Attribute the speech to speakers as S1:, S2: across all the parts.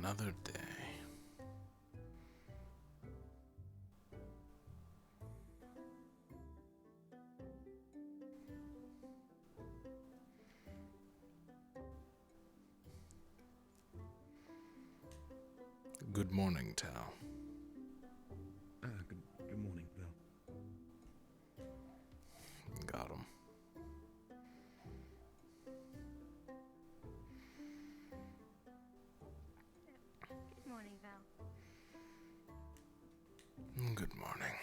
S1: another day. Good morning, Tal.
S2: Good morning, Val.
S1: Got him.
S3: Good morning, Val.
S1: Good morning.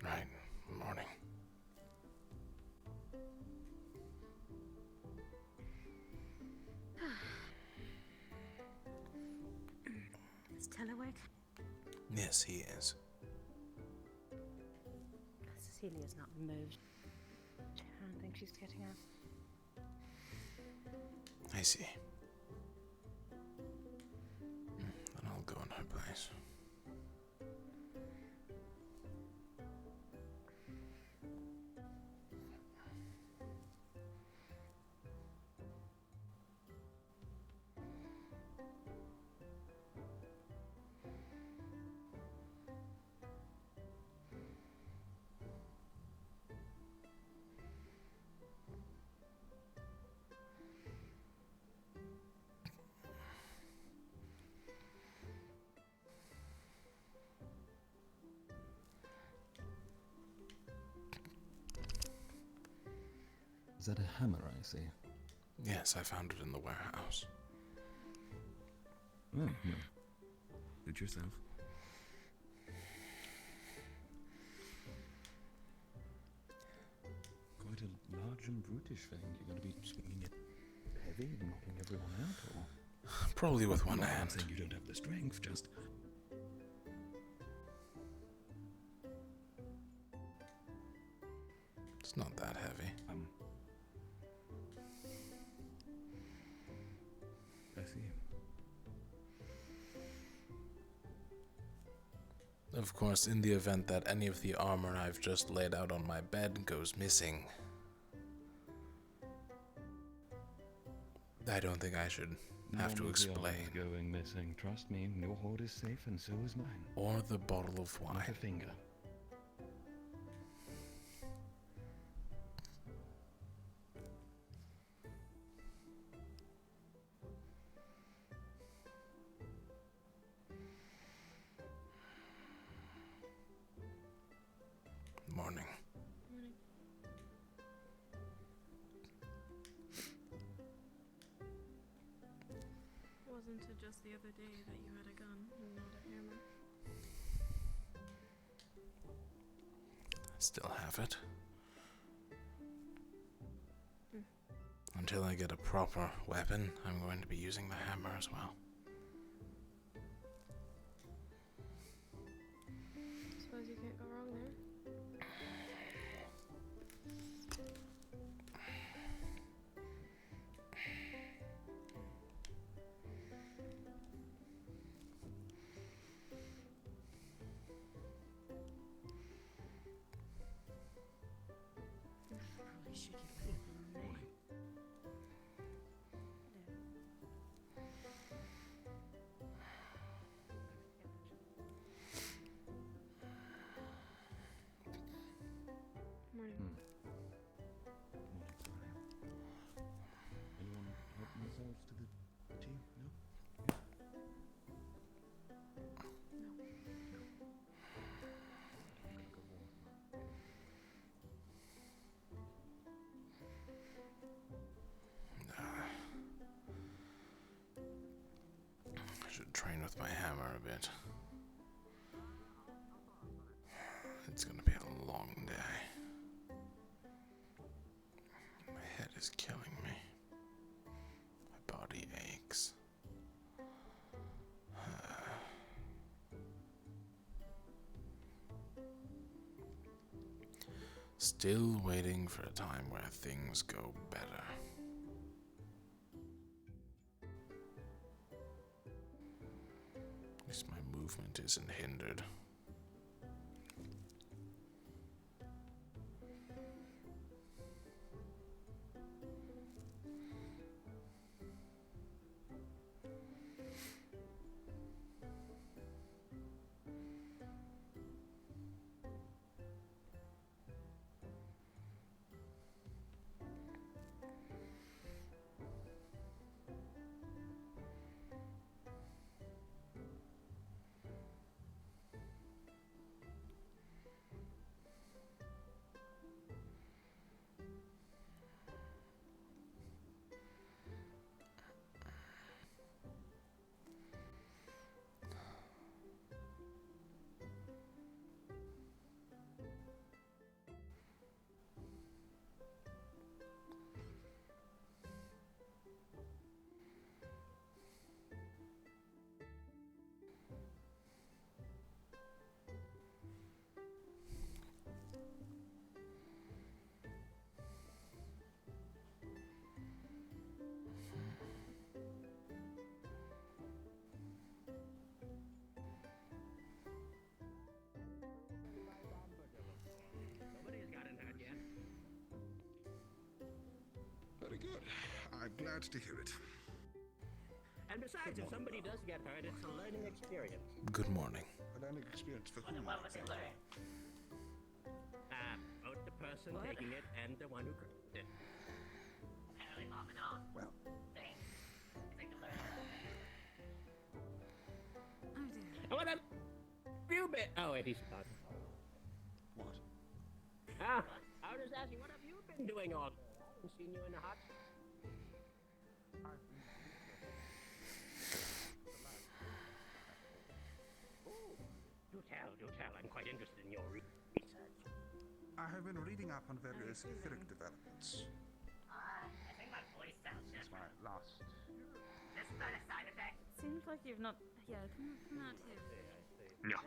S1: Right, morning.
S3: Is Tel awake?
S1: Yes, he is.
S3: Cecilia's not moved. I don't think she's getting up.
S1: I see. Then I'll go in her place.
S2: Is that a hammer I see?
S1: Yes, I found it in the warehouse.
S2: Oh, no. Good yourself. Quite a large and brutish thing. You're going to be swinging it heavy and knocking everyone out, or?
S1: Probably with one
S2: I'm
S1: hand.
S2: not saying you don't have the strength, just...
S1: It's not that heavy.
S2: I see.
S1: Of course, in the event that any of the armor I've just laid out on my bed goes missing, I don't think I should have to explain.
S2: None of the armor's going missing. Trust me, your hoard is safe and so is mine.
S1: Or the bottle of
S2: Not
S1: wine.
S2: a finger.
S1: Morning.
S3: Morning. Wasn't it just the other day that you had a gun and not a hammer?
S1: I still have it. Until I get a proper weapon, I'm going to be using the hammer as well.
S3: Suppose you can't go wrong there. Probably should get people on there.
S2: Morning.
S3: Morning.
S2: Morning, Brian. Anyone help themselves to the tea? No?
S3: No.
S1: I should train with my hammer a bit. It's gonna be a long day. My head is killing me. My body aches. Still waiting for a time where things go better. At least my movement isn't hindered.
S4: Good. I'm glad to hear it.
S5: And besides, if somebody does get hurt, it's a learning experience.
S1: Good morning.
S4: A learning experience for whom?
S5: Both the person taking it and the one who created it.
S4: Well,
S5: What have you been? Oh, wait, he's done.
S4: what?
S5: Ah, I was just asking, what have you been doing all day? I haven't seen you in a hot. Ooh, do tell. I'm quite interested in your research.
S4: I have been reading up on various etheric developments.
S6: I think my voice sounds
S4: That's my last.
S6: This is not a side effect.
S3: Seems like you've not. Yeah, come out here.
S4: Yeah.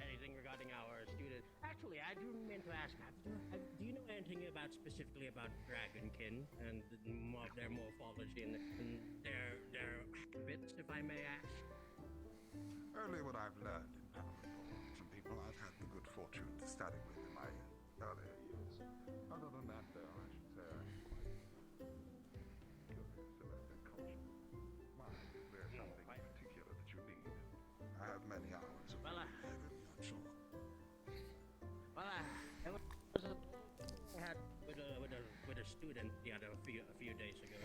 S5: Anything regarding our student. Actually, I do mean to ask, do you know anything about specifically about dragonkin and their morphology and their habits, if I may ask?
S4: Only what I've learned in paranormal from people I've had the good fortune to study with in my earlier years. Other than that, though, I should say I'm quite curious about their culture. Why, is there something in particular that you need? I have many hours of
S5: Well,
S4: reading, I'm sure.
S5: Well, I had with a student the other a few days ago.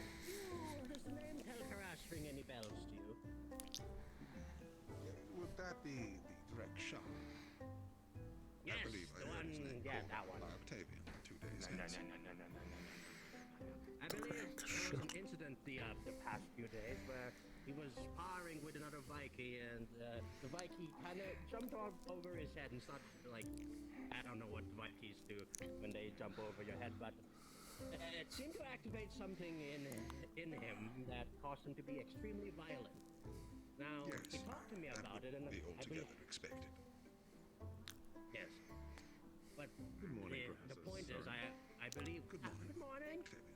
S5: Does the name Telkaras ring any bells to you?
S4: Would that be the direct shot?
S5: Yes,
S4: I believe I
S5: the
S4: heard
S5: one.
S4: his name
S5: Yeah,
S4: called
S5: that one.
S4: by Octavian 2 days hence.
S5: I believe there was an incident the past few days where he was sparring with another Viking, and the Viking kind of jumped over his head and started like, I don't know what Vikings do when they jump over your head, but it seemed to activate something in him that caused him to be extremely violent. Now,
S4: Yes,
S5: he talked to me
S4: that
S5: about
S4: would
S5: it, and
S4: be
S5: I believe,
S4: altogether expected.
S5: yes. But
S2: Good morning,
S5: the
S2: Professor.
S5: point is,
S2: Sorry.
S5: I believe.
S4: Good morning.
S5: Good morning.
S4: Octavian.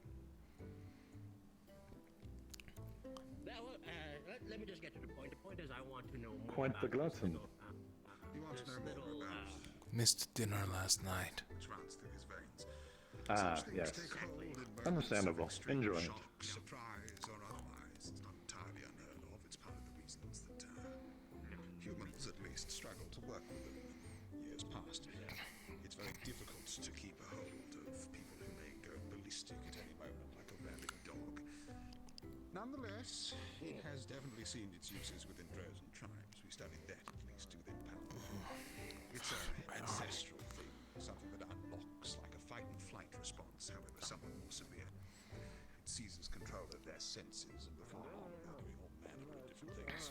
S5: Let me just get to the point. The point is, I want to know more.
S2: Quite the
S5: about this
S2: glutton.
S5: little,
S4: You want to
S5: this
S4: know more
S5: little,
S4: about
S1: Missed dinner last night.
S4: which runs through his veins.
S2: Ah,
S4: Such things
S2: yes.
S4: take hold in moments
S2: Understandable.
S4: of extreme
S2: Enjoy it.
S4: shock, surprise, or otherwise. It's not entirely unheard of. It's part of the reasons that humans, at least, struggle to work with them in years past. It's very difficult to keep a hold of people who may go ballistic at any moment, like a rabid dog. Nonetheless, it has definitely seen its uses within Drozen tribes. We studied that, at least, within Power. It's an ancestral thing, something that unlocks like a fight-and-flight response, however somewhat more severe. It seizes control of their senses, and before long, they're doing all manner of different things.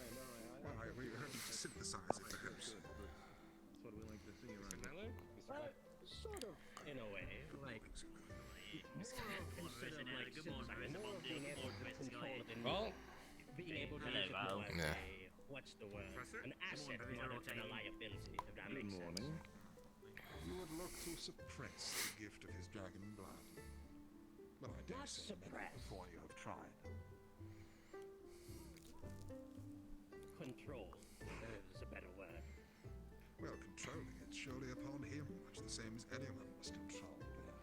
S4: Why, we were hoping to synthesize it, perhaps.
S2: That's what we like to see around here.
S5: well, sort of in a way, like instead of like synthesize, more of being able to control it and being able to use it more as
S1: Yeah.
S5: what's the word? An asset rather than a liability, if that
S2: Good
S5: makes
S2: morning.
S5: sense.
S4: You would look to suppress the gift of his dragon blood. But I dare
S5: Not
S4: say
S5: suppress.
S4: before you have tried.
S5: Control is a better word.
S4: Well, controlling it surely upon him, much the same as anyone must control their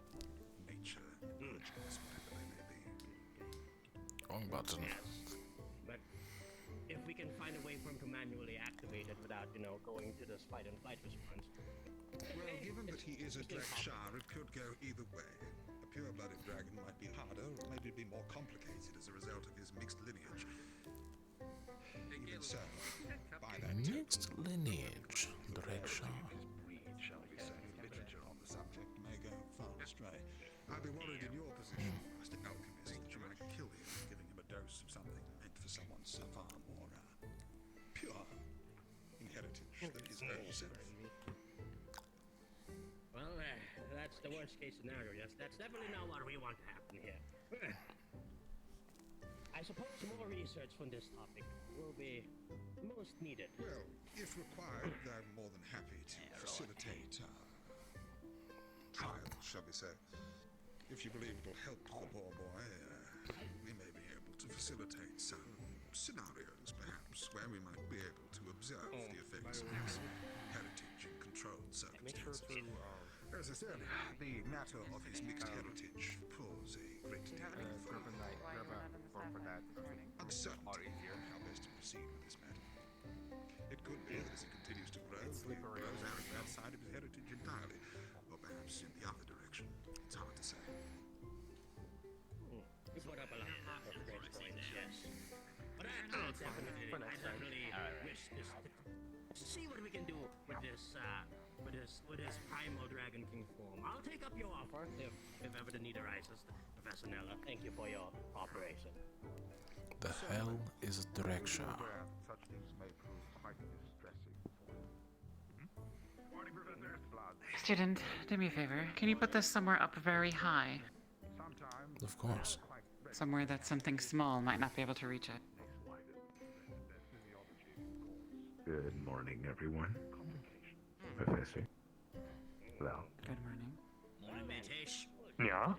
S4: nature, urges, whatever they may be.
S1: Wrong button.
S5: Yes. But if we can find a way for him to manually activate it without, going to this fight and flight response.
S4: Well, given that he is a Drekshar, it could go either way. A pure-blooded dragon might be harder, or maybe be more complicated as a result of his mixed lineage. Even so, by that
S1: Mixed lineage. Direction.
S4: breed, shall we say, literature on the subject may go far astray. I'd be worried in your position, Master Alchemist, that you might kill him, giving him a dose of something meant for someone so far more pure in heritage than his own self.
S5: Well, that's the worst case scenario, yes. That's definitely not what we want to happen here. I suppose more research on this topic will be most needed.
S4: Well, if required, I'm more than happy to facilitate trials, shall we say. If you believe it'll help the poor boy, we may be able to facilitate some scenarios, perhaps, where we might be able to observe the effects of his heritage in controlled circumstances. As I said, the matter of his mixed heritage pulls a great deal of uncertainty on how best to proceed with this matter. It could be that as he continues to grow, he grows out of that side of his heritage entirely, or perhaps in the other direction. It's hard to say.
S5: You put up a lot of great points, yes. But I definitely wish to see what we can do with this primal dragon king form. I'll take up your offer if ever the need arises. Professor Nella, thank you for your cooperation.
S1: The hell is Dreksha?
S7: Such things may prove quite distressing for you. Morning, Professor.
S8: Student, do me a favor. Can you put this somewhere up very high?
S7: Sometimes
S1: Of course.
S8: Somewhere that something small might not be able to reach it.
S7: Good morning, everyone. Professor. Hello.
S8: Good morning.
S5: Morning, Matesh.
S7: Yeah?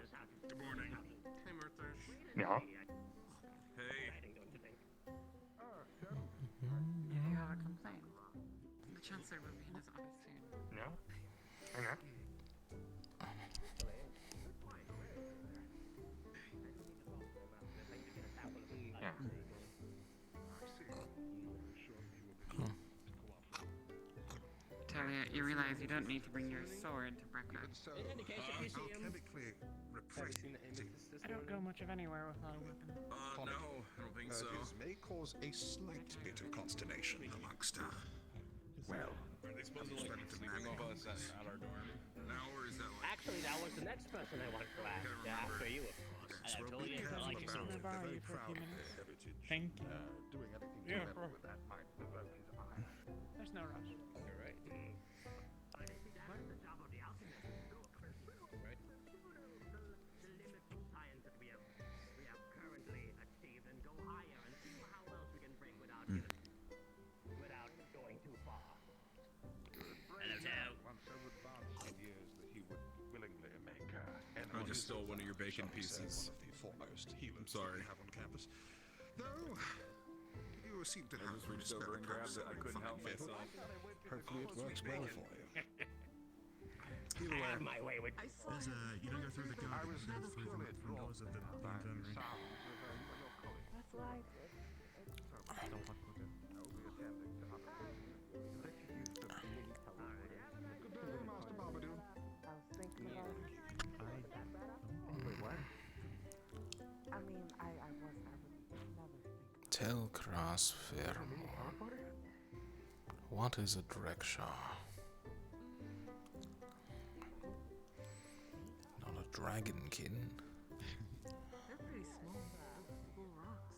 S4: Good morning.
S5: Hey, Murthers.
S7: Yeah?
S4: Hey.
S8: If you have a complaint, the Chancellor will be in his office soon.
S7: Yeah? Hang on. Yeah.
S8: Talia, you realize you don't need to bring your sword to breakfast.
S4: So,
S5: In any case, if you see him,
S4: alchemically repressing
S8: I don't go much of anywhere without a weapon.
S9: No, I don't think so.
S4: his may cause a slight bit of consternation amongst well,
S9: Are they supposed to
S4: I'm
S9: like
S4: just
S9: be
S4: about to
S9: sleeping
S4: manage
S9: with us at our dorm now, or is that like?
S5: actually, that was the next person I wanted to ask. After you, of course. I
S4: well,
S5: told
S4: be
S5: you I
S4: careful
S5: like you so
S4: about
S5: much.
S4: it. They're very proud of their heritage.
S2: Thank you.
S7: Doing anything
S2: Yeah,
S7: to
S2: bro.
S7: with that might provoke his eye.
S8: There's no rush.
S9: You're right.
S5: The limits of science that we have currently achieved, and go higher and see how else we can break without going too far. Hello, Tao.
S7: Once so advanced in years that he would willingly make
S9: I just stole one of your bacon pieces.
S4: One of the foremost healers
S9: sorry.
S4: we have on campus. Though, you seem to have
S9: just reached over and grabbed it. I couldn't help myself.
S4: Hopefully it works well for you.
S5: I have my way with.
S4: There's you don't go through the garden, you go through the windows of the infirmary.
S3: That's life.
S4: Good day, Master Marmaduke.
S3: I was thinking about it.
S7: Wait, what?
S3: I mean, I would never think.
S1: Telkras Fermo. What is a Dreksha? Not a dragonkin.
S3: They're pretty small. Little rocks.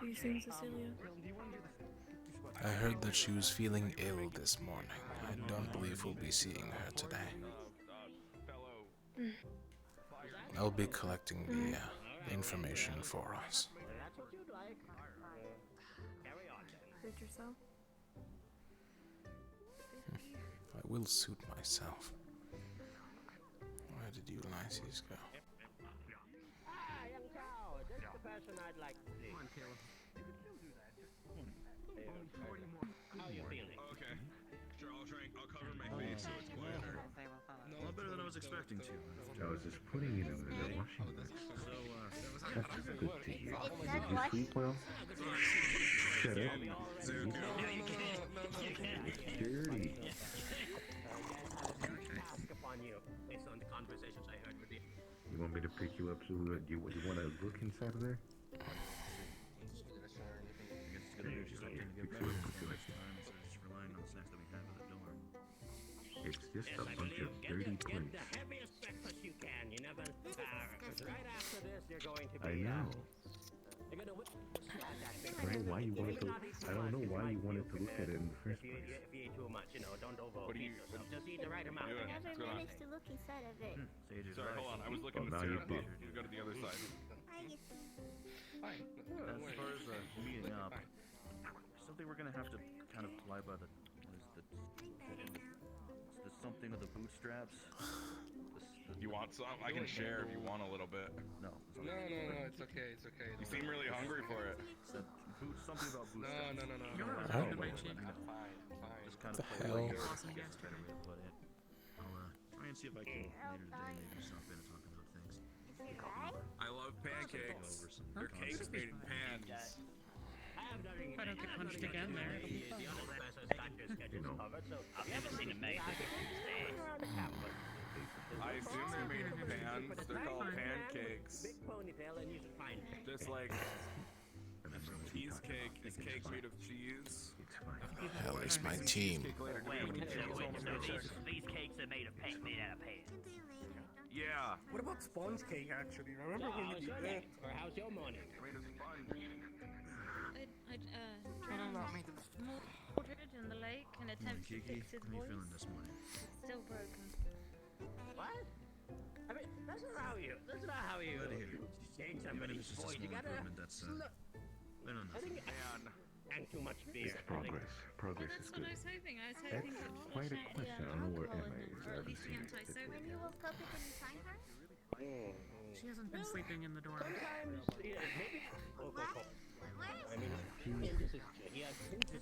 S10: Are you seeing Cecilia?
S1: I heard that she was feeling ill this morning. I don't believe we'll be seeing her today. I'll be collecting the information for us.
S5: That's what you'd like. Carry on then.
S10: Hurt yourself?
S1: I will suit myself. Where did Ulysses go?
S5: Ah, young cow, this is the person I'd like to see. Come on, Caleb. How are you feeling?
S9: Okay. Sure, I'll cover my face so it's quieter.
S8: They will follow.
S2: A lot better than I was expecting to.
S7: I was just putting it in the washing machine.
S2: So,
S7: That's good to hear. Did you sleep well? Shut up. Dirty.
S5: Ask upon you, based on the conversations I heard with you.
S7: You want me to pick you up so you want to look inside of there? It's just a bunch of dirty
S5: Get
S7: plates.
S5: the heaviest breakfast you can. You never. Right after this, you're going to be.
S7: I know.
S5: You're gonna whip
S7: I don't know why you wanted to. I don't know why you wanted to look at it in the first place.
S5: If you eat too much, you know, don't
S9: What do
S5: overeat
S9: you-
S5: yourself. Just eat the right amount.
S9: Doing?
S5: I guess.
S9: What's going on?
S6: managed to look inside of it.
S9: Sorry, hold on. I was looking
S7: Well,
S9: at
S7: now
S9: the
S7: you
S9: syrup.
S7: did.
S9: You go to the other side.
S2: as far as meeting up, something we're gonna have to kind of fly by the. The something with the bootstraps.
S9: You want some? I can share if you want a little bit.
S2: No.
S11: No, it's okay, it's okay.
S9: You seem really hungry for it.
S2: The boot
S7: something about
S9: No,
S7: boosting.
S9: no, no, no.
S8: You're
S9: no,
S8: right
S9: no,
S8: in my
S9: no,
S8: cheek.
S9: no, fine, fine.
S7: Just kind
S1: What
S7: of
S1: the
S7: play
S1: hell?
S7: with it.
S8: Awesome
S7: That's a
S8: yesterday.
S7: better way to put it. I'll try and see if I can later today maybe stop in and talk about things.
S9: I love
S7: Go
S9: pancakes.
S7: over some
S9: They're cakes
S7: concepts.
S9: made in pans.
S8: If I don't get punched again there, it'll be fine.
S6: I've never seen them make
S9: I assume they're made in pans. They're called pancakes.
S5: Big ponytail and you should find it.
S9: Just like cheesecake is cake made of cheese.
S1: Hell is my team.
S9: Cheesecake later. Do we have any cheese?
S6: so these cakes are made out of pans.
S9: Yeah.
S10: What about sponge cake, actually? Remember when you did that?
S5: Or how's your morning?
S9: Made of sponge.
S3: Mordred in the lake and attempts to
S7: Kiki,
S3: fix his
S7: how are you
S3: voice.
S7: feeling this morning?
S3: Still broken.
S5: What? I mean, that's not how you
S7: Glad to hear you.
S5: change
S7: Even if
S5: somebody's
S7: it's just a
S5: voice. You
S7: small
S5: gotta
S7: improvement, that's better than
S5: I think
S7: nothing.
S5: and too much beer.
S8: Progress is good. That's what I was hoping. I was hoping that
S2: Quite a question. I don't know where Emma is. I
S8: or at
S2: haven't
S8: least the
S2: seen her.
S8: anti-soap.
S3: You woke up and you find her?
S8: She hasn't been sleeping in the dorm.
S5: Sometimes, maybe. I mean, he has his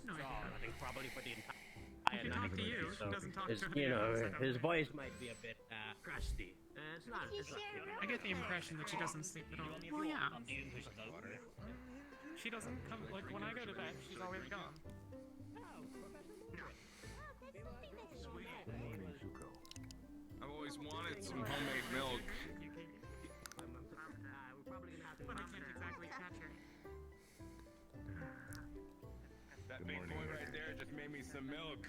S8: No idea.
S5: I think probably for the
S8: He
S5: entire
S8: can talk to you. She doesn't talk to
S5: you
S8: anyone
S5: know,
S8: else. I don't
S5: his
S8: know.
S5: voice might be a bit crusty. It's not. It's not
S8: I get the impression that she doesn't sleep at all. Well, yeah. She doesn't come, like, when I go to bed, she's always gone.
S2: Good morning, Zuko.
S9: I've always wanted some homemade milk.
S8: But I can't exactly catch her.
S9: That big boy right there just made me some milk.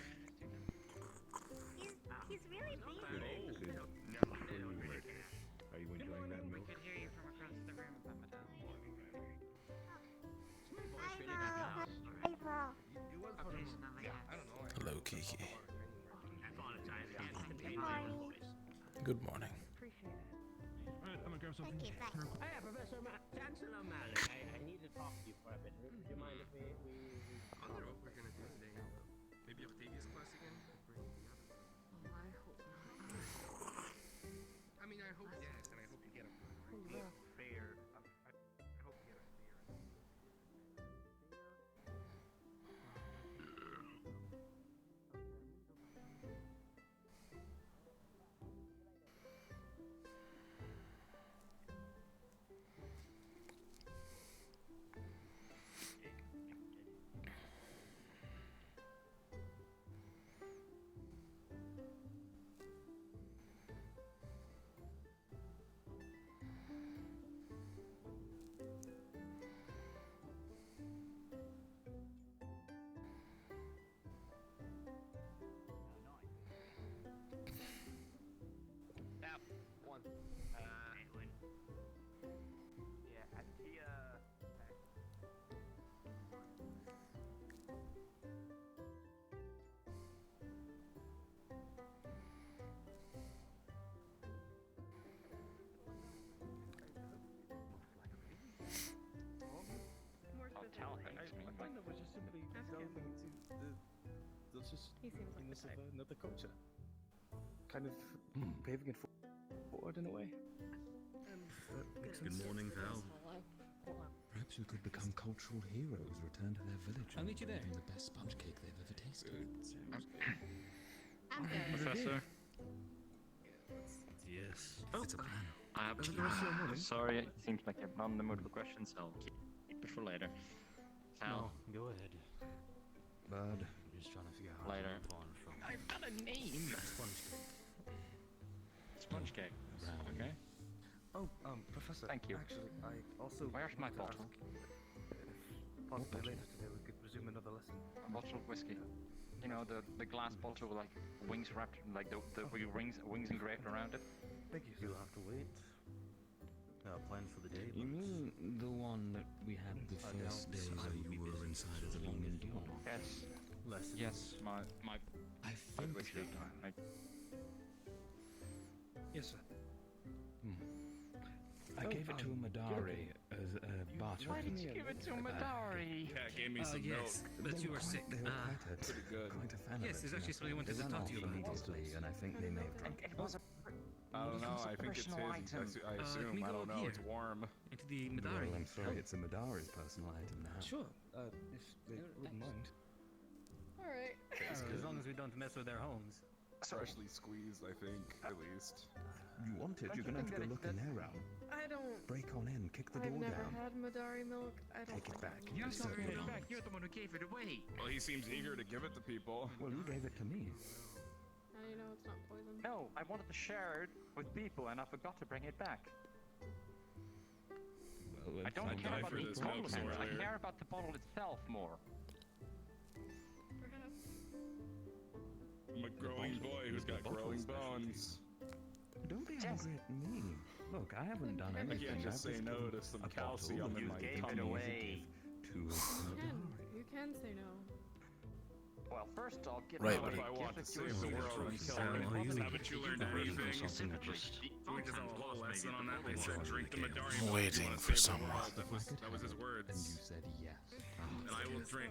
S3: He's really busy.
S2: Are you enjoying that
S8: We
S2: milk?
S8: could hear you from across the room, Madame. Occasionally, yes.
S1: Hello, Kiki.
S5: I apologize. I can't contain my own voice.
S1: Good morning.
S3: Appreciate it.
S7: Alright, I'm gonna grab something.
S5: Hey, Professor Chancellor Malik, I need to talk to you for a bit. Do you mind if we
S9: I don't know what we're gonna do today. Maybe Octavia's class again?
S8: Oh, I hope not.
S9: I mean, I hope yes, and I hope you get a fair. I hope you get a fair. One. Yeah, at the
S2: I find that we're just simply delving into the just
S3: He seems like
S2: ness
S3: the
S2: of
S3: type.
S2: another culture. Kind of paving it forward in a way.
S7: Good morning, Val. Perhaps you could become cultural heroes, return to their village. I'll meet you there. The best sponge cake they've ever tasted.
S3: I'm good.
S7: Professor? Yes. It's a plan.
S6: Sorry, it seems like I'm not in the mood for questions. I'll keep it for later. Sal,
S2: go ahead. Bud, I'm just trying to figure out how
S6: Later.
S2: to move on from
S6: I've got a name.
S2: sponge cake.
S6: Sponge cake. Okay.
S10: Oh, Professor.
S6: Thank you.
S10: Actually, I also.
S6: Where's my
S10: wanted to
S6: bottle?
S10: ask if possibly later today we could resume another lesson.
S6: A bottle of whiskey. You know, the glass bottle with like wings wrapped, like the wings engraved around it.
S10: Thank you.
S2: You'll have to wait. Plans for the day. You mean the one that we had the first day that you were inside of the Longing Dawn?
S6: Yes.
S2: Lesson.
S6: Yes, my
S2: I think
S6: whiskey.
S10: Yes, sir.
S2: I gave it to Madari as a barter.
S6: Why did you give it to Madari?
S9: Cat gave me some milk.
S2: But you were sick. They were
S9: Pretty good.
S2: quite a fan
S11: Yes,
S2: of it.
S11: there's actually something I wanted to talk to you about.
S2: Immediately, and I think they may have drunk it.
S6: It was a
S9: I don't know. I think it's his. I
S11: Can
S9: assume.
S11: we
S9: I
S11: go
S9: don't
S11: up
S9: know.
S11: here?
S9: It's warm.
S11: It
S7: to the Madari.
S2: Well, I'm sorry, it's a Madari's personal item now.
S7: Sure, if they wouldn't mind.
S8: Alright.
S7: As long as we don't mess with their homes.
S11: Especially squeezed, I think, at least.
S2: You want it, you're gonna have to go look in their realm.
S8: I don't...
S2: Break on in, kick the door
S8: I've never
S2: down.
S8: had Madari milk. I don't
S2: Take it back.
S6: You're
S2: You
S6: not
S2: certainly
S6: giving it
S2: don't.
S6: back. You're the one who gave it away.
S11: Well, he seems eager to give it to people.
S2: Well, you gave it to me.
S8: Now you know it's not poison.
S6: No, I wanted to share it with people, and I forgot to bring it back.
S2: Well,
S6: I don't
S11: I'd
S6: care
S11: die
S6: about
S11: for
S6: the
S11: this
S6: bottle.
S11: milk
S6: I
S11: earlier.
S6: care about the bottle itself more.
S8: Perhaps.
S11: I'm a growing boy who's got growing bones.
S2: Don't be angry at me. Look, I haven't done
S11: I
S2: anything.
S11: can't just
S2: I've
S11: say no to some
S2: a bottle
S11: calcium
S2: that
S11: in
S6: You
S11: my
S6: gave it
S11: tummy.
S6: away.
S2: To
S8: You can say no.
S6: Well, first I'll get
S1: Right,
S11: What
S1: but
S11: if I want to
S6: give it
S11: save the
S6: to
S11: world and
S7: So,
S11: kill
S7: are you-
S11: everyone? Haven't you learned anything?
S7: something that just...
S11: We just have a whole lesson on that. They said drink the Madari.
S1: I'm
S11: milk
S1: waiting
S11: if you wanna
S1: for
S11: save the
S1: someone.
S11: world. That was his
S2: and
S11: words.
S2: you said yes.
S11: And I will drain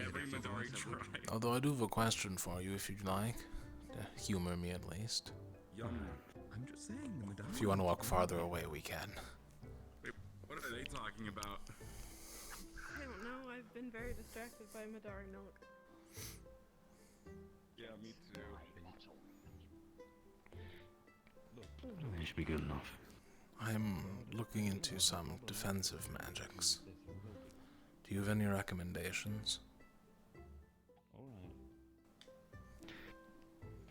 S11: every Madari dry.
S1: Although I do have a question for you if you'd like. To humor me at least.
S2: I'm just saying the Madari.
S1: If you want to walk farther away, we can.
S11: Wait, what are they talking about?
S8: I don't know. I've been very distracted by Madari milk.
S11: Yeah, me too.
S7: It should be good enough.
S1: I'm looking into some defensive magics. Do you have any recommendations?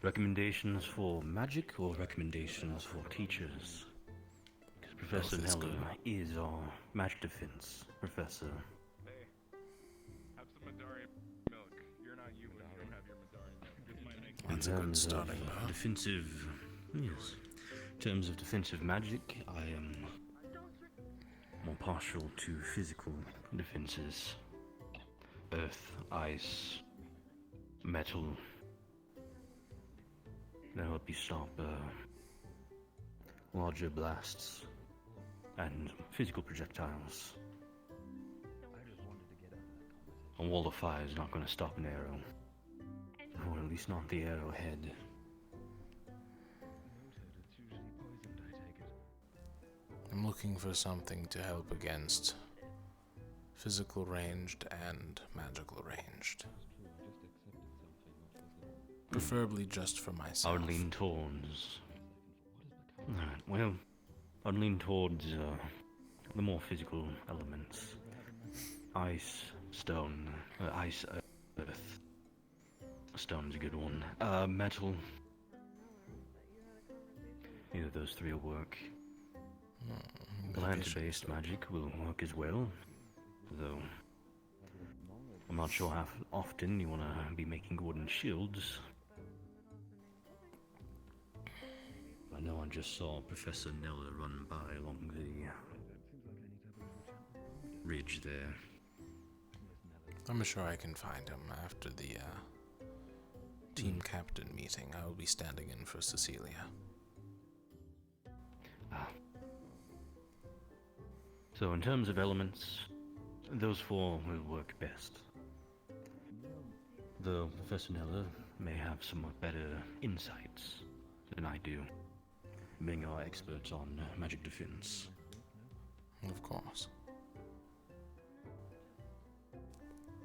S7: Recommendations for magic or recommendations for teachers? Because Professor
S1: Both is
S7: Neller
S1: good.
S7: is our magic defense professor.
S11: Hey, have some Madari milk. You're not you, but you don't have your Madari milk. This might make
S1: That's a good
S7: terms of
S1: starting point.
S7: defensive, yes. In terms of defensive magic, I am more partial to physical defenses. Earth, ice, metal. They'll help you stop larger blasts and physical projectiles. A wall of fire is not going to stop an arrow, or at least not the arrowhead.
S1: I'm looking for something to help against physical ranged and magical ranged. Preferably just for
S7: I
S1: myself.
S7: would lean towards. Alright, well, I'd lean towards the more physical elements: ice, stone, ice, earth. Stone's a good one. Metal. Either of those three will work.
S1: Maybe I should
S7: Plant-based magic will work as well, though I'm not sure how often you want to be making wooden shields. I know I just saw Professor Neller run by along the ridge there.
S1: I'm sure I can find him after the team captain meeting. I will be standing in for Cecilia.
S7: So in terms of elements, those four will work best. Though Professor Neller may have somewhat better insights than I do, being our experts on magic defense.
S1: Of course.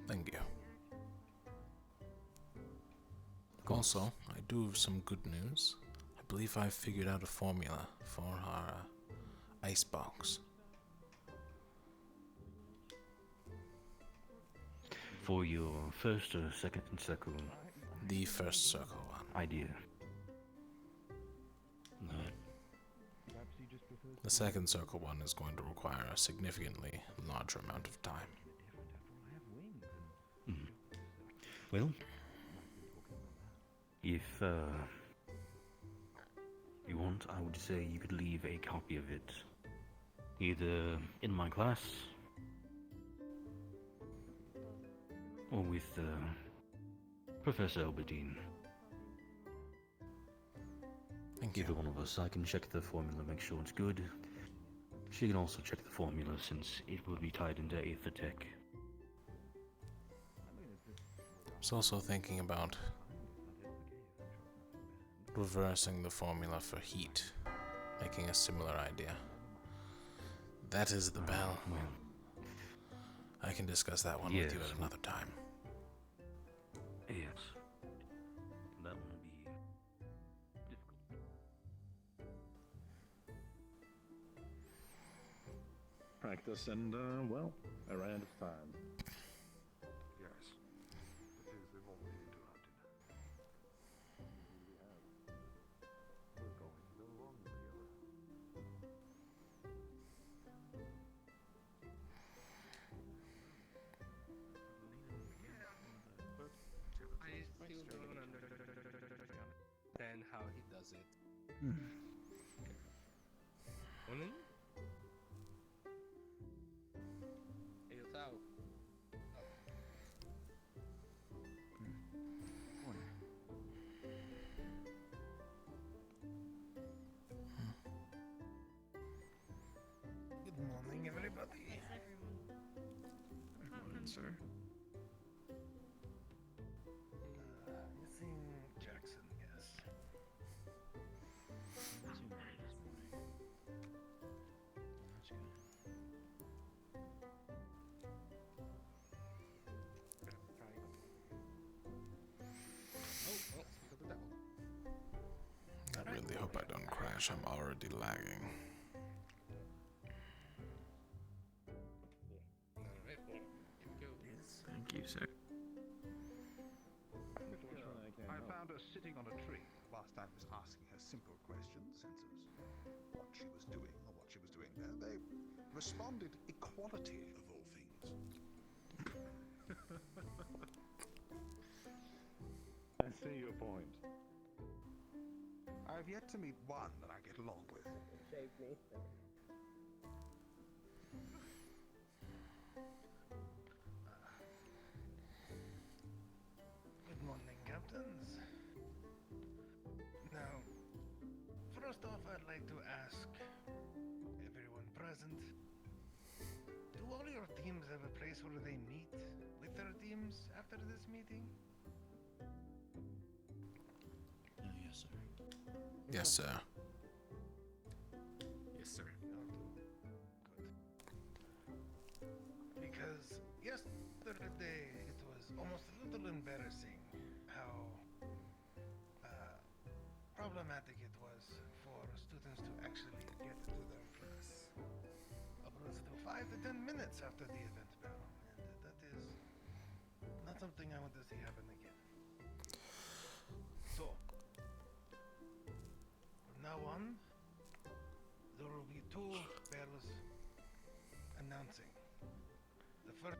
S1: Thank you. Also, I do have some good news. I believe I've figured out a formula for our ice box.
S7: For your first or second circle
S1: The first circle one.
S7: idea.
S1: The second circle one is going to require a significantly larger amount of time.
S7: Well, if you want, I would say you could leave a copy of it either in my class or with Professor Albertine.
S1: Thank you.
S7: Either one of us. I can check the formula, make sure it's good. She can also check the formula since it will be tied into Aethertech.
S1: I was also thinking about reversing the formula for heat, making a similar idea. That is the bell.
S7: Well,
S1: I can discuss that one with you
S7: Yes.
S1: at another time.
S7: yes. That will be difficult.
S12: Practice and, well, I ran out of time.
S4: Yes. The things we've all been interrupted. We have. We're going to go wrong together.
S9: I still don't understand how he does it. Only? Heels out.
S10: Good morning, everybody.
S8: Good
S10: morning, sir. Missing Jackson, yes.
S1: I really hope I don't crash. I'm already lagging.
S7: Thank you, sir.
S4: I found her sitting on a tree whilst I was asking her simple questions, such as what she was doing or what she was doing there. They responded equality of all things.
S12: I see your point.
S4: I've yet to meet one that I get along with.
S5: Saved me.
S10: Good morning, captains. Now, first off, I'd like to ask everyone present, do all your teams have a place where they meet with their teams after this meeting?
S7: Yes, sir.
S1: Yes, sir.
S7: Yes, sir.
S10: Because yesterday it was almost a little embarrassing how problematic it was for students to actually get to their class. Upwards to 5 to 10 minutes after the event bell. And that is not something I want to see happen again. So, from now on, there will be 2 bells announcing. The first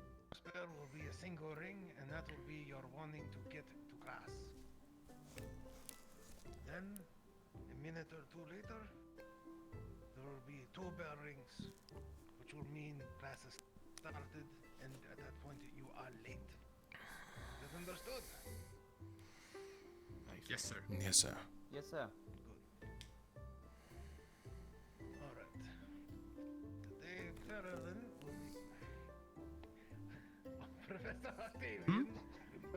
S10: bell will be a single ring, and that will be your warning to get to class. Then, a minute or 2 later, there will be 2 bell rings, which will mean class has started, and at that point you are late. Is that understood?
S7: Yes, sir.
S1: Yes, sir.
S13: Yes, sir.
S10: Alright. Today, Carolyn will be... Professor Octavian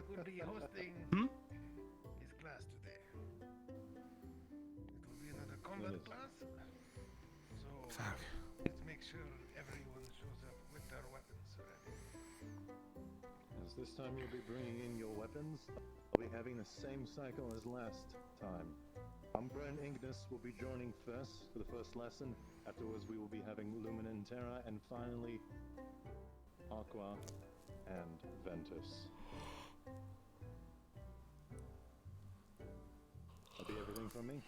S10: will be hosting his class today. It will be another combat class. So,
S1: Fuck.
S10: let's make sure everyone shows up with their weapons ready.
S12: As this time you'll be bringing in your weapons, I'll be having the same cycle as last time. Umbra and Ignis will be joining first for the first lesson. Afterwards we will be having Lumina and Terra, and finally Aqua and Ventus. That'll be everything from me.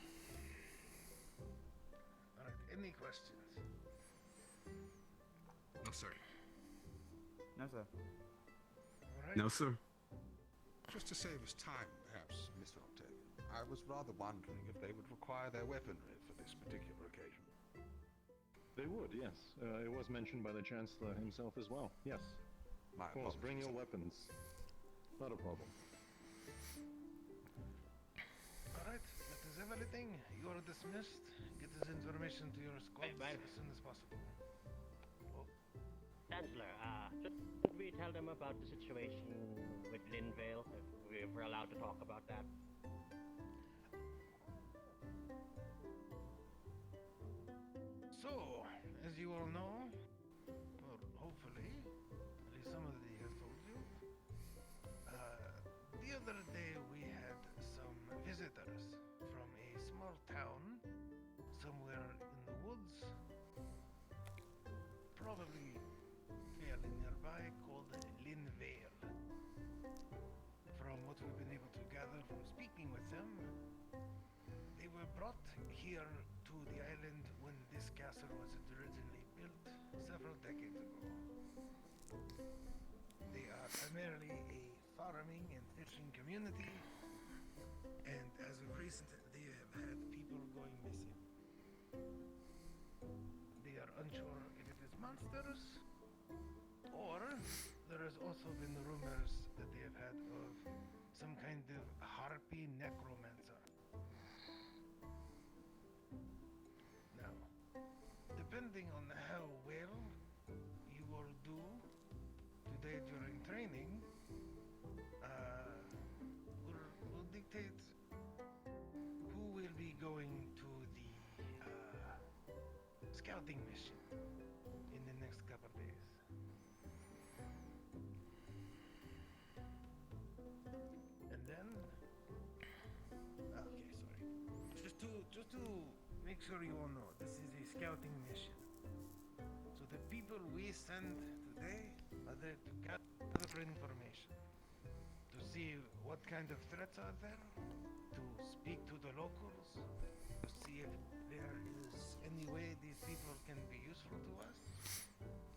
S10: Alright, any questions?
S7: No, sir.
S13: No, sir.
S10: Alright.
S7: No, sir.
S4: Just to save us time, perhaps, Mr. Octavian, I was rather wondering if they would require their weaponry for this particular occasion.
S12: They would, yes. It was mentioned by the Chancellor himself as well. Yes.
S4: My
S12: Of course, bring your
S4: apologies.
S12: weapons. Not a problem.
S10: Alright, that is everything. You are dismissed. Get this information to your squads
S5: Bye.
S10: as soon as possible.
S5: Chancellor, should we tell them about the situation with Linvale, if we're allowed to talk about that?
S10: So, as you all know, probably fairly nearby, called Linvale. From what we've been able to gather from speaking with them, they were brought here to the island when this castle was originally built several decades ago. They are primarily a farming and fishing community, and as of recent, they have had people going missing. They are unsure if it is monsters, or there has also been rumors that they have had of some kind of harpy necromancer. Now, depending on how well you will do today during training, will dictate who will be going to the scouting mission in the next couple days. And then, okay, sorry. Just to make sure you all know, this is a scouting mission. So the people we send today are there to gather information, to see what kind of threats are there, to speak to the locals, to see if there is any way these people can be useful to us,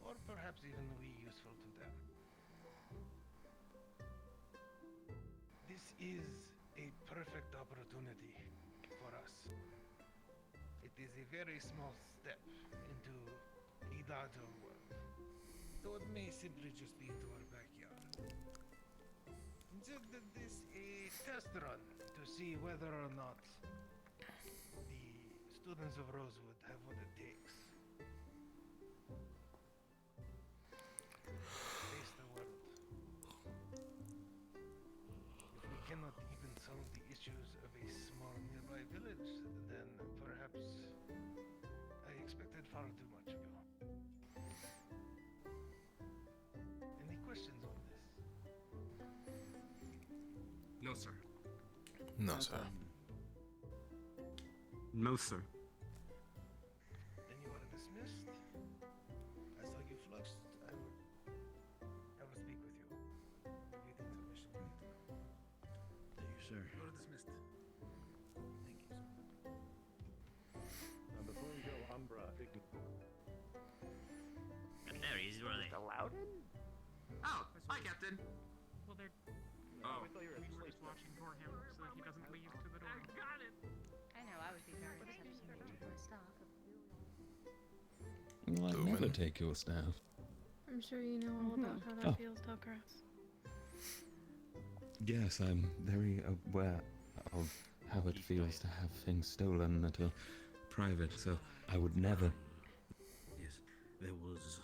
S10: or perhaps even we useful to them. This is a perfect opportunity for us. It is a very small step into a larger world, though it may simply just be into our backyard. Consider this a test run to see whether or not the students of Rosewood have what it takes to face the world. If we cannot even solve the issues of a small nearby village, then perhaps I expected far too much of you. Any questions on this?
S9: No, sir.
S1: No, sir.
S9: No, sir.
S10: Then you are dismissed. I saw you flushed. I will speak with you. Give you the information you need to know.
S2: Thank you, sir.
S10: You are dismissed.
S2: Thank you, sir.
S12: Now, before we go, Umbra,
S5: There he is, really.
S8: Allowed in?
S9: Oh, hi, Captain.
S8: Well, they're
S9: Oh.
S8: we're just watching for him so that he doesn't leave to the door. I got it.
S3: I know, I would be very upset if somebody took my stuff.
S7: Well, I'd
S1: Lumen.
S7: never take your staff.
S14: I'm sure you know all about how that
S7: Oh.
S14: feels, Talcrass.
S7: Yes, I'm very aware of how it feels to have things stolen that are private, so I would never
S2: Yes, I was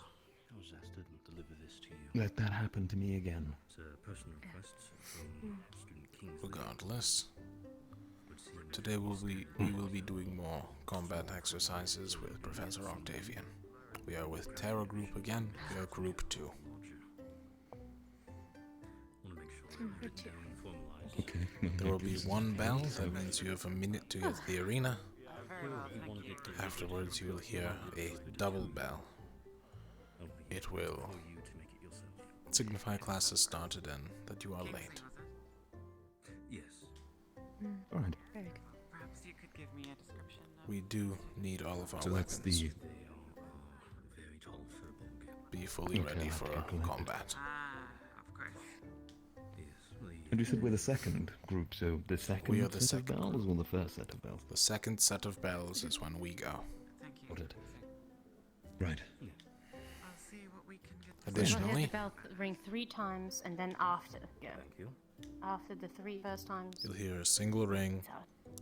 S2: asked to deliver this to you.
S7: let that happen to me again.
S2: It's a personal request from Student Kingsley.
S1: Regardless,
S2: Would seem
S1: today we will be doing more combat exercises with Professor Octavian. We are with Terra Group again. We are Group 2.
S2: Want to make sure they're written down and formalized.
S7: Okay.
S1: There will be one bell. That means you have a minute to get to the arena.
S8: Very well, thank you.
S1: Afterwards, you will hear a double bell. It will
S2: For you to make it yourself.
S1: signify class has started and that you are late.
S2: Yes.
S7: All right.
S3: Very good.
S8: Perhaps you could give me a description of...
S1: We do need all of our
S7: So that's
S1: weapons.
S7: the
S2: They are very tall furbolg.
S1: Be fully
S7: Okay,
S1: ready
S7: I'll
S1: for
S7: calculate it.
S1: combat.
S8: of course.
S2: Yes, well,
S7: And you said we're the second group, so the second
S1: We are the
S7: set
S1: second
S7: of bells or the first set of bells?
S1: The second set of bells is when we go.
S8: Thank you.
S7: Got it. Right.
S8: I'll see what we can get.
S3: You'll hear
S1: Additionally,
S3: the bell ring 3 times, and then after, go.
S2: thank you.
S3: After the 3 first times,
S1: you'll hear a single ring.
S3: so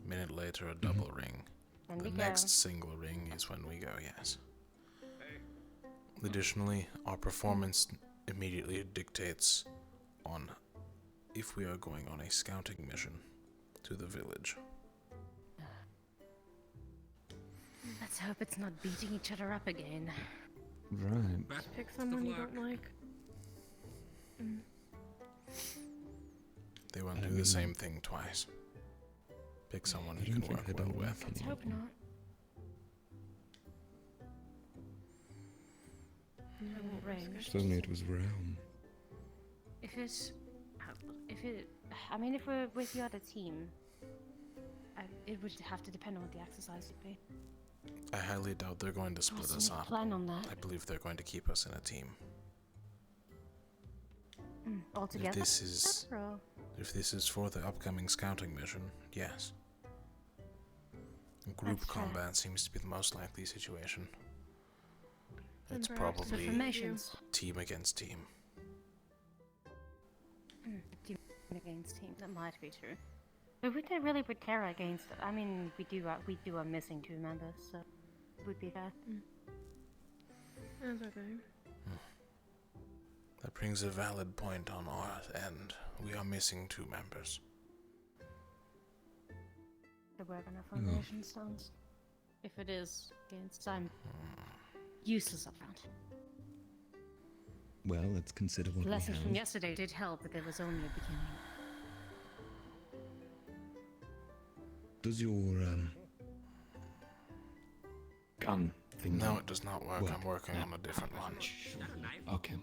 S1: A minute later, a double ring.
S3: then
S1: The
S3: we
S1: next
S3: go.
S1: single ring is when we go, yes. Additionally, our performance immediately dictates on if we are going on a scouting mission to the village.
S3: Let's hope it's not beating each other up again.
S7: Right.
S14: Pick someone you don't like.
S1: They won't
S7: I
S1: do
S7: mean-
S1: the same thing twice. Pick someone
S7: I
S1: you
S7: don't
S1: can
S7: think
S1: work
S7: I
S1: well
S7: don't
S1: with.
S7: like
S3: Let's
S7: anyone.
S3: hope not. ranged.
S7: If only it was realm.
S3: If it, I mean, if we're with the other team, it would have to depend on what the exercise would be.
S1: I highly doubt they're going to split us up.
S3: Plan on that.
S1: I believe they're going to keep us in a team.
S3: All together?
S1: If this is for the upcoming scouting mission, yes. Group combat seems to be the most likely situation. It's probably team against team.
S3: Team against team, that might be true. But we don't really put Terra against it. I mean, we do are missing 2 members, so it would be fair.
S14: That's okay.
S1: That brings a valid point on our end. We are missing 2 members.
S3: To work on our foundation stones. If it is against, I'm useless up front.
S7: Well, let's consider what
S3: The lesson
S7: we have.
S3: from yesterday did help, but there was only a beginning.
S7: Does your gun thing?
S1: No, it does not work. I'm working on a different one.
S7: Okay,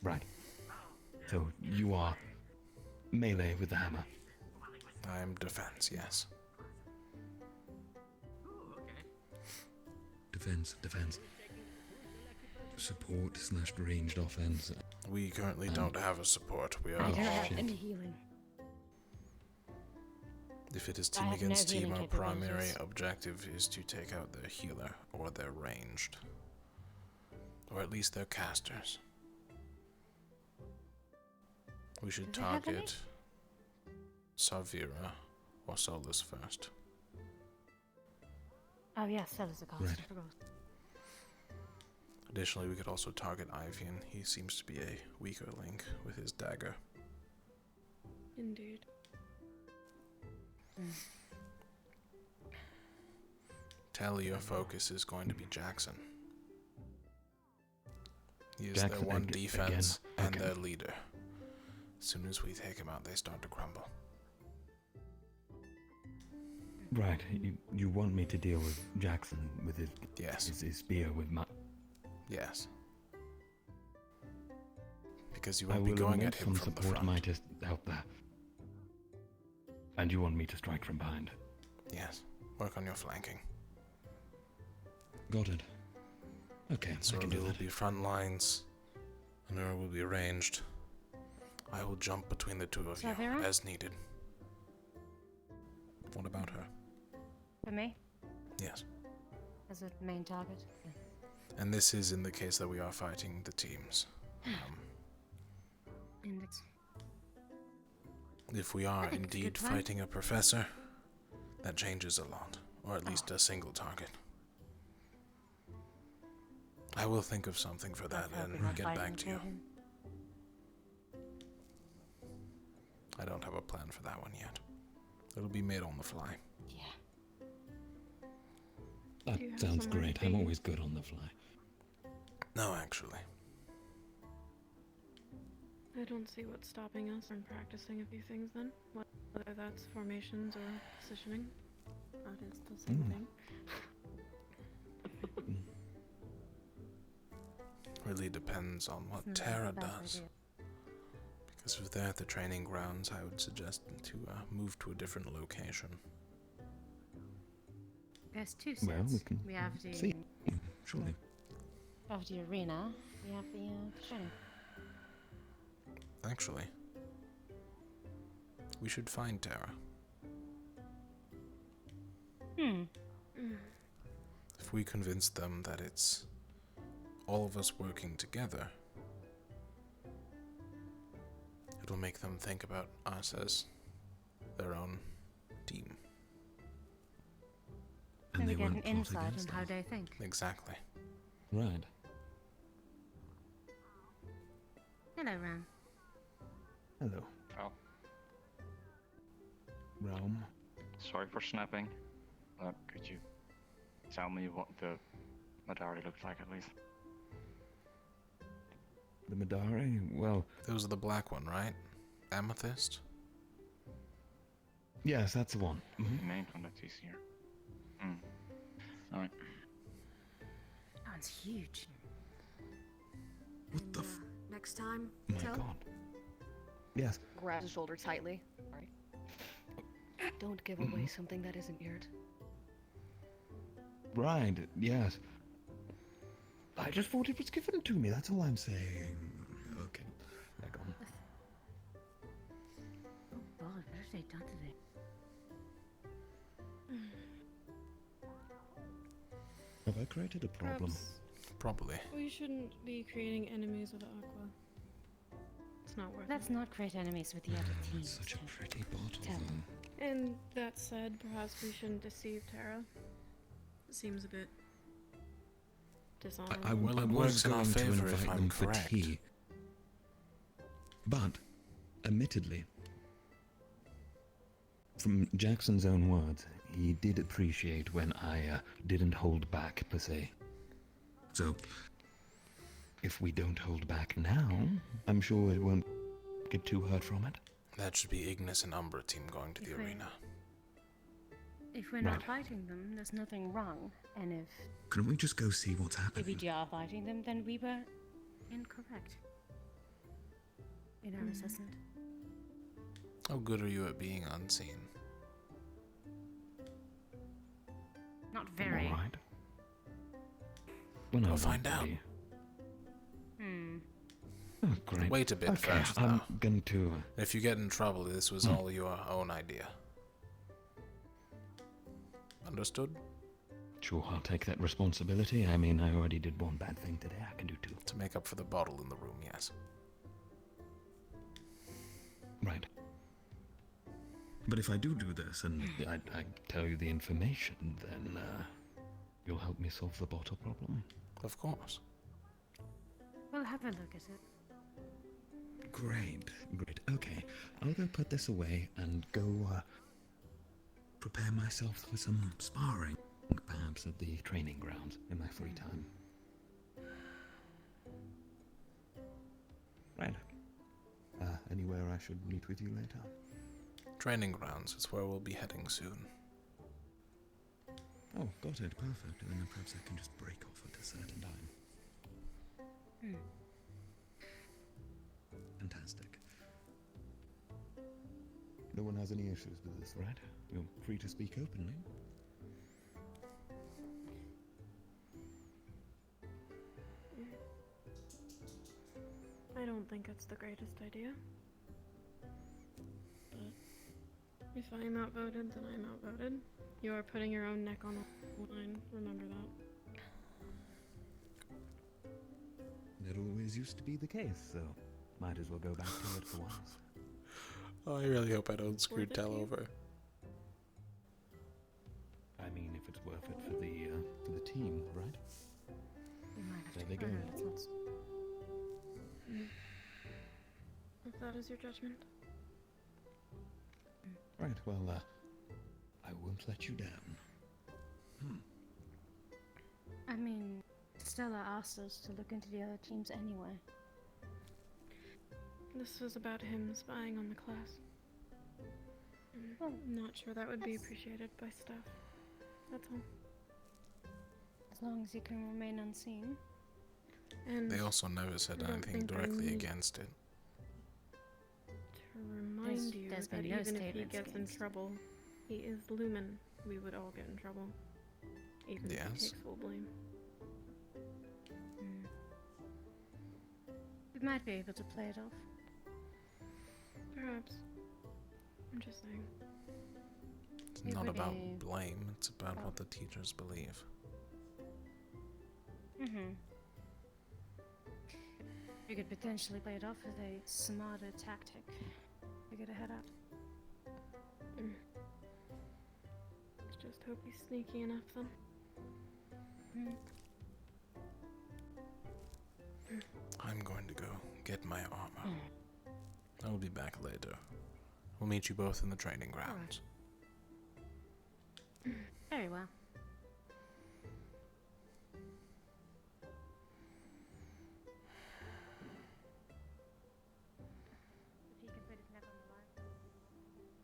S7: right. So you are melee with the hammer.
S1: I'm defense, yes.
S7: Defense. Support / ranged offense.
S1: We currently don't have a support. We are
S3: I don't
S1: all...
S3: have any healing.
S1: If it is
S3: I
S1: team
S3: have no
S1: against team,
S3: healing
S1: our primary
S3: capabilities.
S1: objective is to take out their healer or their ranged. Or at least their casters. We should
S3: Do they have any?
S1: target Savira or Solus first.
S3: Oh yes, that is a cost.
S7: Right.
S3: I forgot.
S1: Additionally, we could also target Ivian. He seems to be a weaker link with his dagger.
S14: Indeed.
S1: Tell your focus is going to be Jackson. He is
S7: Jackson
S1: their one
S7: again.
S1: defense and
S7: Okay.
S1: their leader. As soon as we take him out, they start to crumble.
S7: Right. You want me to deal with Jackson with his his spear with my.
S1: Yes. Because you
S7: I
S1: won't be
S7: will
S1: going
S7: remove
S1: at him
S7: some
S1: from the
S7: support
S1: front.
S7: might just help there. And you want me to strike from behind?
S1: Yes. Work on your flanking.
S7: Got it. Okay,
S1: So
S7: I can do
S1: will
S7: that.
S1: be front lines. Anura will be ranged. I will jump between the 2 of you
S3: Savira?
S1: as needed. What about her?
S3: For me,
S1: Yes.
S3: as a main target. Yeah.
S1: And this is in the case that we are fighting the teams.
S3: And it's
S1: If we are
S3: think it's a
S1: indeed
S3: good plan.
S1: fighting a professor, that changes a lot. Or at least a single target. I will think of something for that and get back to you. I don't have a plan for that one yet. It'll be made on the fly.
S7: That
S14: Do you have
S7: sounds
S14: somewhere to
S7: great. I'm
S14: be?
S7: always good on the fly.
S1: No, actually.
S14: I don't see what's stopping us from practicing a few things then. Whether that's formations or positioning. That is the same thing.
S1: Really depends on what Terra does. Because if they're at the training grounds, I would suggest to move to a different location.
S3: There's 2 sets.
S7: Well, we can
S3: have the
S7: see. Surely.
S3: of the arena. We have the training.
S1: Actually, we should find Terra. If we convince them that it's all of us working together, it'll make them think about us as their own team.
S7: And
S3: we
S7: they
S3: get an
S7: won't plot
S3: insight on
S7: against
S3: how
S7: us.
S3: they think.
S1: Exactly.
S7: Right.
S3: Hello, Ram.
S7: Hello.
S6: Oh,
S7: Realm.
S6: sorry for snapping. Could you tell me what the Madari looks like at least?
S7: The Madari? Well,
S1: Those are the black one, right? Amethyst?
S7: yes, that's the one. Mhm.
S6: Named one that is here. Alright.
S3: That one's huge.
S7: What the
S15: next time,
S7: My
S15: tell.
S7: god. Yes.
S15: Grab his shoulder tightly. Sorry. Don't give away something that isn't yours.
S7: Right, yes. I just thought it was given to me, that's all I'm saying. Okay, back on.
S3: Oh God, what have they done today?
S7: Have I created a problem?
S1: Probably.
S14: We shouldn't be creating enemies with Aqua. It's not worth
S3: Let's
S14: it.
S3: not create enemies with the other teams.
S7: Such a pretty bottle.
S3: Tell them.
S14: And that said, perhaps we shouldn't deceive Tara. It seems a bit dishonorable.
S1: Well, it
S7: was
S1: works in our
S7: going to
S1: favor if
S7: invite
S1: I'm
S7: them for
S1: correct.
S7: tea. But, admittedly, from Jackson's own words, he did appreciate when I didn't hold back, per se. So, if we don't hold back now, I'm sure it won't get too hurt from it.
S1: That should be Ignis and Umbra team going to the arena.
S3: If we're not fighting them, there's nothing wrong. And if
S7: Couldn't we just go see what's happening?
S3: we are fighting them, then we were incorrect in our assessment.
S1: How good are you at being unseen?
S3: Not very.
S7: All right. Well,
S1: We'll find out.
S7: Oh, great.
S1: Wait a bit
S7: Okay,
S1: first, though.
S7: I'm going to...
S1: If you get in trouble, this was all your own idea. Understood?
S7: Sure, I'll take that responsibility. I mean, I already did one bad thing today. I can do two.
S1: To make up for the bottle in the room, yes.
S7: Right. But if I do this and I tell you the information, then you'll help me solve the bottle problem?
S1: Of course.
S3: We'll have a look at it.
S7: Great. Okay, I'll go put this away and go prepare myself for some sparring, perhaps at the training grounds in my free time. Right. Anywhere I should meet with you later?
S1: Training grounds is where we'll be heading soon.
S7: Oh, got it. Perfect. And then perhaps I can just break off at a certain time. Fantastic. No one has any issues with this, right? You're free to speak openly.
S14: I don't think it's the greatest idea. But if I'm outvoted, then I'm outvoted. You are putting your own neck on the line. Remember that.
S7: That always used to be the case, so might as well go back to it for once.
S1: Oh, I really hope I don't screw
S14: Worth it
S1: Tell
S14: to you?
S1: over.
S7: I mean, if it's worth it for the team, right?
S3: We might have
S7: There
S3: to
S7: they go.
S3: let's not.
S14: If that is your judgment.
S7: Right, well, I won't let you down.
S3: I mean, Stella asked us to look into the other teams anyway.
S14: This was about him spying on the class. I'm not sure that would be appreciated by staff. That's all.
S3: As long as you can remain unseen.
S14: And
S1: They also never said
S14: I don't
S1: anything
S14: think I
S1: directly
S14: need
S1: against it.
S14: to remind you
S3: there's
S14: that
S3: been no
S14: even if he
S3: statements
S14: gets in
S3: against it.
S14: trouble, he is Lumen. We would all get in trouble. Even if he
S1: Yes.
S14: takes full blame.
S3: We might be able to play it off.
S14: Perhaps. I'm just saying.
S1: It's
S3: It
S1: not
S3: would
S1: about
S3: be-
S1: blame, it's about what the teachers believe.
S3: You could potentially play it off with a smarter tactic to get ahead at.
S14: Let's just hope he's sneaky enough then.
S1: I'm going to go get my armor. I'll be back later. We'll meet you both in the training grounds.
S3: Very well. If he can put his neck on the line.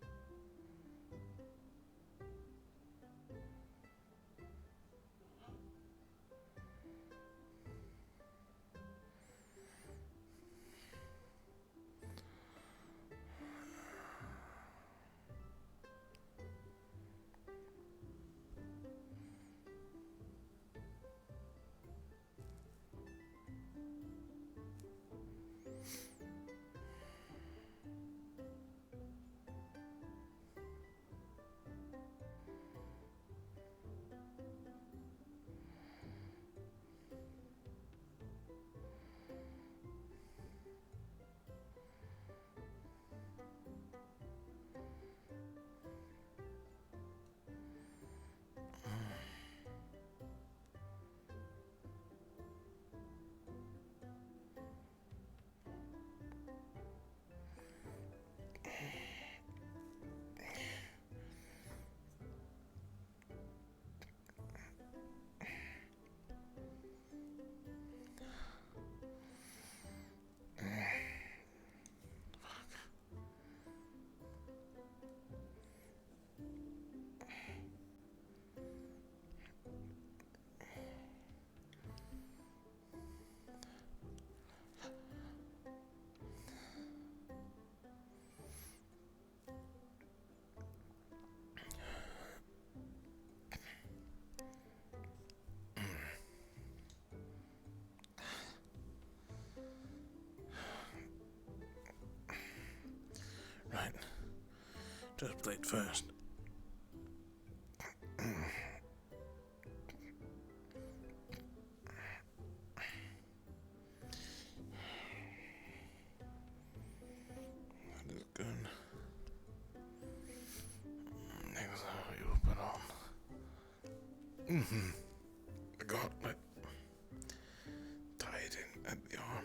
S1: Just plate first. That is good. Next, you will put on. The gauntlet. Tie it in at the arm.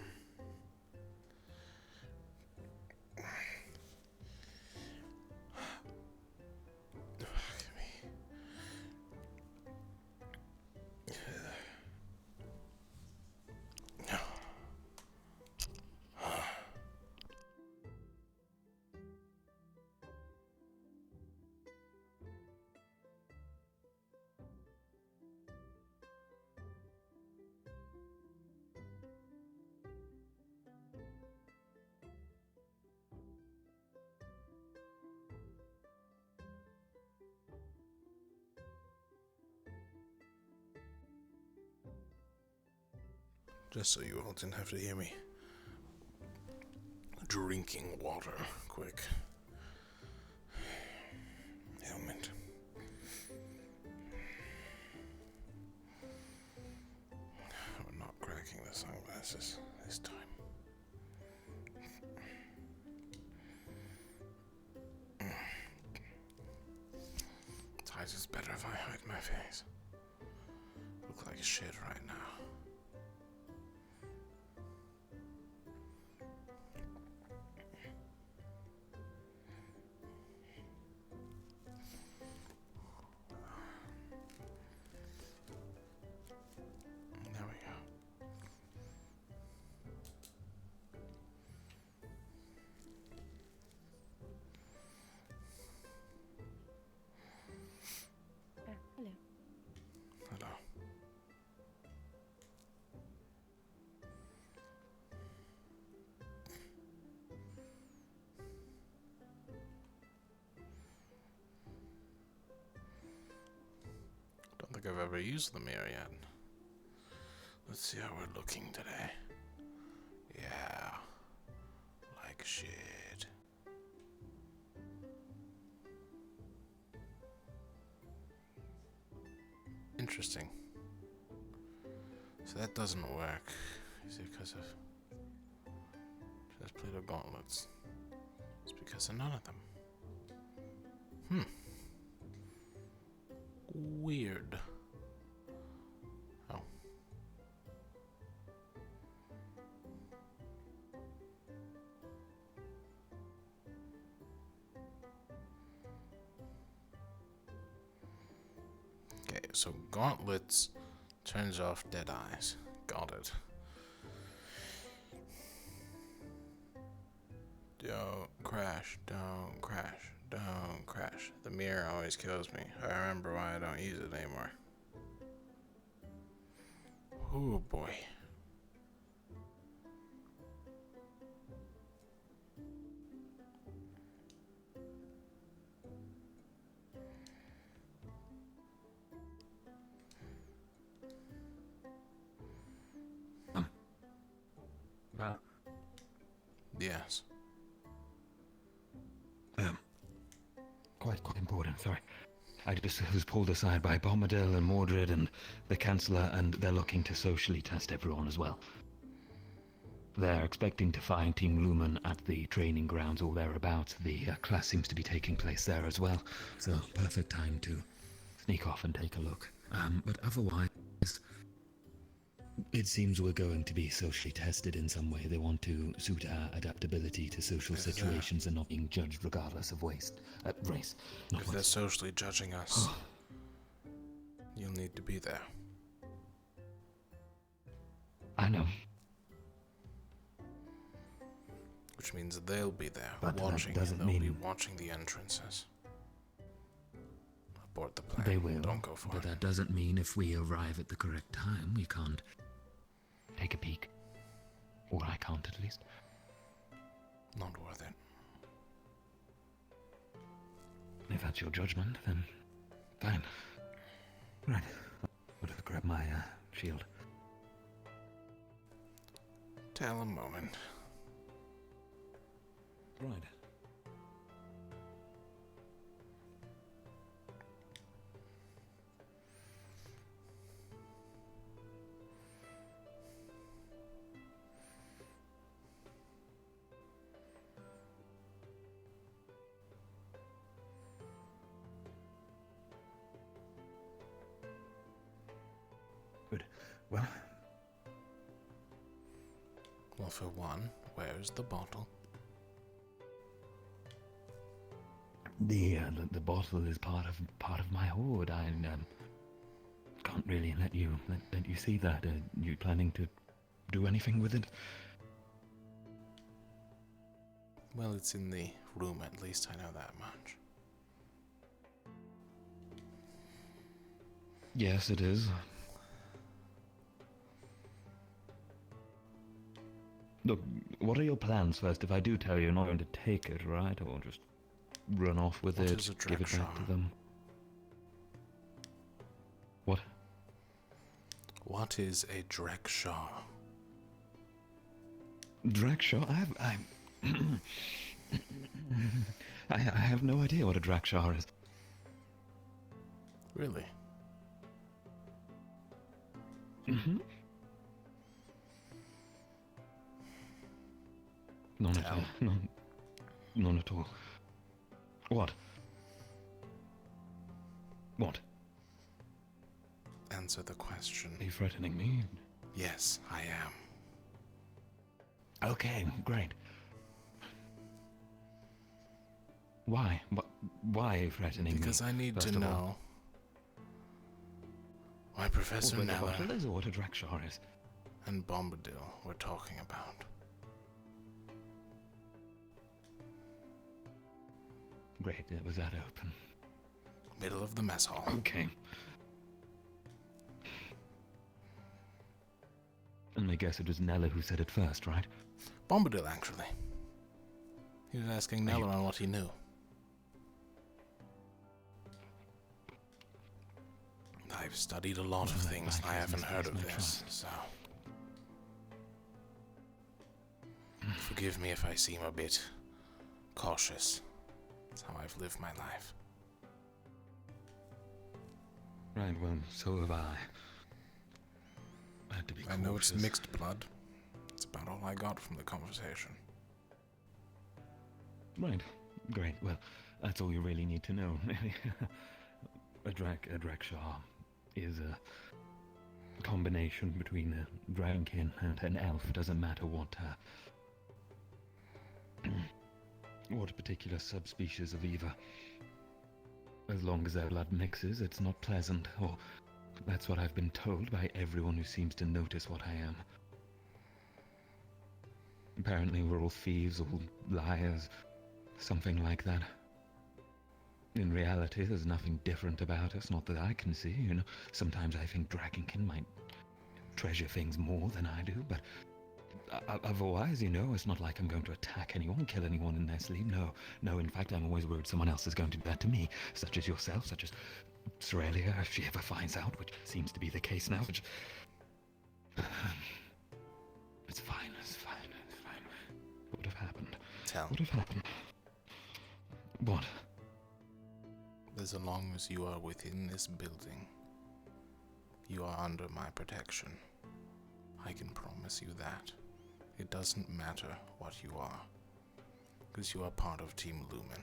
S1: Just so you all didn't have to hear me drinking water, quick. Helmet. We're not cracking the sunglasses this time. Ties is better if I hide my face. Look like shit right now. There we go.
S3: Hello.
S1: Hello. Don't think I've ever used the mirror yet. Let's see how we're looking today. Yeah. Like shit. Interesting. So that doesn't work. Is it because of chestplate or gauntlets? It's because of none of them. Weird. Oh. Okay, so gauntlets turns off dead eyes. Got it. Don't crash, don't crash, don't crash. The mirror always kills me. I remember why I don't use it anymore. Oh boy.
S7: Well.
S1: Yes.
S7: Quite important, sorry. I just was pulled aside by Bombadil and Mordred and the Chancellor, and they're looking to socially test everyone as well. They're expecting to find Team Lumen at the training grounds or thereabouts. The class seems to be taking place there as well, so perfect time to sneak off and take a look. But otherwise, it seems we're going to be socially tested in some way. They want to suit our adaptability to social situations and not being judged regardless of race.
S1: If they're socially judging us, you'll need to be there.
S7: I know.
S1: Which means they'll be there
S7: But
S1: watching,
S7: that doesn't
S1: and they'll be
S7: mean
S1: watching the entrances. Abort the plane.
S7: they will.
S1: Don't go for
S7: but
S1: it.
S7: that doesn't mean if we arrive at the correct time, we can't take a peek. Or I can't, at least.
S1: Not worth it.
S7: If that's your judgment, then fine. Right. I'll just grab my shield.
S1: Tell a moment.
S7: Right. Well,
S1: Well, for one, where's the bottle?
S7: the bottle is part of my hoard. I can't really let you see that. You planning to do anything with it?
S1: Well, it's in the room, at least I know that much.
S7: Yes, it is. Look, what are your plans first? If I do tell you, you're not going to take it, right? Or just run off with
S1: What
S7: it,
S1: is a
S7: give it back to
S1: Drakshaw?
S7: them? What?
S1: What is a Drakshaw?
S7: Drakshaw? I have no idea what a Drakshaw is.
S1: Really?
S7: Mm-hmm. None at all. None at all. What? What?
S1: Answer the question.
S7: Are you threatening me?
S1: Yes, I am.
S7: Okay, great. Why? Why are you threatening me?
S1: Because I need
S7: first
S1: to
S7: of all?
S1: know why Professor
S7: What
S1: Neller
S7: is or what a Drakshaw is.
S1: and Bombadil were talking about.
S7: Great, was that open?
S1: Middle of the mess hall.
S7: Okay. And I guess it was Nella who said it first, right?
S1: Bombadil, actually. He was asking Neller on what he knew. I've studied a lot of things and I haven't heard of this, so... Forgive me if I seem a bit cautious. That's how I've lived my life.
S7: Right, well, so have I. I had to be
S1: I know it's
S7: cautious.
S1: mixed blood. That's about all I got from the conversation.
S7: Right, great. Well, that's all you really need to know. a Drakshaw is a combination between a dragonkin and an elf. Doesn't matter what what particular subspecies of either. As long as their blood mixes, it's not pleasant, or that's what I've been told by everyone who seems to notice what I am. Apparently we're all thieves, all liars, something like that. In reality, there's nothing different about us, not that I can see, you know. Sometimes I think Dragonkin might treasure things more than I do, but otherwise, you know, it's not like I'm going to attack anyone, kill anyone in their sleep. No, in fact, I'm always worried someone else is going to do that to me, such as yourself, such as Australia, if she ever finds out, which seems to be the case now. Which... It's fine. What would have happened?
S1: Tell.
S7: What would have happened? What?
S1: As long as you are within this building, you are under my protection. I can promise you that. It doesn't matter what you are, because you are part of Team Lumen.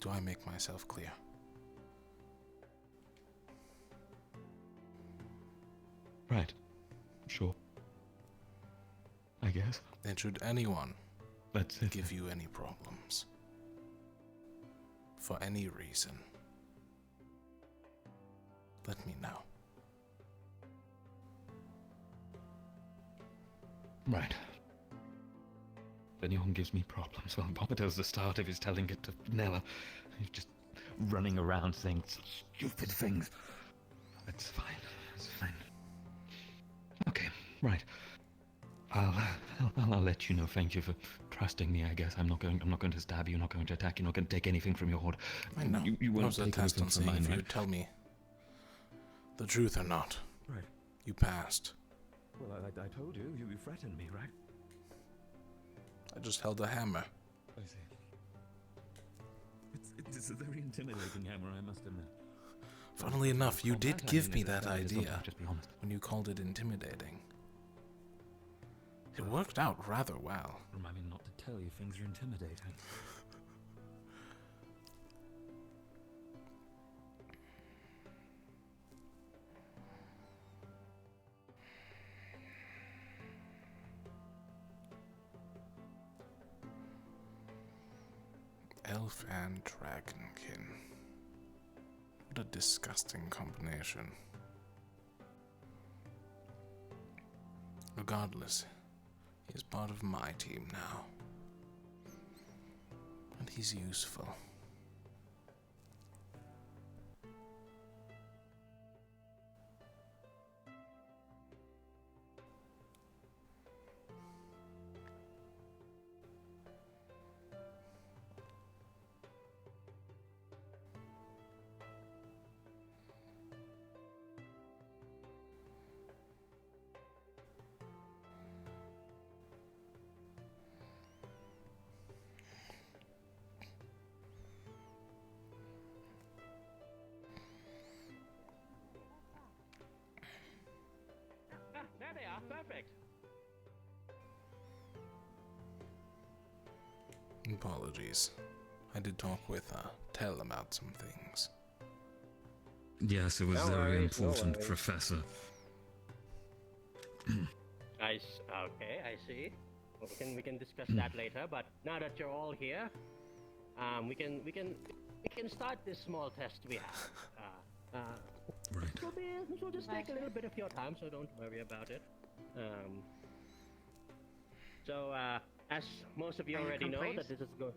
S1: Do I make myself clear?
S7: Right. Sure. I guess.
S1: Then should anyone
S7: That's it.
S1: give you any problems, for any reason, let me know.
S7: Right. If anyone gives me problems, well, Bombadil's the start of his telling it to Nella. He's just running around saying such stupid things. It's fine. It's fine. Okay, right. I'll let you know. Thank you for trusting me. I guess I'm not going to stab you. Not going to attack you. Not going to take anything from your hoard.
S1: I know.
S7: You won't
S1: That was a
S7: take
S1: test
S7: anything
S1: on
S7: from
S1: seeing
S7: mine,
S1: if you
S7: right?
S1: would tell me the truth or not.
S7: Right.
S1: You passed.
S7: Well, I told you. You threatened me, right?
S1: I just held a hammer.
S7: I see. It's a very intimidating hammer, I must admit.
S1: Funnily enough, you did give me that
S7: Just
S1: idea
S7: be honest.
S1: when you called it intimidating. It worked out rather well.
S7: Remind me not to tell you things are intimidating.
S1: Elf and dragonkin. What a disgusting combination. Regardless, he is part of my team now. And he's useful.
S5: There they are. Perfect.
S1: Apologies. I did talk with Tell about some things.
S7: Yes, it was
S5: No
S7: very
S5: worries, no
S7: important,
S5: worries.
S7: Professor.
S5: Okay, I see. Well, we can discuss that later. But now that you're all here, we can start this small test we have.
S7: Right.
S5: This will just take a little bit of your time, so don't worry about it. As most of you
S8: Are you
S5: already know,
S8: complete?
S5: that this is good.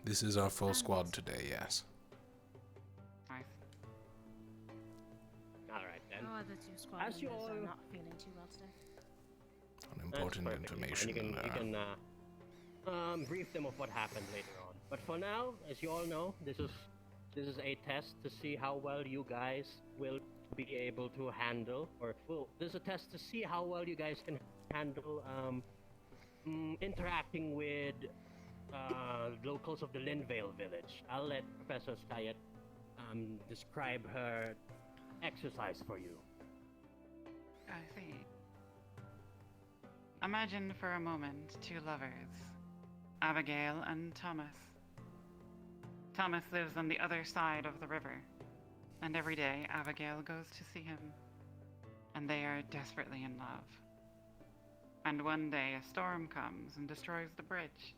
S1: This is our full squad today, yes.
S8: Nice.
S5: All right then.
S3: No other two squad
S5: As you
S3: members
S5: all-
S3: are not feeling too well today.
S1: Unimportant
S5: That's perfectly
S1: information.
S5: fine. You can brief them of what happened later on. But for now, as you all know, this is a test to see how well you guys will be able to handle, this is a test to see how well you guys can handle interacting with locals of the Linvale village. I'll let Professor Skayet describe her exercise for you.
S8: I see. Imagine for a moment two lovers, Abigail and Thomas. Thomas lives on the other side of the river, and every day Abigail goes to see him, and they are desperately in love. And one day a storm comes and destroys the bridge,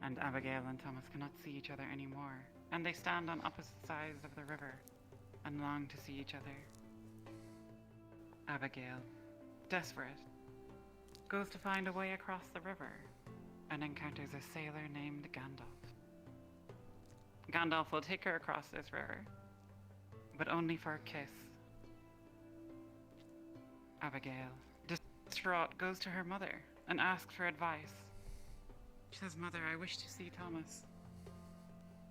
S8: and Abigail and Thomas cannot see each other anymore, and they stand on opposite sides of the river and long to see each other. Abigail, desperate, goes to find a way across the river and encounters a sailor named Gandalf. Gandalf will take her across this river, but only for a kiss. Abigail, distraught, goes to her mother and asks for advice. She says, "Mother, I wish to see Thomas,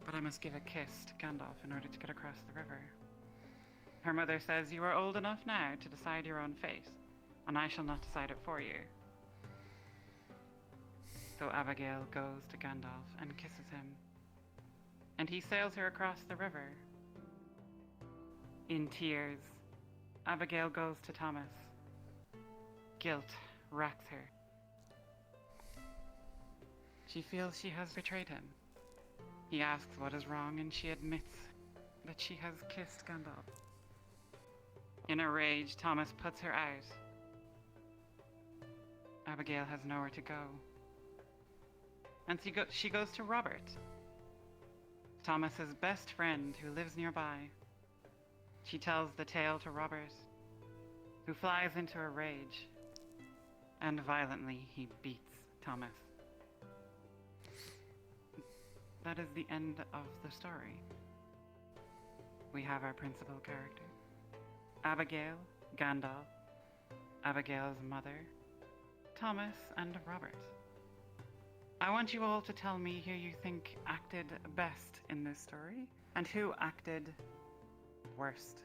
S8: but I must give a kiss to Gandalf in order to get across the river." Her mother says, "You are old enough now to decide your own fate, and I shall not decide it for you." So Abigail goes to Gandalf and kisses him, and he sails her across the river. In tears, Abigail goes to Thomas. Guilt racks her. She feels she has betrayed him. He asks what is wrong, and she admits that she has kissed Gandalf. In a rage, Thomas puts her out. Abigail has nowhere to go. And she goes to Robert, Thomas's best friend who lives nearby. She tells the tale to Robert, who flies into a rage, and violently he beats Thomas. That is the end of the story. We have our principal character, Abigail, Gandalf, Abigail's mother, Thomas, and Robert. I want you all to tell me who you think acted best in this story, and who acted worst.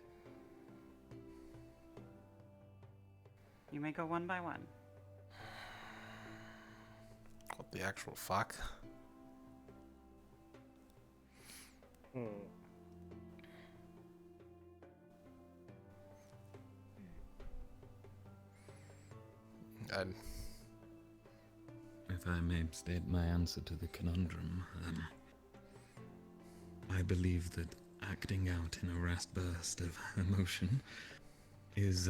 S8: You may go one by one.
S1: What the actual fuck?
S7: If I may state my answer to the conundrum, I believe that acting out in a rash burst of emotion is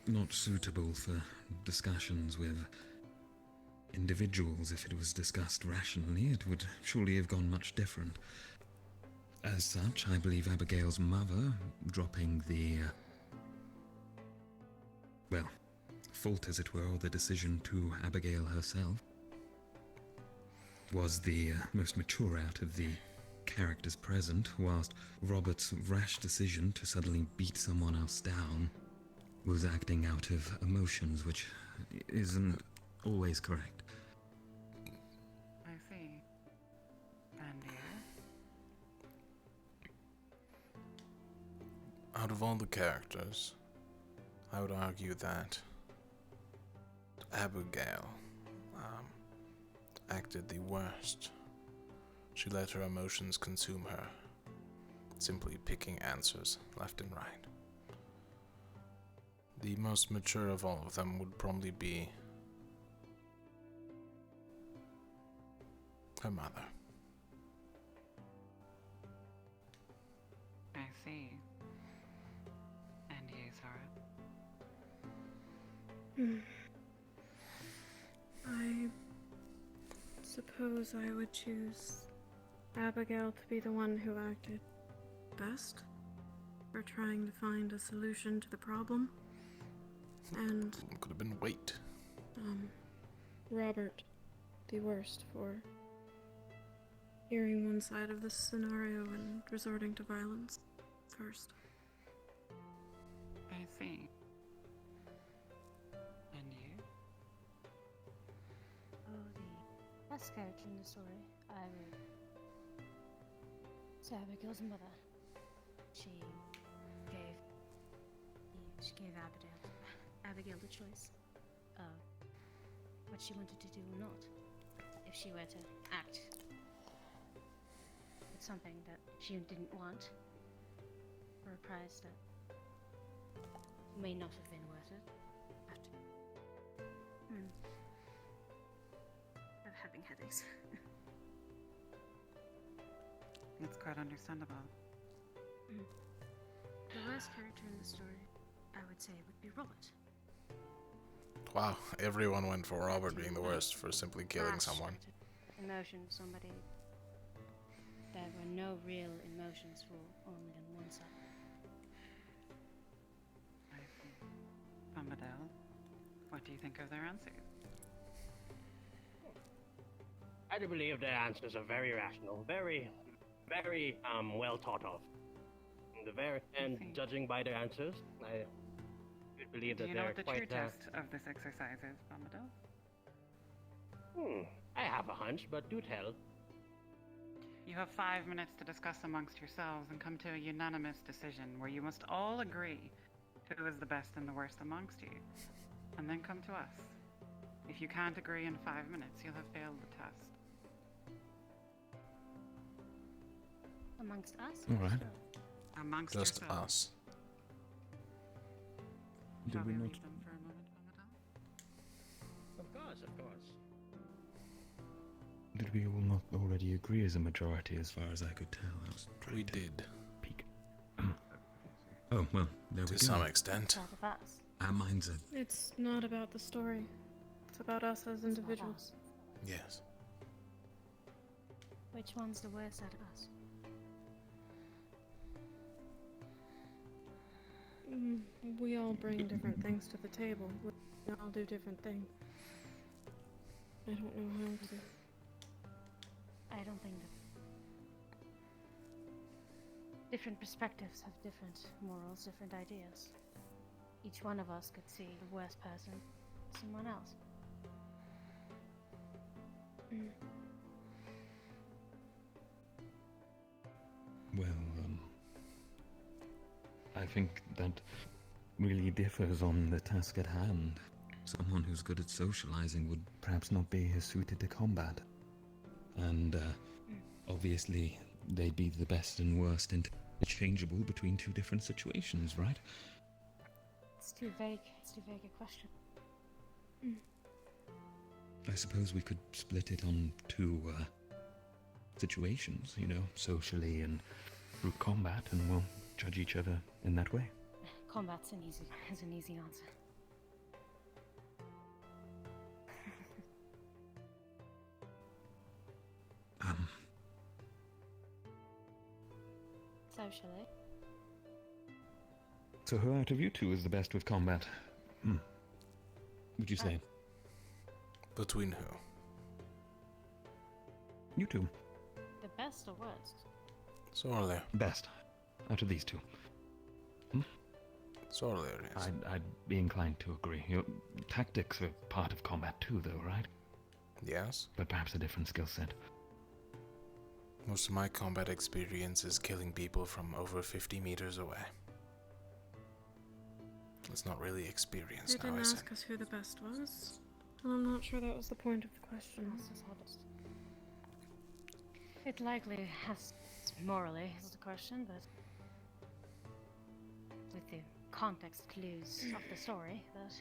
S7: not suitable for discussions with individuals. If it was discussed rationally, it would surely have gone much different. As such, I believe Abigail's mother dropping the, well, fault as it were, or the decision to Abigail herself, was the most mature out of the characters present, whilst Robert's rash decision to suddenly beat someone else down was acting out of emotions, which isn't always correct.
S8: I see. And you?
S1: Out of all the characters, I would argue that Abigail acted the worst. She let her emotions consume her, simply picking answers left and right. The most mature of all of them would probably be her mother.
S8: I see. And you, Zara?
S14: I suppose I would choose Abigail to be the one who acted best for trying to find a solution to the problem. And
S1: could have been wait.
S14: Robert, the worst for hearing one side of this scenario and resorting to violence first.
S8: I see. And you?
S3: Oh, the best character in the story, I would say Abigail's mother. She gave Abigail the choice of what she wanted to do or not. If she were to act with something that she didn't want for a price that may not have been worth it. I'm having headaches.
S8: It's quite understandable.
S3: The worst character in the story, I would say, would be Robert.
S1: Wow, everyone went for Robert being the worst for simply killing someone.
S3: Emotions, somebody. There were no real emotions for only on one side.
S8: I see. Amadel, what do you think of their answers?
S5: I do believe their answers are very rational, very well thought of. And judging by their answers, I would believe that
S8: do you know
S5: they're
S8: what the
S5: quite.
S8: true test of this exercise is, Amadel?
S5: I have a hunch, but do tell.
S8: You have 5 minutes to discuss amongst yourselves and come to a unanimous decision where you must all agree who is the best and the worst amongst you, and then come to us. If you can't agree in 5 minutes, you'll have failed the test.
S3: Amongst us?
S7: All right.
S8: Amongst
S1: Just
S8: yourselves.
S1: us.
S8: Shall
S7: Did
S8: we
S7: we not?
S8: leave them for a moment, Amadel?
S5: Of course.
S7: Did we all not already agree as a majority, as far as I could tell?
S1: We did.
S7: Peek. Oh, well, there we go.
S1: To some extent.
S3: Out of us.
S7: Our minds are...
S14: It's not about the story. It's about us as individuals.
S1: Yes.
S3: Which one's the worst out of us?
S14: We all bring different things to the table. We all do different things. I don't know how to...
S3: I don't think that different perspectives have different morals, different ideas. Each one of us could see the worst person in someone else.
S7: Well, I think that really differs on the task at hand. Someone who's good at socializing would perhaps not be as suited to combat. And, obviously, they'd be the best and worst interchangeable between two different situations, right?
S3: It's too vague. It's too vague a question.
S7: I suppose we could split it on two, situations, you know, socially and through combat, and we'll judge each other in that way.
S3: Combat's an easy answer. Socially.
S7: So who out of you two is the best with combat? Would you say?
S1: Between who?
S7: You two.
S3: The best or worst?
S1: Sorely.
S7: Best. Out of these two.
S1: Sorely it is.
S7: I'd be inclined to agree. Your tactics are part of combat too, though, right?
S1: Yes.
S7: But perhaps a different skill set.
S1: Most of my combat experience is killing people from over 50 meters away. It's not really experience
S14: They
S1: now,
S14: didn't
S1: is it?
S14: ask us who the best was, and I'm not sure that was the point of the question.
S3: It likely has morally is the question, but with the context clues of the story, but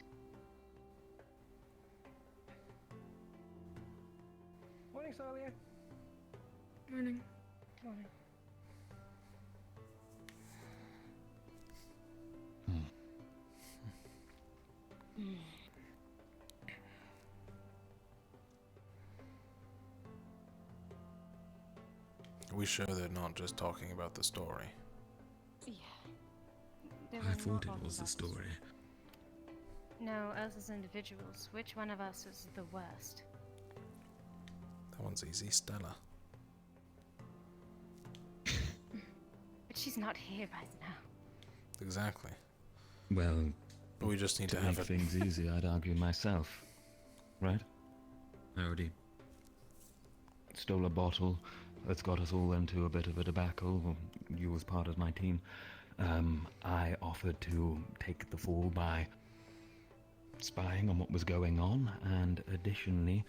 S9: Morning, Solia.
S14: Morning.
S3: morning.
S1: Are we sure they're not just talking about the story?
S3: Yeah. They
S7: I
S3: were not
S7: thought it
S3: talking
S7: was the
S3: about
S7: story.
S3: No, us as individuals. Which one of us is the worst?
S1: That one's easy, Stella.
S3: But she's not here right now.
S1: Exactly.
S7: Well,
S1: But we just need
S7: to
S1: to have
S7: make
S1: it.
S7: things easy, I'd argue myself. Right? I already stole a bottle that's got us all into a bit of a debacle. Well, you was part of my team. I offered to take the fall by spying on what was going on, and additionally,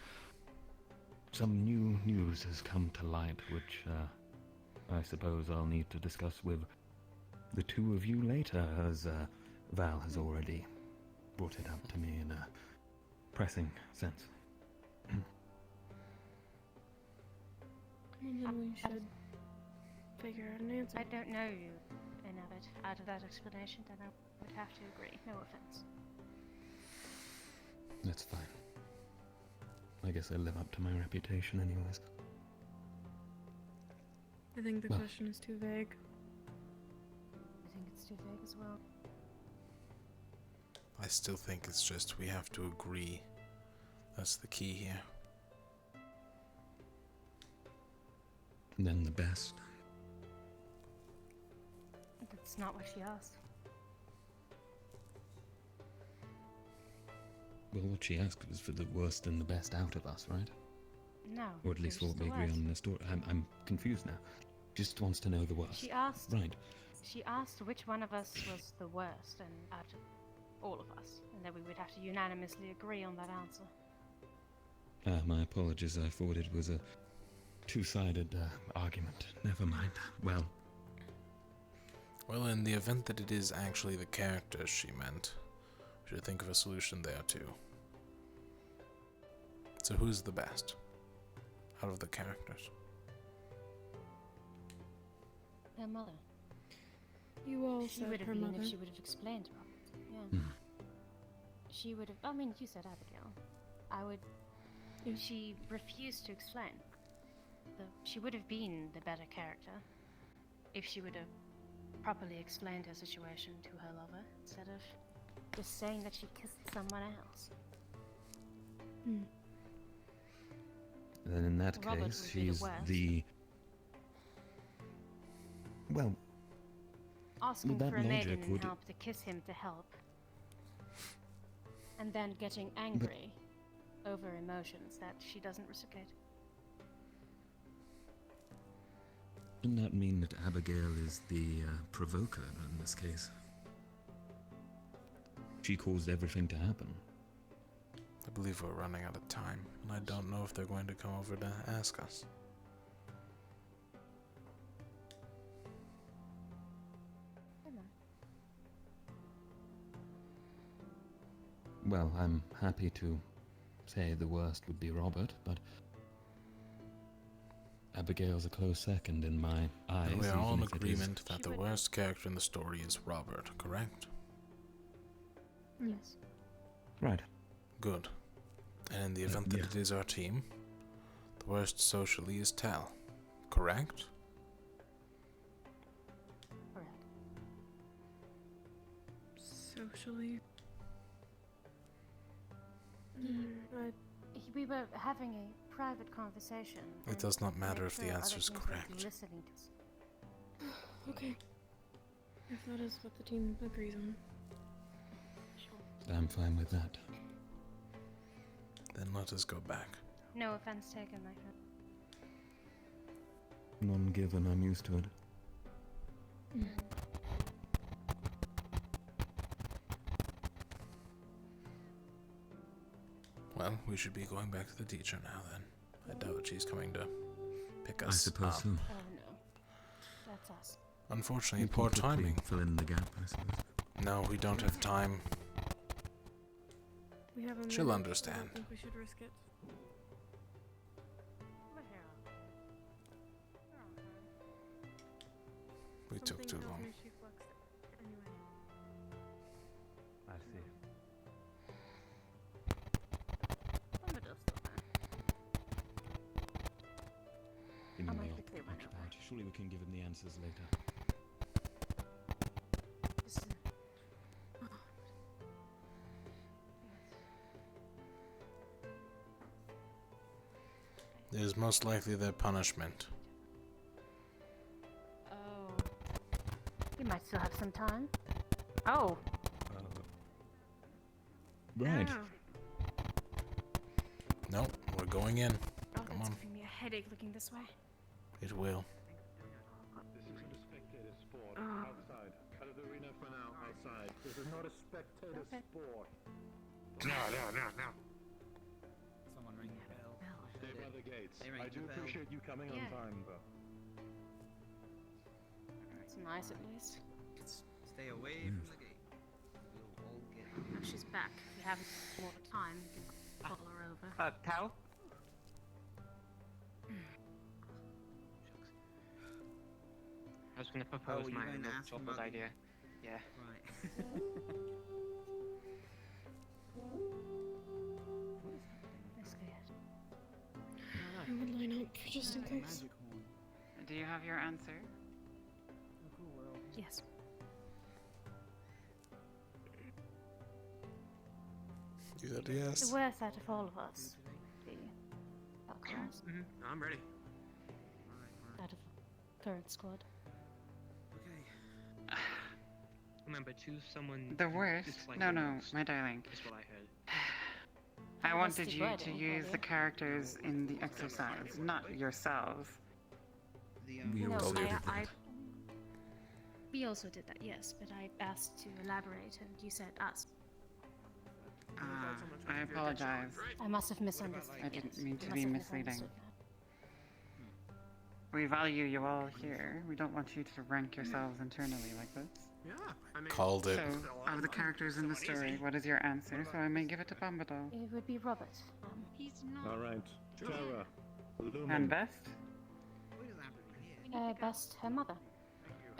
S7: some new news has come to light, which I suppose I'll need to discuss with the two of you later, as Val has already brought it up to me in a pressing sense.
S14: And then we should figure out an answer.
S3: I don't know you enough out of that explanation, then I would have to agree. No offense.
S7: That's fine. I guess I live up to my reputation anyways.
S14: I think the
S7: Well.
S14: question is too vague.
S3: I think it's too vague as well.
S1: I still think it's just we have to agree. That's the key here.
S7: And then the best.
S3: That's not what she asked.
S7: Well, what she asked was for the worst and the best out of us, right?
S3: No.
S7: Or at least
S3: it was
S7: what we
S3: the
S7: agree
S3: worst.
S7: on in the story. I'm confused now. Just wants to know the worst.
S3: She asked.
S7: Right.
S3: She asked which one of us was the worst, and out of all of us, and then we would have to unanimously agree on that answer.
S7: My apologies. I thought it was a two-sided argument. Never mind. Well,
S1: Well, in the event that it is actually the characters she meant, we should think of a solution there too. So who's the best out of the characters?
S3: Her mother.
S14: You all
S3: She
S14: said
S3: would have
S14: her
S3: been
S14: mother.
S3: if she would have explained Robert. Yeah. She would have. I mean, you said Abigail. I would. She refused to explain. She would have been the better character if she would have properly explained her situation to her lover instead of just saying that she kissed someone else.
S7: then in that
S3: Robert
S7: case,
S3: would be the
S7: she's
S3: worst.
S7: the... Well,
S3: Asking
S7: that
S3: for a maiden
S7: logic
S3: in
S7: would-
S3: help to kiss him to help, and then getting angry over emotions that she doesn't reciprocate.
S7: doesn't that mean that Abigail is the provoker in this case? She caused everything to happen.
S1: I believe we're running out of time, and I don't know if they're going to come over to ask us.
S7: Well, I'm happy to say the worst would be Robert, but Abigail's a close second in my eyes.
S1: And we are all in
S7: even if it is-
S1: agreement that the worst character in the story is Robert, correct?
S3: Yes.
S7: Right.
S1: Good. And in the event that
S7: yeah.
S1: it is our team, the worst socially is Tal, correct?
S14: socially.
S3: We were having a private conversation.
S1: It does not matter
S3: make
S1: if the
S3: sure other
S1: answer's
S3: teams were
S1: correct.
S3: Listening to us.
S14: Okay. If that is what the team agrees on.
S7: I'm fine with that.
S1: Then let us go back.
S3: No offense taken, my friend.
S7: None given, I'm used to it.
S1: Well, we should be going back to the teacher now then. I doubt she's coming to pick us
S7: I suppose
S1: up.
S7: so.
S3: Oh no. That's us.
S1: Unfortunately,
S7: You can
S1: poor
S7: quickly
S1: timing.
S7: fill in the gap, I suppose.
S1: No, we don't have time.
S14: We have a
S1: She'll
S14: minute,
S1: understand.
S14: I don't think we should risk it.
S1: We took
S14: Something
S1: too
S14: tells
S1: long.
S14: me she flexed it. Anyway.
S2: I see.
S3: Commodore still there.
S7: In
S3: I
S7: the
S3: might
S7: mail,
S3: quickly run over.
S7: occupied. Surely we can give him the answers later.
S1: It is most likely their punishment.
S3: Oh. You might still have some time. Oh.
S7: Right.
S1: Nope, we're going in.
S14: Oh,
S1: Come
S14: that's
S1: on.
S14: giving me a headache looking this way.
S1: It will.
S12: This isn't a spectator sport.
S14: Oh.
S12: Outside. Out of the arena for now. Outside. This is not a spectator sport.
S4: No.
S13: Someone ring the bell.
S12: Stay by the gates.
S13: They ring
S12: I do
S13: the bell.
S12: appreciate you coming
S3: Yeah.
S12: on time, though.
S3: It's nice at least.
S13: Stay away from the gate. We'll all get.
S3: Now she's back. We have more time. We can call her over.
S5: Tao?
S6: I was going to propose
S13: Oh, you're
S6: my
S13: going to
S6: milk
S13: ask him
S6: chocolate
S13: about the-
S6: idea. Yeah.
S13: Right.
S3: That's good.
S14: I would line up just in case.
S13: Magic horn.
S8: Do you have your answer?
S13: A cool world.
S3: Yes.
S1: You said yes.
S3: The worst out of all of us. The outcast.
S5: I'm ready.
S3: Out of the current squad.
S13: Okay.
S6: Remember, choose someone.
S8: The
S6: you
S8: worst?
S6: dislike
S8: No,
S6: the
S8: no,
S6: most,
S8: my darling.
S6: is what I heard.
S8: I
S3: That's
S8: wanted
S3: the
S8: you to
S3: wording,
S8: use
S3: buddy.
S8: the characters in the exercise, not yourselves.
S13: The,
S7: We
S3: No,
S7: also did
S3: I,
S7: that.
S3: we also did that, yes, but I asked to elaborate and you said us.
S8: I apologize.
S3: I must have misunderstood.
S8: I didn't
S3: yes.
S8: mean to
S3: Must
S8: be
S3: have
S8: misleading.
S3: misunderstood
S8: We value you all here. We don't want you to rank yourselves internally like this.
S5: Yeah, I mean.
S1: Called it.
S8: So, of the characters in the story, what is your answer so I may give it to Bombadil?
S3: that. It would be Robert.
S15: He's not.
S12: All right. Tara. Lumen.
S8: And Best?
S13: We don't have to be here.
S3: Best her mother.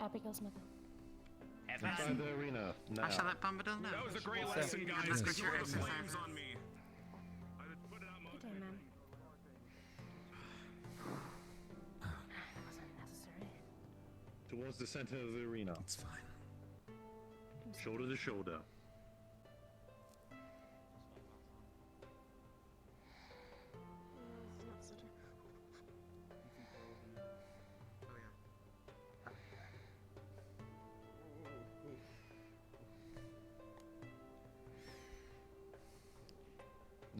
S3: Abigail's mother.
S12: Inside the arena. Now.
S8: I shall let Bombadil know.
S11: That was a great lesson, guys.
S8: Let's
S11: Let's
S8: get your
S11: the
S8: exercise.
S11: flames on me. I would put it out
S3: Good day,
S11: most
S3: ma'am. That wasn't necessary.
S12: Towards the center of the arena.
S7: It's fine.
S12: Shoulder to shoulder.
S13: Oh yeah.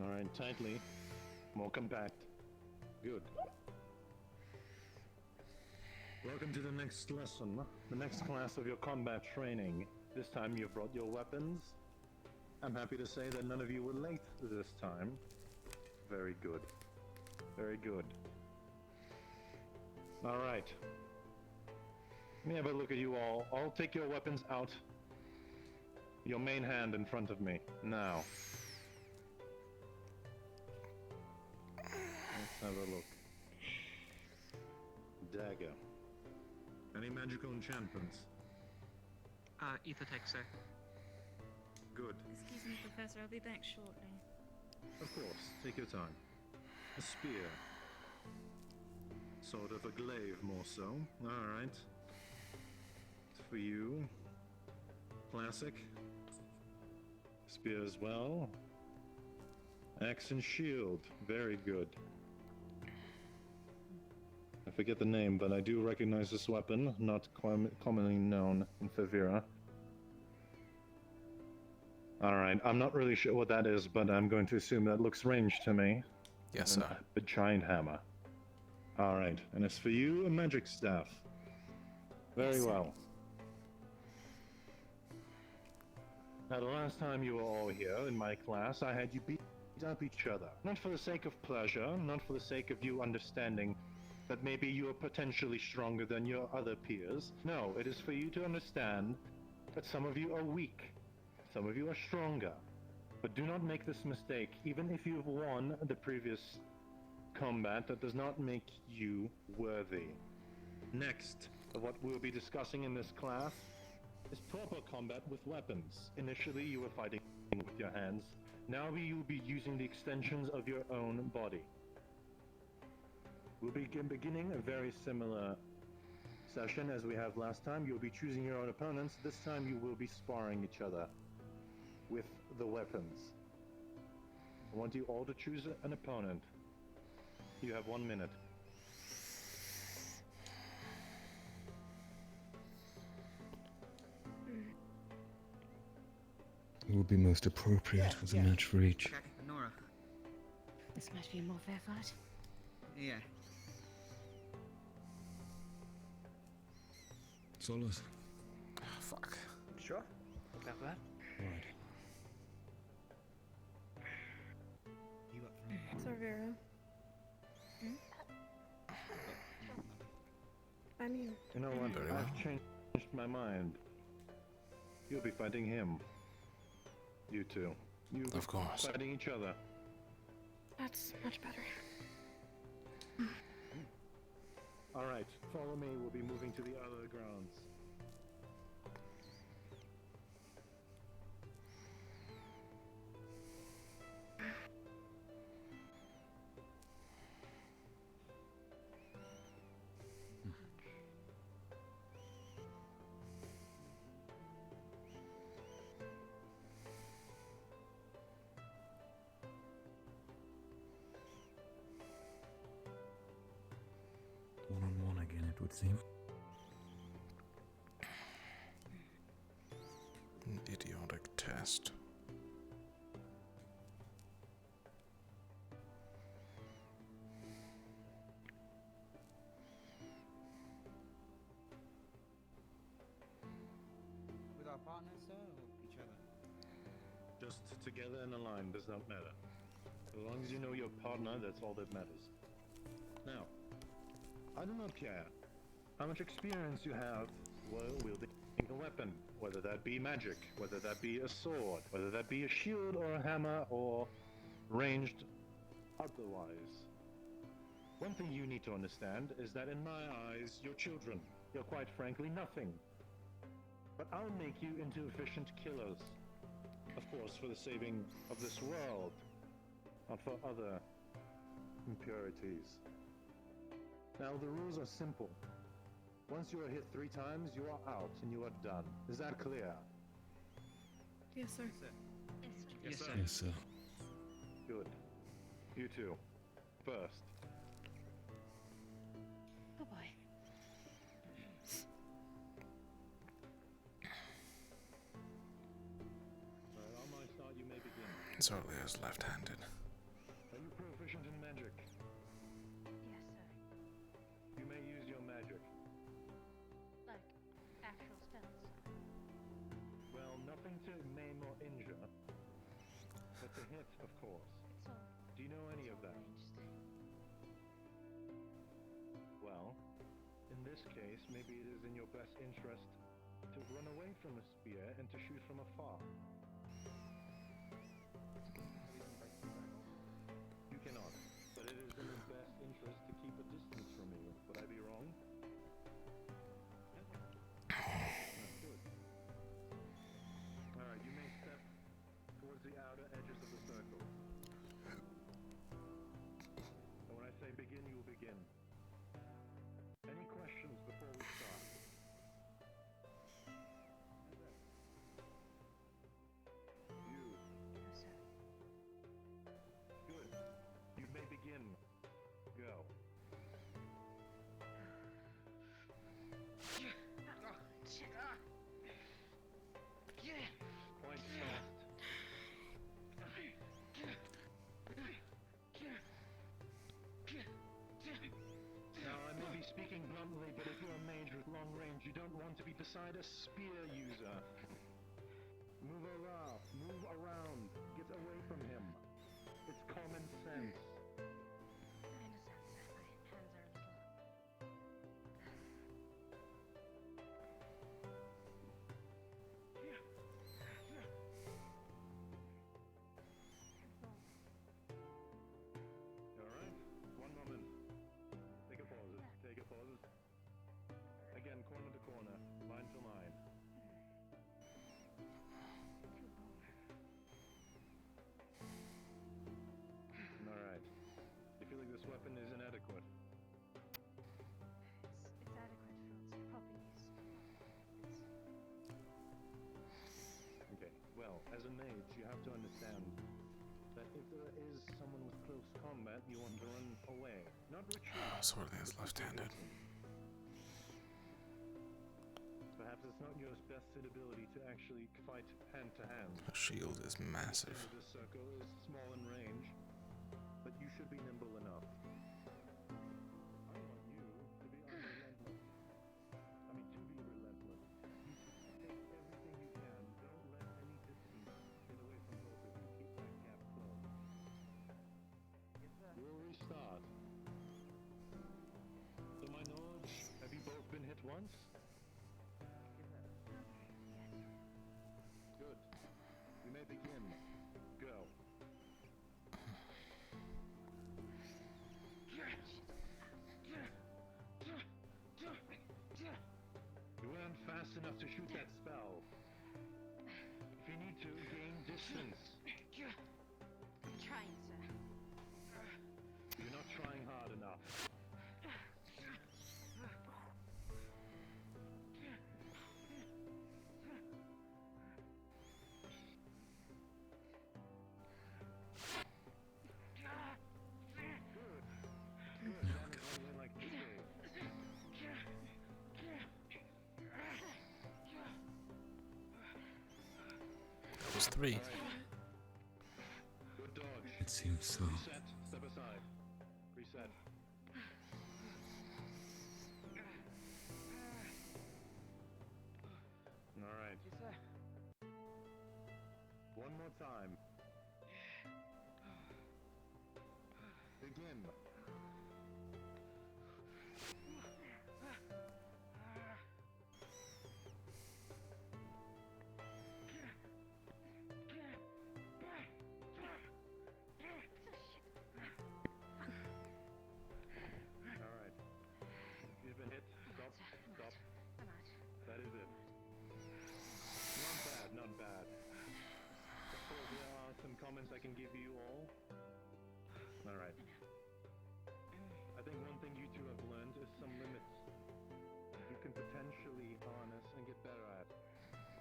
S12: All right, tightly. More compact. Good. Welcome to the next lesson, the next class of your combat training. This time you brought your weapons. I'm happy to say that none of you were late this time. Very good. Very good. All right. Let me have a look at you all. I'll take your weapons out. Your main hand in front of me. Now. Let's have a look. Dagger. Any magical enchantments?
S6: Ether tech, sir.
S12: Good.
S14: Excuse me, Professor. I'll be back shortly.
S12: Of course. Take your time. A spear. Sort of a glaive, more so. Alright. For you. Classic. Spear as well. Axe and shield. Very good. I forget the name, but I do recognize this weapon, not commonly known in Favira. Alright, I'm not really sure what that is, but I'm going to assume that looks ranged to me.
S1: Yes, sir.
S12: A giant hammer. Alright, and as for you, a magic staff. Very well. Now, the last time you were all here in my class, I had you beat up each other. Not for the sake of pleasure, not for the sake of you understanding that maybe you are potentially stronger than your other peers. No, it is for you to understand that some of you are weak, some of you are stronger. But do not make this mistake. Even if you've won the previous combat, that does not make you worthy. Next, what we'll be discussing in this class is proper combat with weapons. Initially, you were fighting with your hands. Now you'll be using the extensions of your own body. We'll be beginning a very similar session as we have last time. You'll be choosing your own opponents. This time you will be sparring each other with the weapons. I want you all to choose an opponent. You have 1 minute.
S7: It would be most appropriate as a match for each.
S13: Okay, Nora.
S3: This might be a more fair fight.
S13: Yeah.
S7: Solos.
S1: Fuck.
S5: Sure. About that.
S7: Right.
S13: You up for
S14: Sarvera. I mean,
S12: You know what?
S1: Very well.
S12: I've changed my mind. You'll be fighting him. You two. You'll be
S1: Of course.
S12: fighting each other.
S14: that's much better.
S12: Alright, follow me. We'll be moving to the other grounds.
S7: One-on-one again, it would seem.
S1: An idiotic test.
S13: with our partners, sir, or each other?
S12: Just together in a line, does not matter. As long as you know your partner, that's all that matters. Now, I do not care how much experience you have while wielding a weapon, whether that be magic, whether that be a sword, whether that be a shield or a hammer or ranged otherwise. One thing you need to understand is that in my eyes, you're children. You're quite frankly nothing. But I'll make you into efficient killers. Of course, for the saving of this world, not for other impurities. Now, the rules are simple. Once you are hit 3 times, you are out and you are done. Is that clear?
S14: Yes, sir.
S13: Yes, sir.
S7: Yes, sir.
S12: Good. You two. First.
S3: Oh boy.
S12: Alright, on my start, you may begin.
S1: Zorlia's left-handed.
S12: Are you proficient in magic?
S3: Yes, sir.
S12: You may use your magic.
S3: Like actual spells.
S12: Well, nothing to maim or injure. But to hit, of course.
S3: It's all.
S12: Do you know any of that? Well, in this case, maybe it is in your best interest to run away from a spear and to shoot from afar. You cannot, but it is in your best interest to keep a distance from you. Would I be wrong? Good. Alright, you may step towards the outer edges of the circle. And when I say begin, you will begin. Any questions before we start? You. speaking bluntly, but if you're a mage with long range, you don't want to be beside a spear user. Move around, get away from him. It's common sense.
S3: I understand, sir. My hands are a little.
S12: Alright, one moment. Take a pause. Again, corner to corner, line to line. Alright. You feel like this weapon is inadequate?
S3: It's adequate for its proper use.
S12: Okay, well, as a mage, you have to understand that if there is someone with close combat, you want to run away, not retreat.
S1: Sword is left-handed.
S12: Perhaps it's not your best ability to actually fight hand to hand.
S1: Her shield is massive.
S12: This circle is small in range, but you should be nimble enough. I want you to be unrelentless. I mean, to be relentless. You take everything you can. Don't let any distance get away from both of you. Keep that gap closed. We'll restart. To my knowledge, have you both been hit once? Good. You may begin. Go. You weren't fast enough to shoot that spell. If you need to, gain distance.
S3: I'm trying, sir.
S12: You're not trying hard enough.
S1: That was 3.
S12: Good dodge.
S7: It seems so.
S12: Reset. Step aside. Reset. All right. One more time. Begin. Alright. You've been hit. Stop. Stop. That is it. Not bad. Of course, there are some comments I can give you all. Alright. I think one thing you two have learned is some limits you can potentially harness and get better at.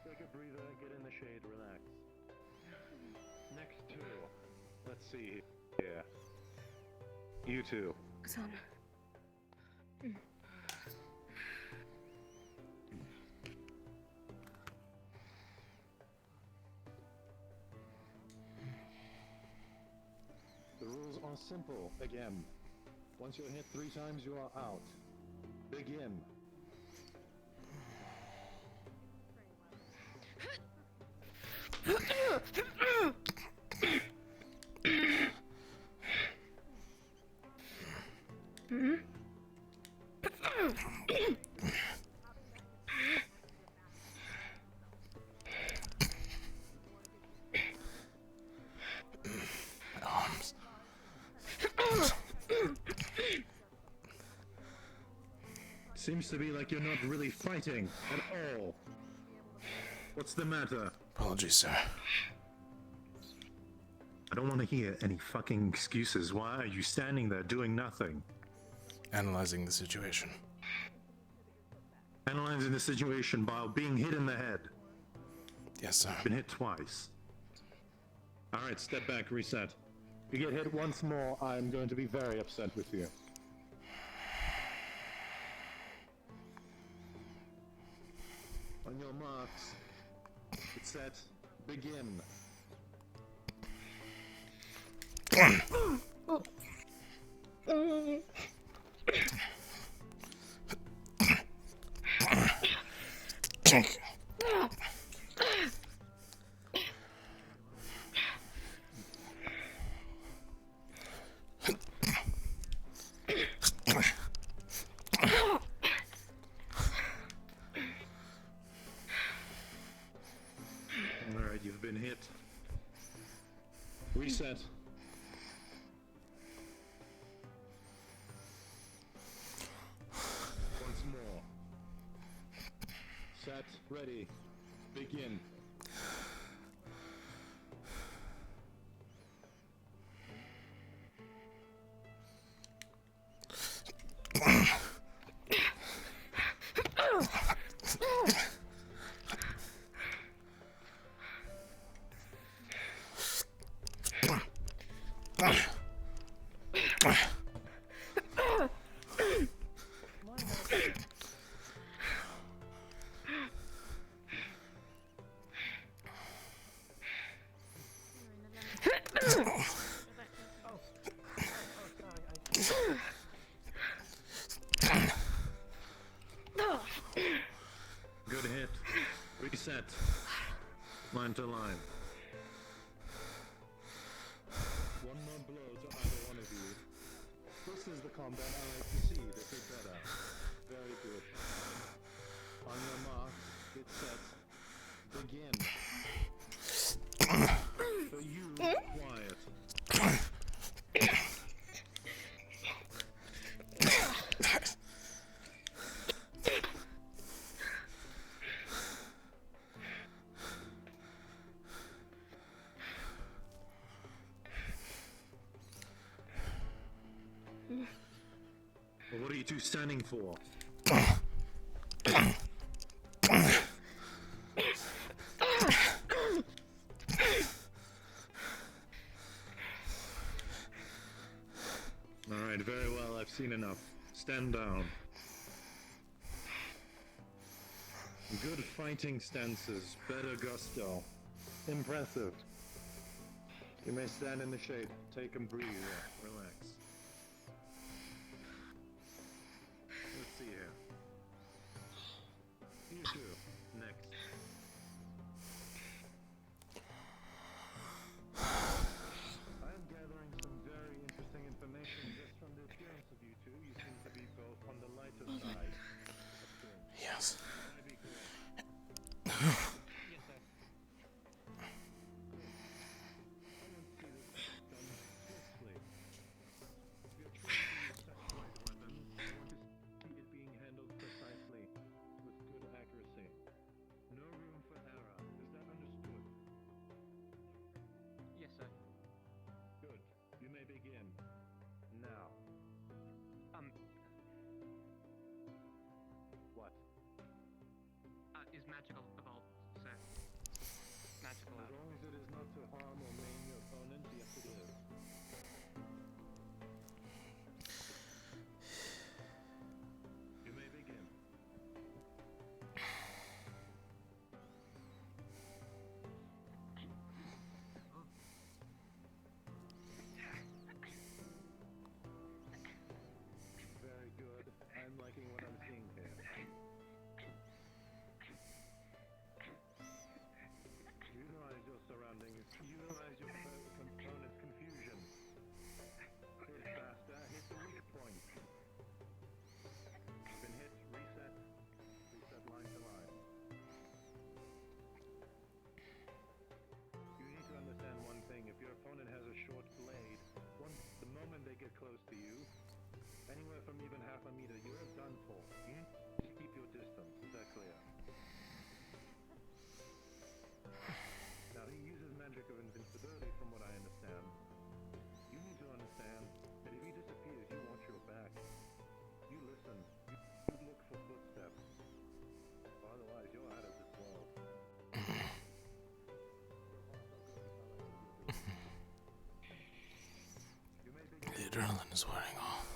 S12: Take a breather, get in the shade, relax. Next two. Let's see here. You two.
S14: Son.
S12: The rules are simple, again. Once you're hit 3 times, you are out. Begin.
S1: Arms.
S12: Seems to be like you're not really fighting at all. What's the matter?
S1: Apologies, sir.
S12: I don't want to hear any fucking excuses. Why are you standing there doing nothing?
S1: Analyzing the situation.
S12: Analyzing the situation while being hit in the head.
S1: Yes, sir.
S12: Been hit twice. Alright, step back, reset. If you get hit once more, I'm going to be very upset with you. On your marks, get set, begin. Alright, you've been hit. Reset. Once more. Set, ready, begin. Good hit. Reset. Line to line. One more blow to either one of you. This is the combat I like to see that did better. Very good. On your mark, get set. Begin. For you, quiet. What are you two standing for? Alright, very well, I've seen enough. Stand down. Good fighting stances, better gusto. Impressive. You may stand in the shade, take and breathe, relax. Let's see here. You two, next. I am gathering some very interesting information just from the appearance of you two. You seem to be both on the lighter side.
S1: Yes.
S12: Can I be correct?
S5: Yes, sir.
S12: I don't see this done swiftly. If you're trying to use such light weapons, I want to see it being handled precisely, with good accuracy. No room for error. Is that understood?
S6: Yes, sir.
S12: Good. You may begin. Now. What?
S5: Is magical evolved, sir? Magical.
S12: As long as it is not to harm or maim your opponent, yes it is. You may begin. Very good. I'm liking what I'm seeing here. Utilize your surroundings. Utilize your component's confusion. Hit faster. Hit the weak point. Been hit. Reset. Reset line to line. You need to understand one thing. If your opponent has a short blade, the moment they get close to you, anywhere from even half a meter, you are done for. Keep your distance. Is that clear? Now, he uses magic of invincibility from what I understand. You need to understand that if he disappears, you want your back. You listen. You look for footsteps. Otherwise, you're out of this world. You may begin.
S1: The adrenaline is wearing off.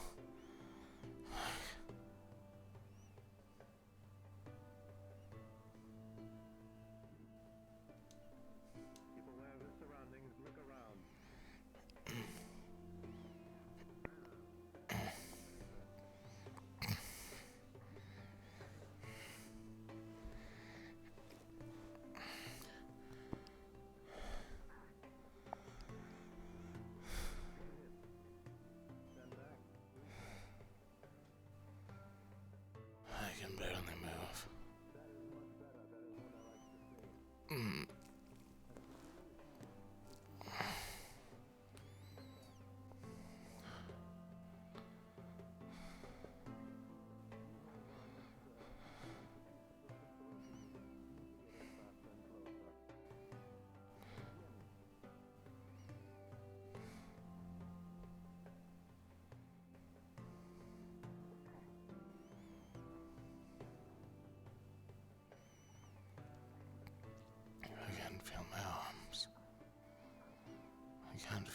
S12: Keep aware of the surroundings. Look around.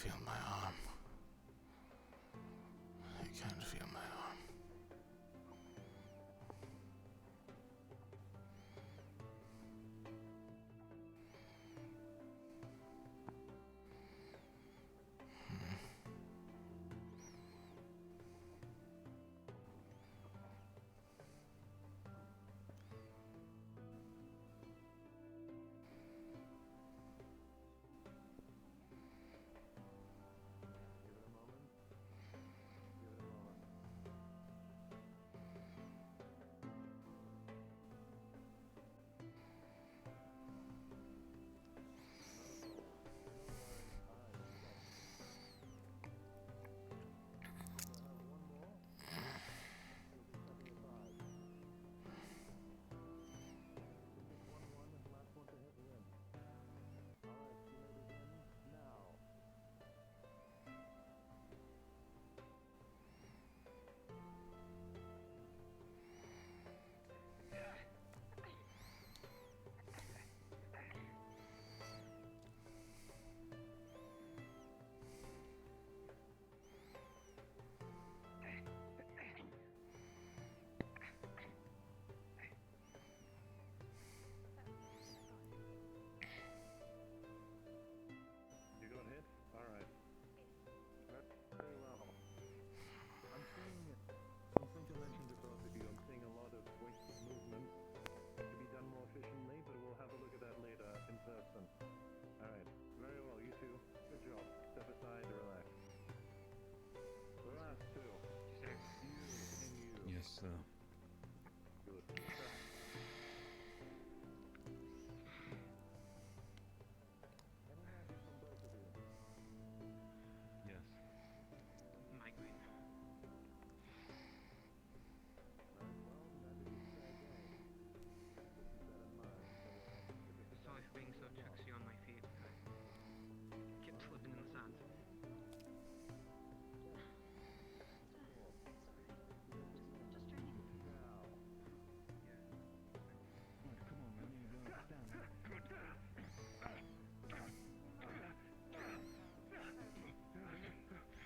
S1: feel my arm. I can't feel my arm.
S12: You got hit? Alright. Very well. I'm seeing something to mention to both of you. I'm seeing a lot of wasted movement. It can be done more efficiently, but we'll have a look at that later in person. Alright. Very well, you two. Good job. Step aside and relax. The last two. You and you.
S7: Yes, sir.
S12: Good.
S2: Yes.
S5: Migraine. Sorry for being so tricksy on my feet. I kept slipping in the sand.
S2: Right, come on, man. You gotta stand.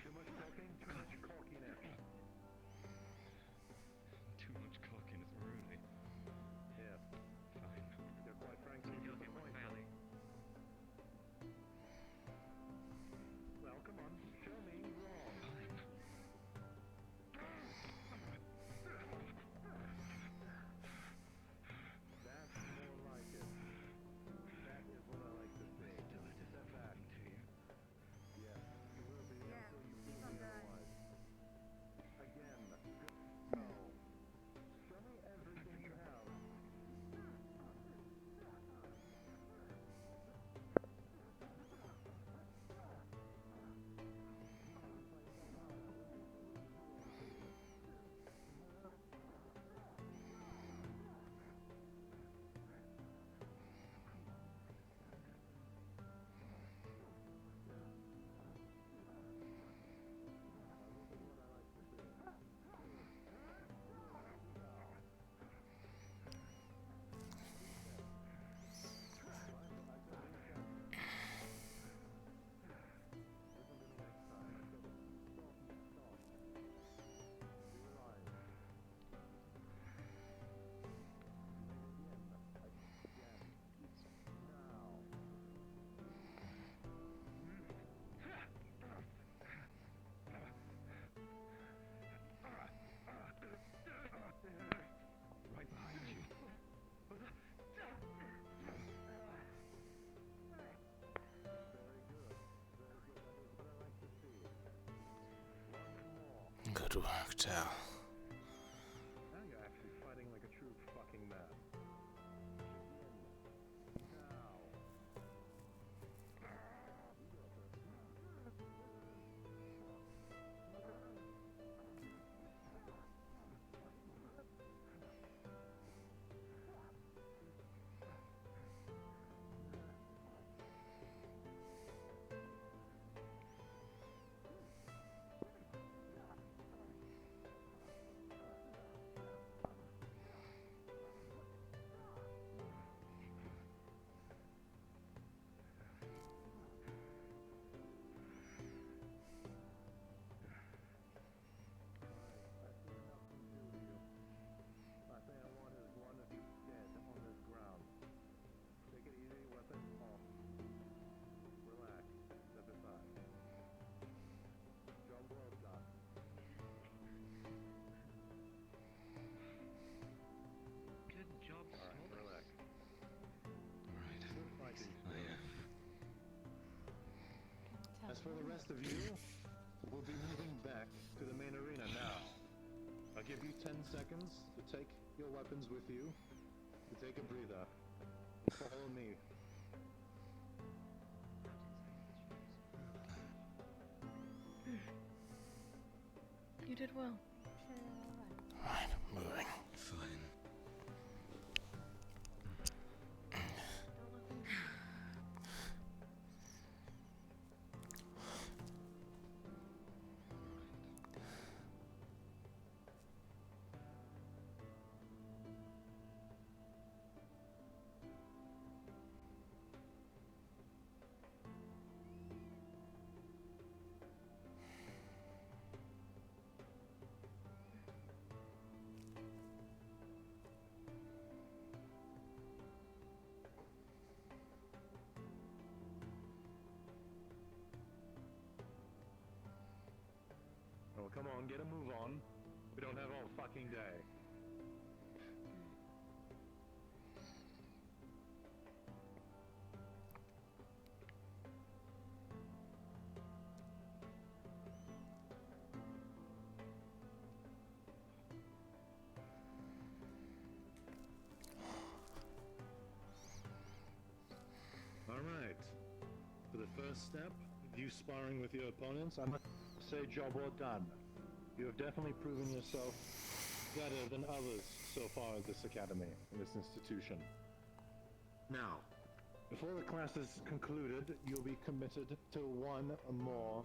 S12: Too much talking? Too much cockiness.
S2: Too much cockiness, really.
S12: Yeah.
S2: Fine.
S12: You're quite frankly to the point. Well, come on. Show me wrong.
S2: Fine.
S12: That's more like it. That is what I like to see. Step back. Yes, you will be until you prove me otherwise. Again, go. Show me everything you have.
S2: Right behind you.
S1: Good work, Tal.
S12: Now you're actually fighting like a true fucking man. Now. the rest of you will be moving back to the main arena now. I'll give you 10 seconds to take your weapons with you, to take a breather. Follow me.
S14: You did well.
S1: Right, moving.
S7: Fine.
S12: Oh, come on, get a move on. We don't have all fucking day. All right. For the first step, you sparring with your opponents, I must say job well done. You have definitely proven yourself better than others so far at this academy, in this institution. Now, before the class is concluded, you'll be committed to one more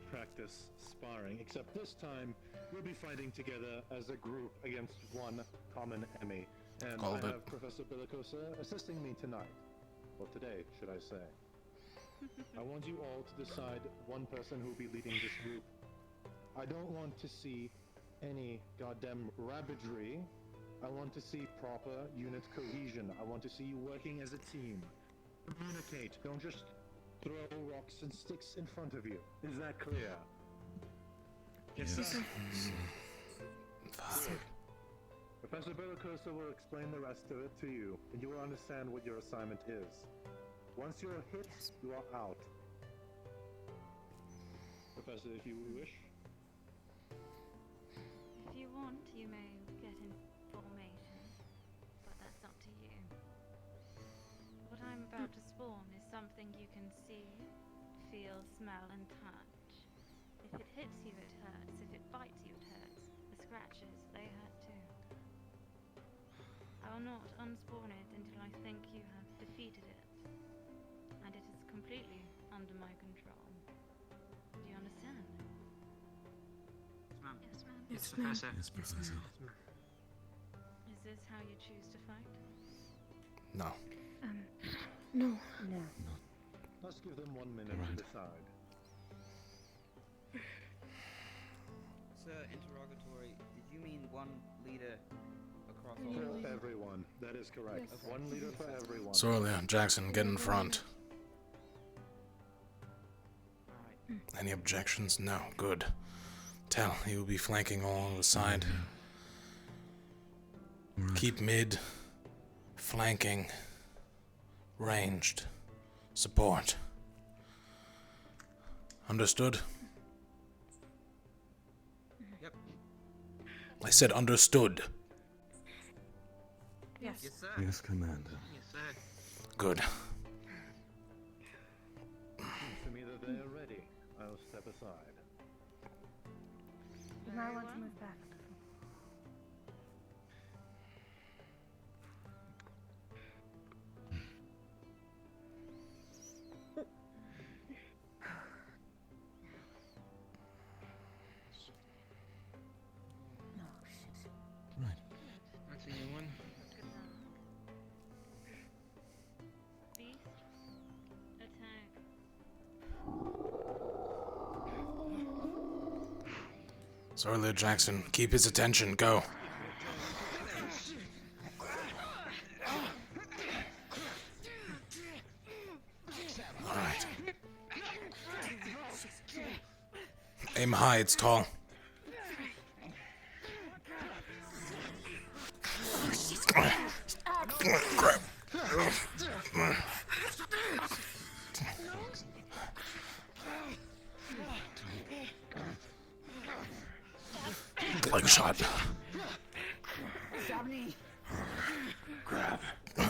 S12: practice sparring, except this time, you'll be fighting together as a group against one common enemy. And
S1: Called
S12: I
S1: it.
S12: have Professor Bellicosa assisting me tonight. Well, today, should I say. I want you all to decide one person who will be leading this group. I don't want to see any goddamn rabbigery. I want to see proper unit cohesion. I want to see you working as a team. Communicate. Don't just throw rocks and sticks in front of you. Is that clear? Yes, sir. Good. Professor Bellicosa will explain the rest of it to you, and you will understand what your assignment is. Once you're hit, you are out. Professor, if you wish.
S3: If you want, you may get in formation, but that's up to you. What I'm about to spawn is something you can see, feel, smell, and touch. If it hits you, it hurts. If it bites you, it hurts. The scratches, they hurt too. I will not unspawn it until I think you have defeated it, and it is completely under my control. Do you understand? Yes, ma'am.
S14: Yes,
S5: Professor.
S7: Yes, Professor.
S3: Is this how you choose to fight?
S1: No.
S14: No.
S15: No.
S12: Let's give them 1 minute
S7: Right.
S12: to decide.
S13: Sir, interrogatory. Did you mean one leader across all?
S12: For everyone. That is correct.
S14: Yes.
S12: One leader for everyone.
S1: Sorlia, Jackson, get in front.
S13: Alright.
S1: Any objections? No. Good. Tell, he will be flanking along the side.
S7: Right.
S1: Keep mid. Flanking. Ranged. Support. Understood?
S13: Yep.
S1: I said understood.
S14: Yes.
S13: Yes, sir.
S7: Yes, Commander.
S5: Yes, sir.
S1: Good.
S12: Seems to me that they are ready. I'll step aside.
S3: You might want to move back.
S7: Right.
S5: That's a new one.
S3: Good luck. Beast, attack.
S1: Sorlia, Jackson, keep his attention. Go. Alright. Aim high, it's tall. Grab.
S5: Dabney!
S1: Grab.
S12: All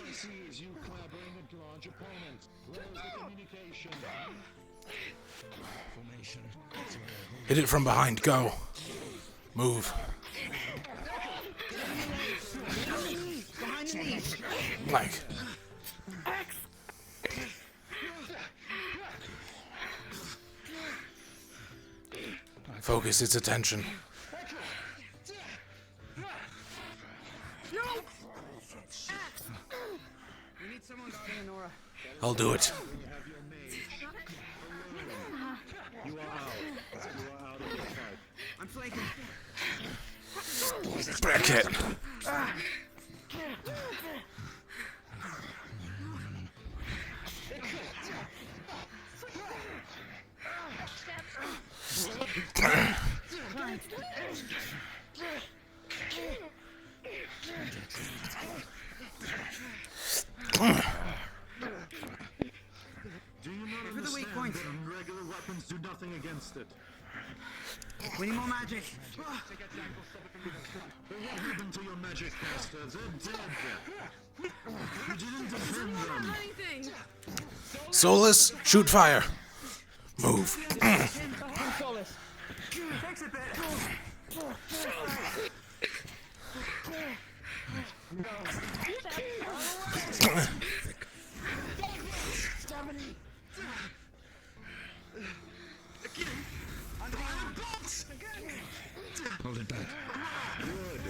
S12: I see is you clabbering a large opponent. Where's the communication? Formation.
S1: Hit it from behind. Go. Move.
S5: Behind the knees!
S1: Like. Focus its attention.
S5: No! We need someone guarding Honora.
S1: I'll do it.
S12: You are out. You are out of the fight.
S5: I'm flanking.
S1: Back it.
S12: Do you not understand that regular weapons do nothing against it?
S5: We need more magic.
S12: But what happened to your magic caster? They're dead. You didn't defend them.
S1: Solus, shoot fire. Move.
S5: Solus. Takes a bit.
S12: Hold it back. Good.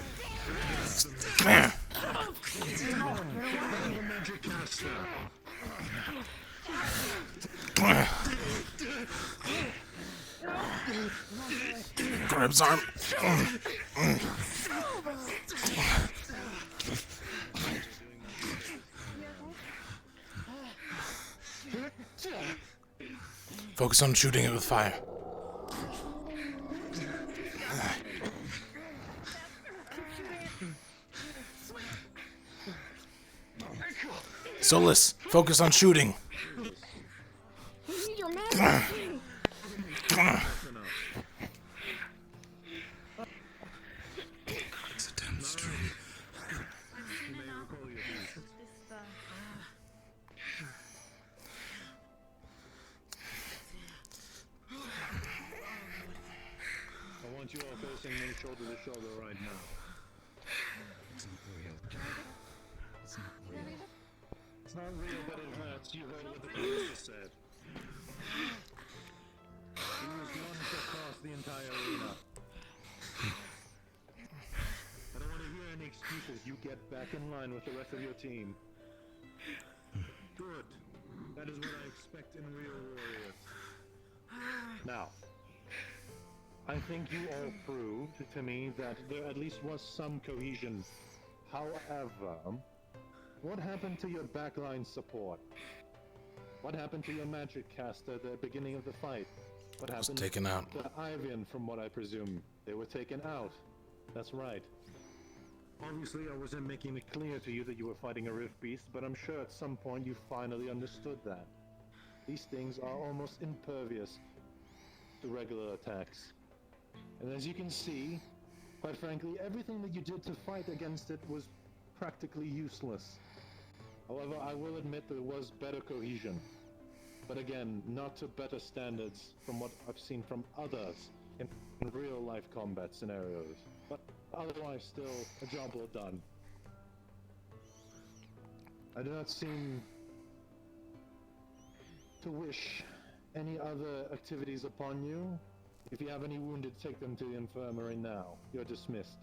S12: Magic caster.
S1: Grab his arm. Focus on shooting it with fire. Solus, focus on shooting.
S12: It's a dense stream. I want you all facing me shoulder to shoulder right now. It's not real. It's not real. It's not real, but it hurts. You heard what the police said. He was launched across the entire arena. I don't want to hear any excuses. You get back in line with the rest of your team. Good. That is what I expect in real warriors. Now, I think you all proved to me that there at least was some cohesion. However, what happened to your backline support? What happened to your magic caster at the beginning of the fight? What happened
S1: taken out.
S12: to Ivan, from what I presume? They were taken out. That's right. Obviously, I wasn't making it clear to you that you were fighting a Rift Beast, but I'm sure at some point you finally understood that. These things are almost impervious to regular attacks. And as you can see, quite frankly, everything that you did to fight against it was practically useless. However, I will admit there was better cohesion. But again, not to better standards from what I've seen from others in real-life combat scenarios. But otherwise, still a job well done. I do not seem to wish any other activities upon you. If you have any wounded, take them to the infirmary now. You're dismissed.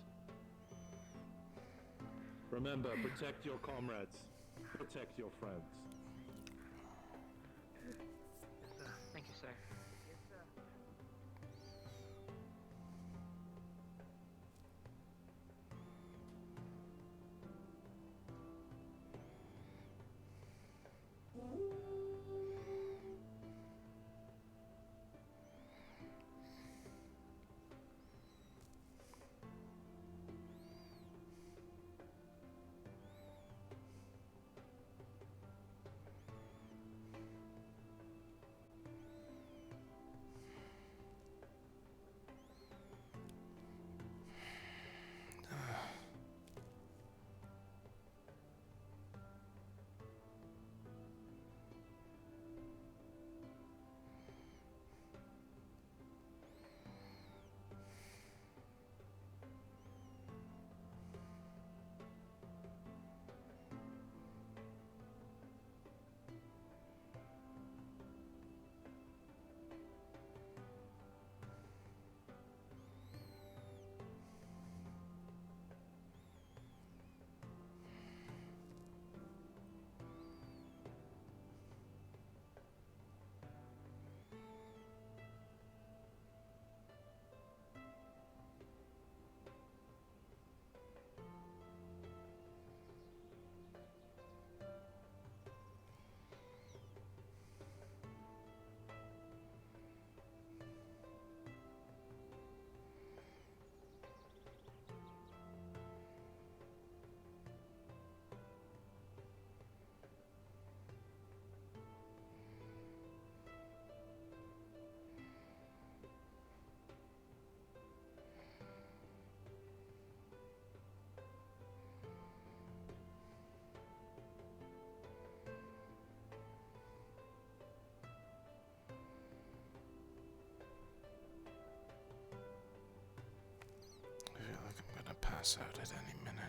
S12: Remember, protect your comrades. Protect your friends.
S6: Thank you, sir.
S1: pass out at any minute.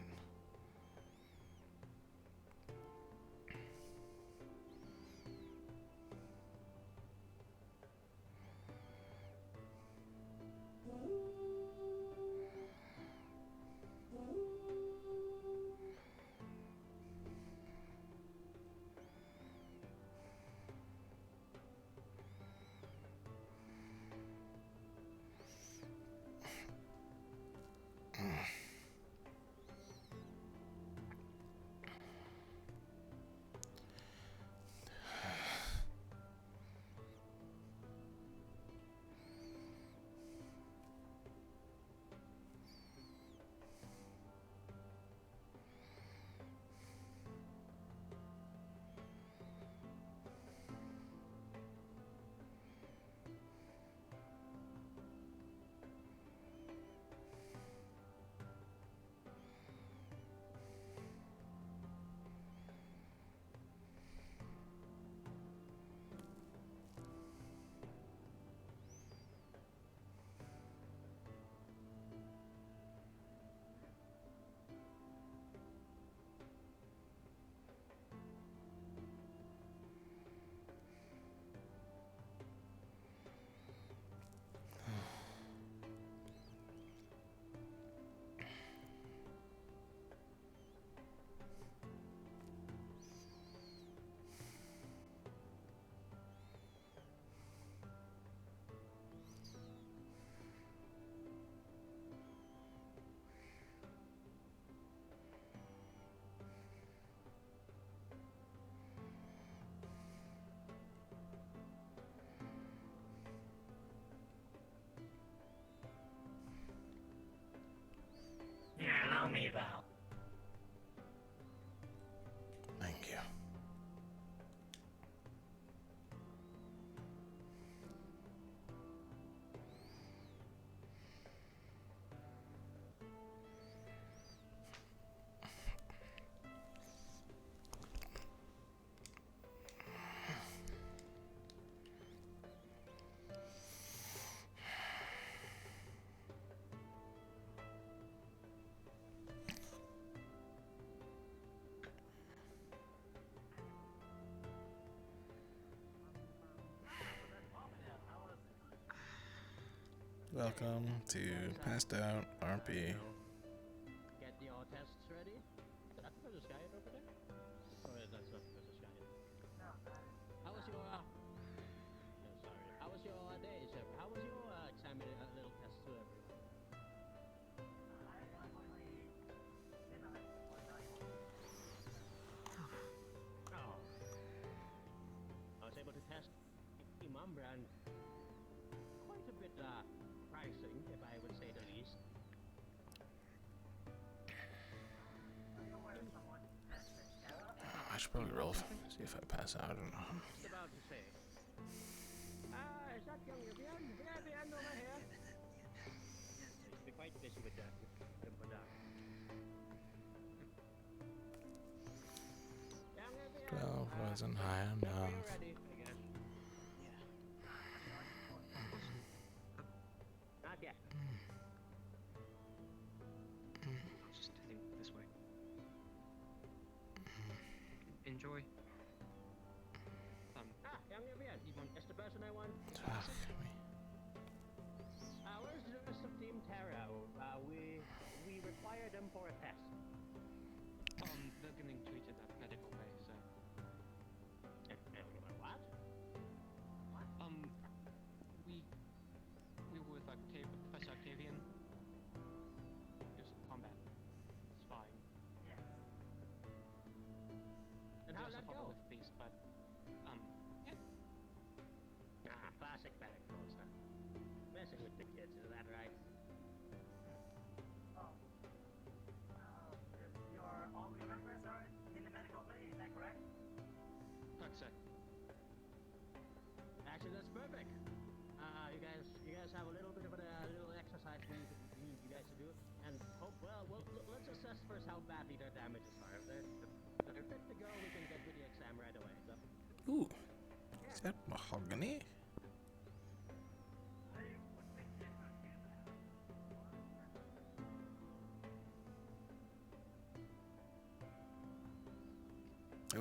S5: Yeah, allow me, Val.
S1: Thank you. Welcome to Passed Out RP.
S5: Get your tests ready. Is that Professor Skyett over there? Oh, yeah, that's not Professor Skyett. How was your, no, sorry. How was your day, sir? How was your exam, little test to everyone? Oh. I was able to test the Numb brand quite a bit, pricing, if I would say the least.
S1: I should probably roll, see if I pass out or not.
S5: Just about to say. Is that young Vivian? Vivian over here? Seems to be quite busy with that. Young Vivian,
S1: 12 wasn't high enough.
S5: ready, I guess. Not yet.
S16: I'll just heading this way. Enjoy.
S5: Young Vivian, that's the person I want.
S1: Fuck me.
S5: Where's the rest of Team Terra? We require them for a test.
S16: They're getting treated at medical bay, so.
S5: What?
S16: We were with Professor Octavian. He was combat spying.
S5: And how'd that go?
S16: With these, but yeah.
S5: Classic backbone, huh? Messing with the kids, is that right?
S17: Your all the members are in the medical bay, is that correct?
S16: Correct, sir.
S5: Actually, that's perfect. You guys have a little bit of a little exercise we need you guys to do, and let's assess first how badly their damages are. If they're fit to go, we can get with the exam right away. So.
S1: Ooh, is that mahogany?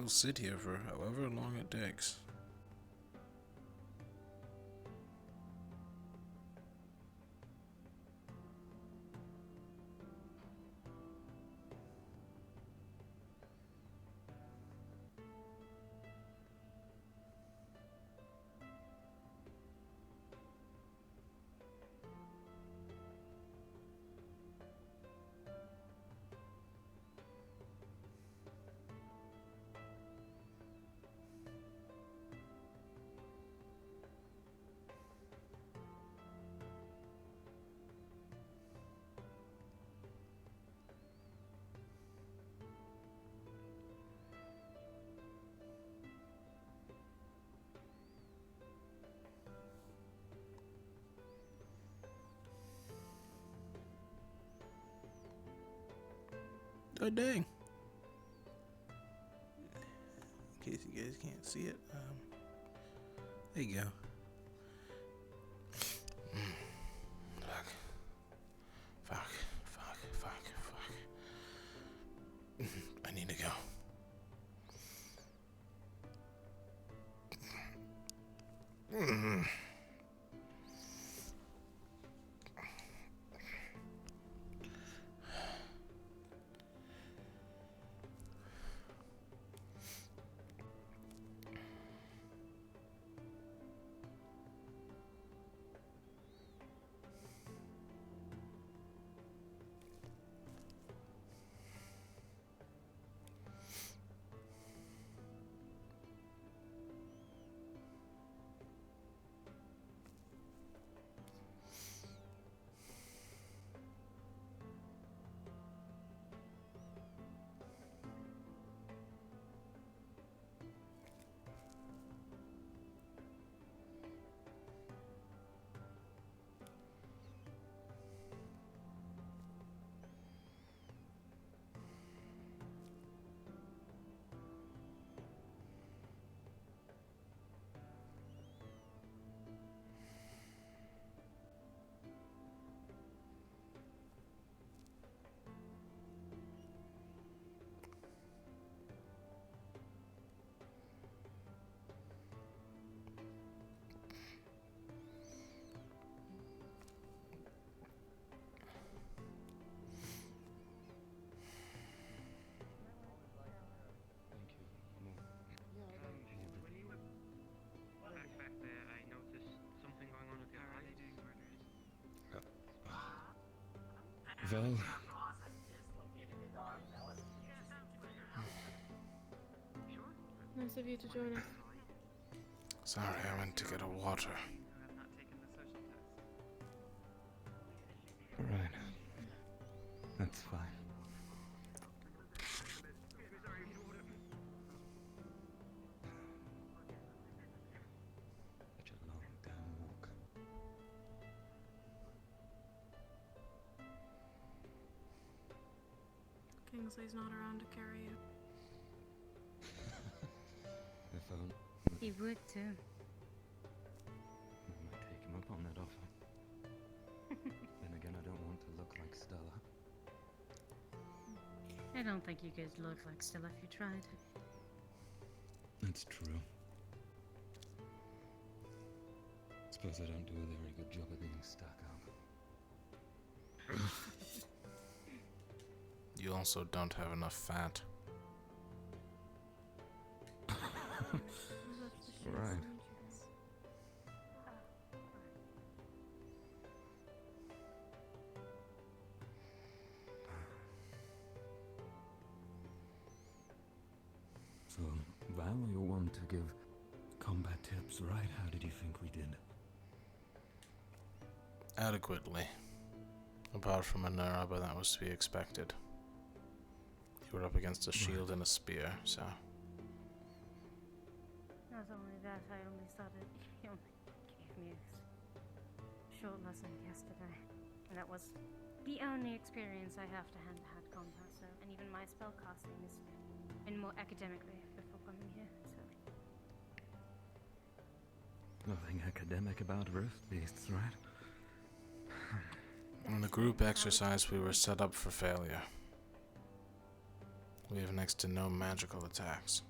S1: We'll sit here for however long it takes. Oh dang. In case you guys can't see it, there you go. Fuck. I need to go.
S16: Back there, I noticed something going on with your eye.
S7: Well,
S14: Nice of you to join us.
S1: Sorry, I went to get a water.
S7: right. That's fine. Such a long damn walk.
S14: Kingsley's not around to carry you.
S7: If I don't,
S3: He would too.
S7: I might take him up on that offer. Then again, I don't want to look like Stella.
S3: I don't think you could look like Stella if you tried.
S7: That's true. Suppose I don't do a very good job of being stuck up.
S1: You also don't have enough fat.
S7: Right. So, Val, you're one to give combat tips, right? How did you think we did?
S1: Adequately. Apart from a Nura, but that was to be expected. You were up against a shield and a spear, so...
S3: Not only that, I only started. He only gave me a short lesson yesterday. And that was the only experience I have to hand-to-hand combat, so... And even my spellcasting has been more academically before coming here, so...
S7: Nothing academic about roast beasts, right?
S1: In the group exercise, we were set up for failure. We have next to no magical attacks.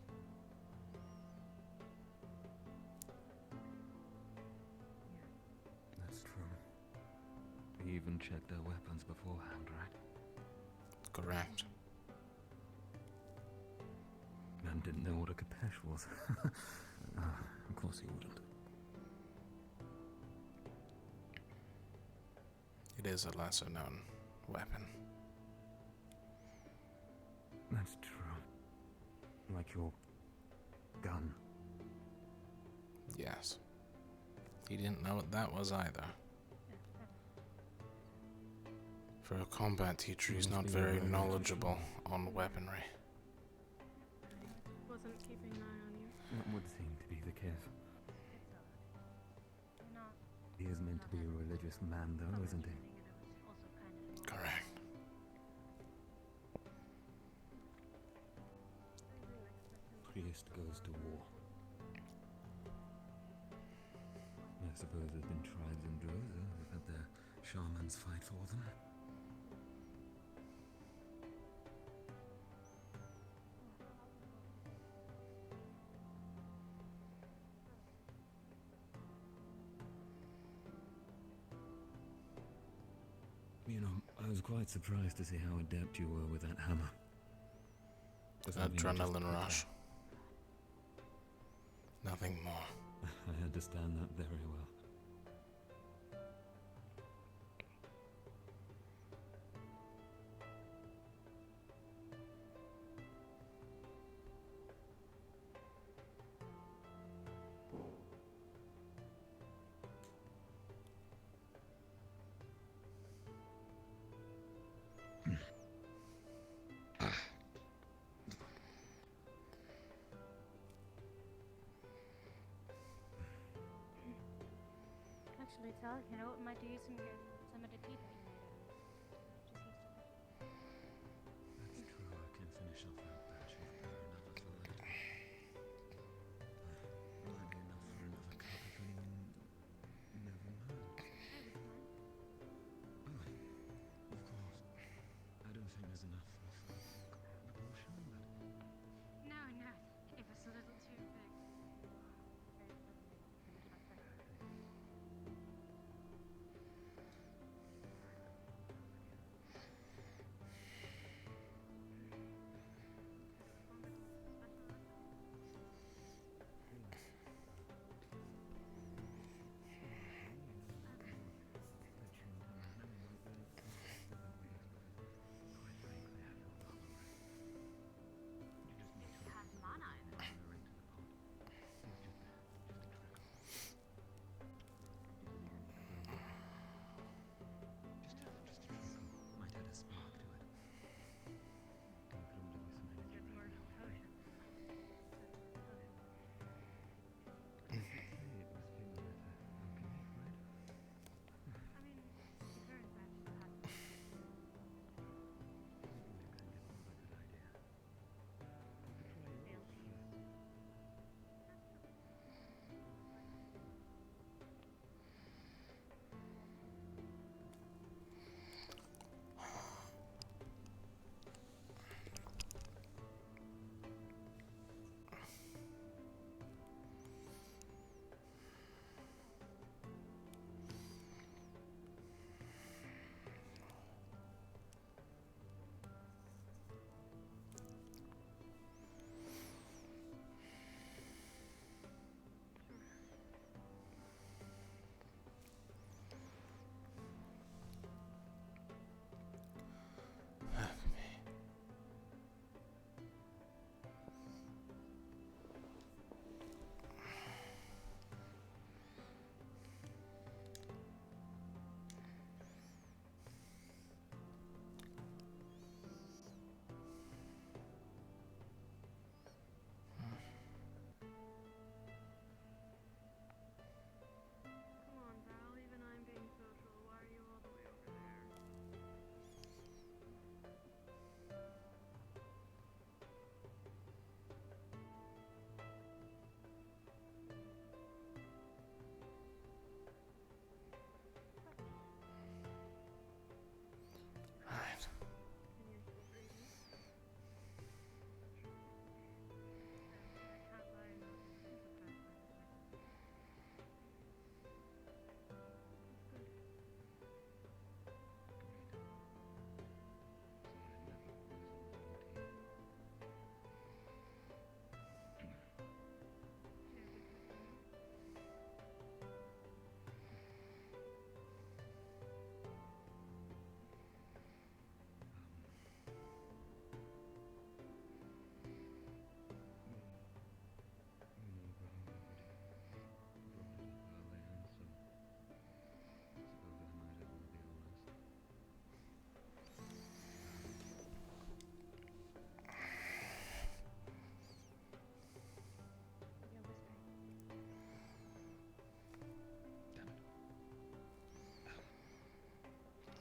S7: even checked their weapons beforehand, right?
S1: Correct.
S7: Man didn't know what a Capesh was. Of course he wouldn't.
S1: It is a lesser known weapon.
S7: That's true. Like your gun.
S1: Yes. He didn't know what that was either. For a combat teacher, he's not very knowledgeable on weaponry.
S14: I wasn't keeping an eye on you.
S7: That would seem to be the case.
S3: Not
S7: He is meant to be a religious man, though, isn't he?
S3: also kind of
S1: Correct.
S7: Priest goes to war. I suppose there's been tribes in Droza who've had their shamans fight for them. You know, I was quite surprised to see how adept you were with that hammer. Does that mean you just
S1: Adrenaline
S7: did that?
S1: rush. Nothing more.
S7: I understand that very well.
S3: Actually, tell you know what might do you some good. Some of the tea that you made
S7: That's true, I can finish off that batch of another for later. Might be enough for another cup if anyone never knows. Oh, of course. I don't think there's enough of the portion, but...
S3: No, it was a little too big.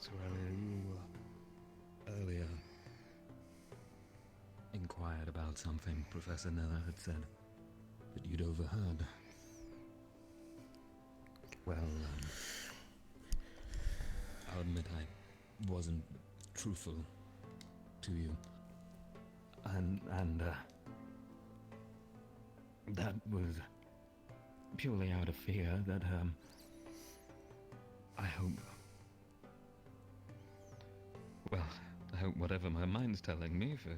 S7: Sorellia, you earlier inquired about something Professor Miller had said that you'd overheard. Well, I'll admit I wasn't truthful to you. And that was purely out of fear that, I hope whatever my mind's telling me for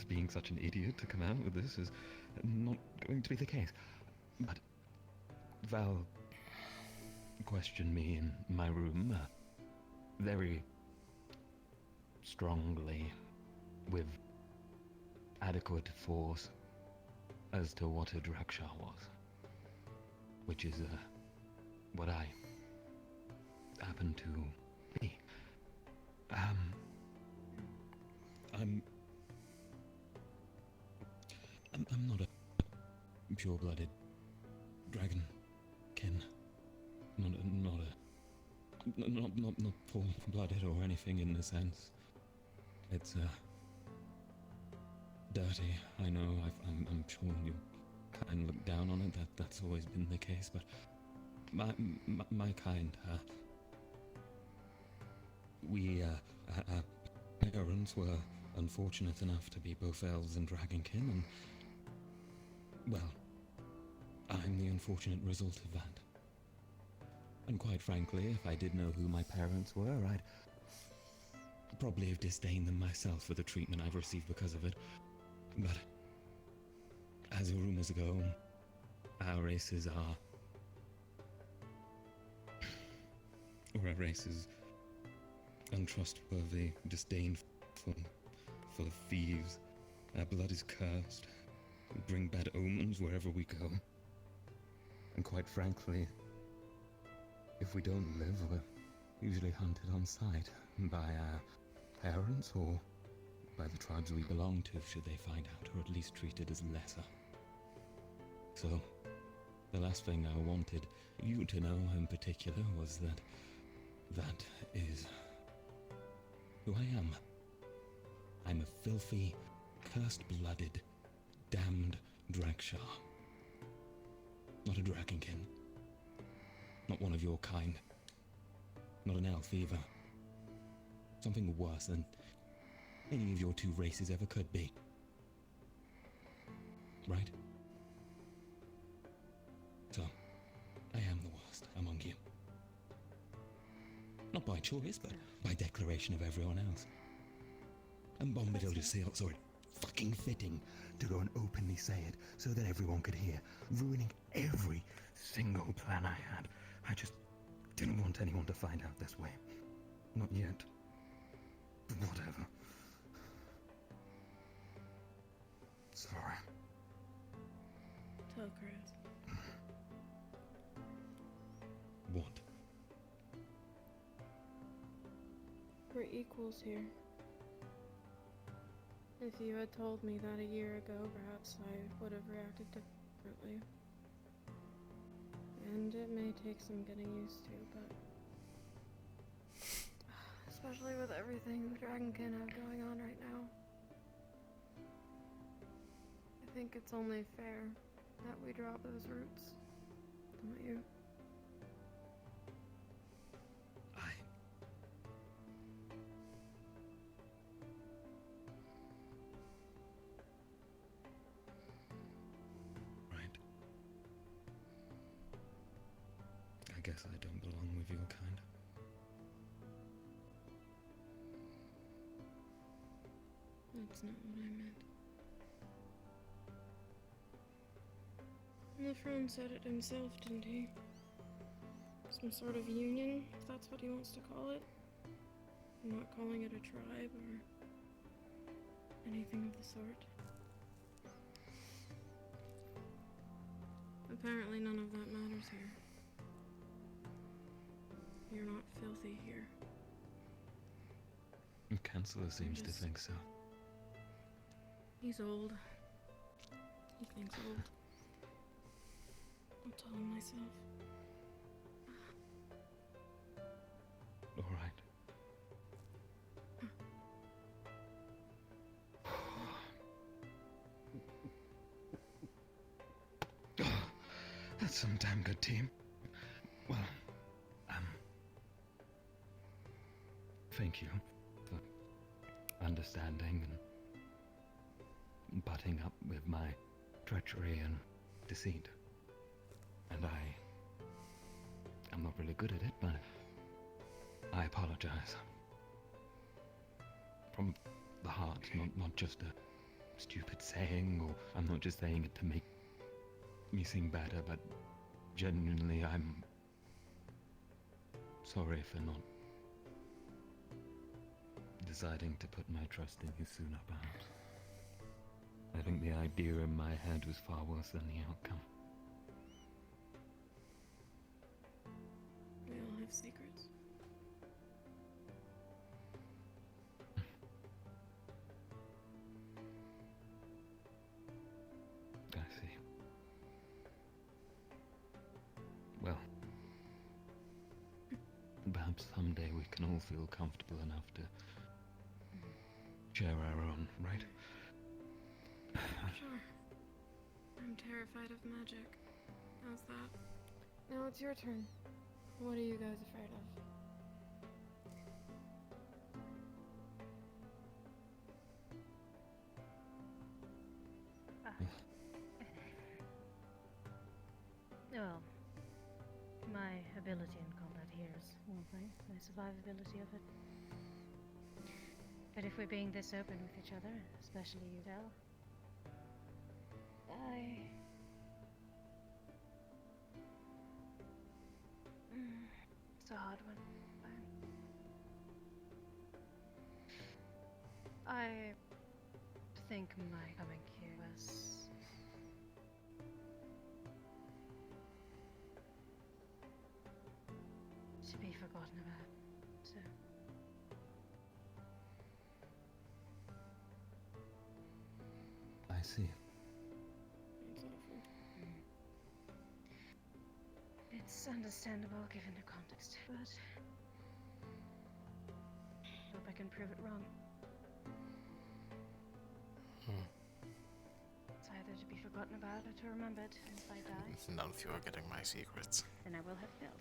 S7: being such an idiot to come out with this is not going to be the case. But Val questioned me in my room very strongly, with adequate force, as to what a Draksha was, which is what I happen to be. I'm not a pure-blooded dragonkin. Not full-blooded or anything in the sense. It's dirty. I know. I'm sure you kind of look down on it. That's always been the case. But my kind, our parents were unfortunate enough to be both elves and dragonkin, and well, I'm the unfortunate result of that. And quite frankly, if I did know who my parents were, I'd probably have disdained them myself for the treatment I've received because of it. But as the rumors go, our races are... or our race is untrustworthy, disdainful, full of thieves. Our blood is cursed. We bring bad omens wherever we go. And quite frankly, if we don't live, we're usually hunted on sight by our parents or by the tribes we belong to, should they find out, or at least treated as lesser. So, the last thing I wanted you to know in particular was that is who I am. I'm a filthy, cursed-blooded, damned Draksha. Not a dragonkin. Not one of your kind. Not an elf either. Something worse than any of your two races ever could be. Right? So, I am the worst among you. Not by choice, but by declaration of everyone else. And Bombadil just saw it fucking fitting to go and openly say it so that everyone could hear, ruining every single plan I had. I just didn't want anyone to find out this way. Not yet. But whatever. Sorry.
S14: Tell Chris.
S7: What?
S14: We're equals here. If you had told me that a year ago, perhaps I would have reacted differently. And it may take some getting used to, but... especially with everything the Dragonkin have going on right now. I think it's only fair that we drop those roots. Don't you?
S7: I guess I don't belong with your kind.
S14: That's not what I meant. And the throne said it himself, didn't he? Some sort of union, if that's what he wants to call it. I'm not calling it a tribe or anything of the sort. Apparently none of that matters here. You're not filthy here.
S7: The Chancellor seems to think so.
S14: He's old. He thinks old. I'm telling myself.
S7: Alright. That's some damn good team. Well, thank you for understanding and butting up with my treachery and deceit. And I'm not really good at it, but I apologize. From the heart, not just a stupid saying, or I'm not just saying it to make me seem better, but genuinely I'm sorry for not deciding to put my trust in you sooner, perhaps. I think the idea in my head was far worse than the outcome.
S14: We all have secrets.
S7: I see. Well, perhaps someday we can all feel comfortable enough to share our own, right?
S14: Sure. I'm terrified of magic. How's that? Now it's your turn. What are you guys afraid of?
S3: Well, my ability in combat here is one thing, the survivability of it. But if we're being this open with each other, especially you, Val, it's a hard one. I think my coming here was to be forgotten about. So
S7: I see.
S3: it's understandable given the context, but hope I can prove it wrong. It's either to be forgotten about or to remembered, and if I die,
S1: None of you are getting my secrets.
S3: then I will have failed.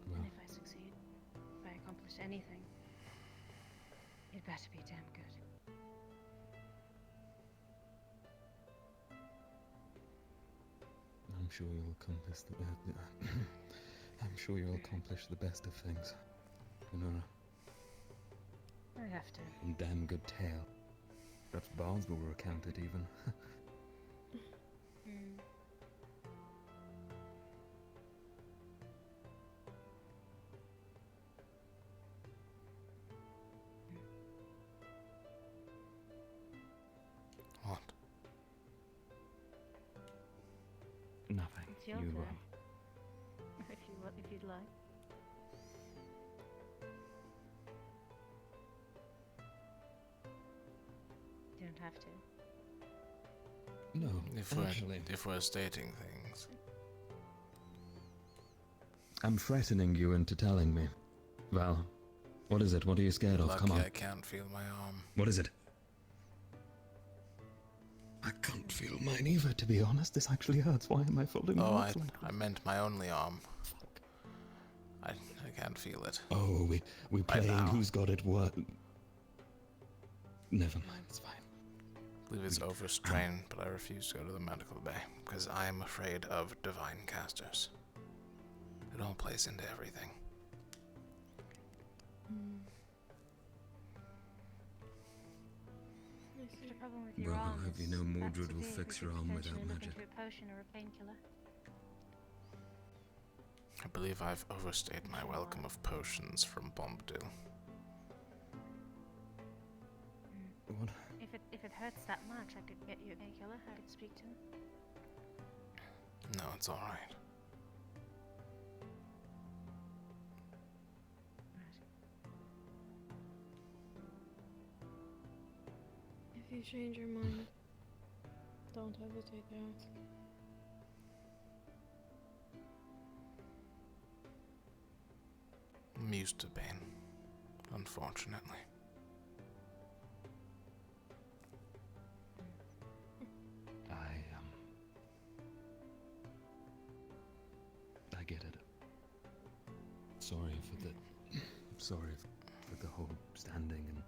S7: Well,
S3: And if I succeed, if I accomplish anything, it better be damn good.
S7: I'm sure you'll accomplish I'm sure you'll accomplish the best of things, Honora.
S3: I have to.
S7: And damn good tale. Perhaps bards will recount it even.
S1: What?
S7: Nothing.
S3: It's your
S7: You,
S3: turn. If you'd like. You don't have to.
S7: No, actually.
S1: If we're stating things.
S7: I'm threatening you into telling me. Val, what is it? What are you scared of?
S1: Lucky
S7: Come on.
S1: I can't feel my arm.
S7: What is it? I can't feel mine either, to be honest. This actually hurts. Why am I folding
S1: Oh,
S7: my
S1: I meant my only arm. I can't feel it.
S7: Oh, we playing
S1: now.
S7: who's got it what? Never mind, it's fine.
S1: I believe it's overstrained, but I refuse to go to the medical bay because I am afraid of divine casters. It all plays into everything.
S3: The problem with your
S7: Well,
S3: arm
S7: I hope you
S3: is
S7: know
S3: that's
S7: Mordred
S3: the
S7: will
S3: thing,
S7: fix
S3: we
S7: your
S3: could
S7: arm without
S3: potentially look
S7: magic.
S3: into a potion or a painkiller.
S1: I believe I've overstayed my welcome of potions from Bombadil.
S7: What?
S3: If it hurts that much, I could get you a painkiller. I could speak to him.
S1: No, it's alright.
S14: If you change your mind, don't hesitate to ask.
S1: I'm used to pain, unfortunately.
S7: sorry for the whole standing and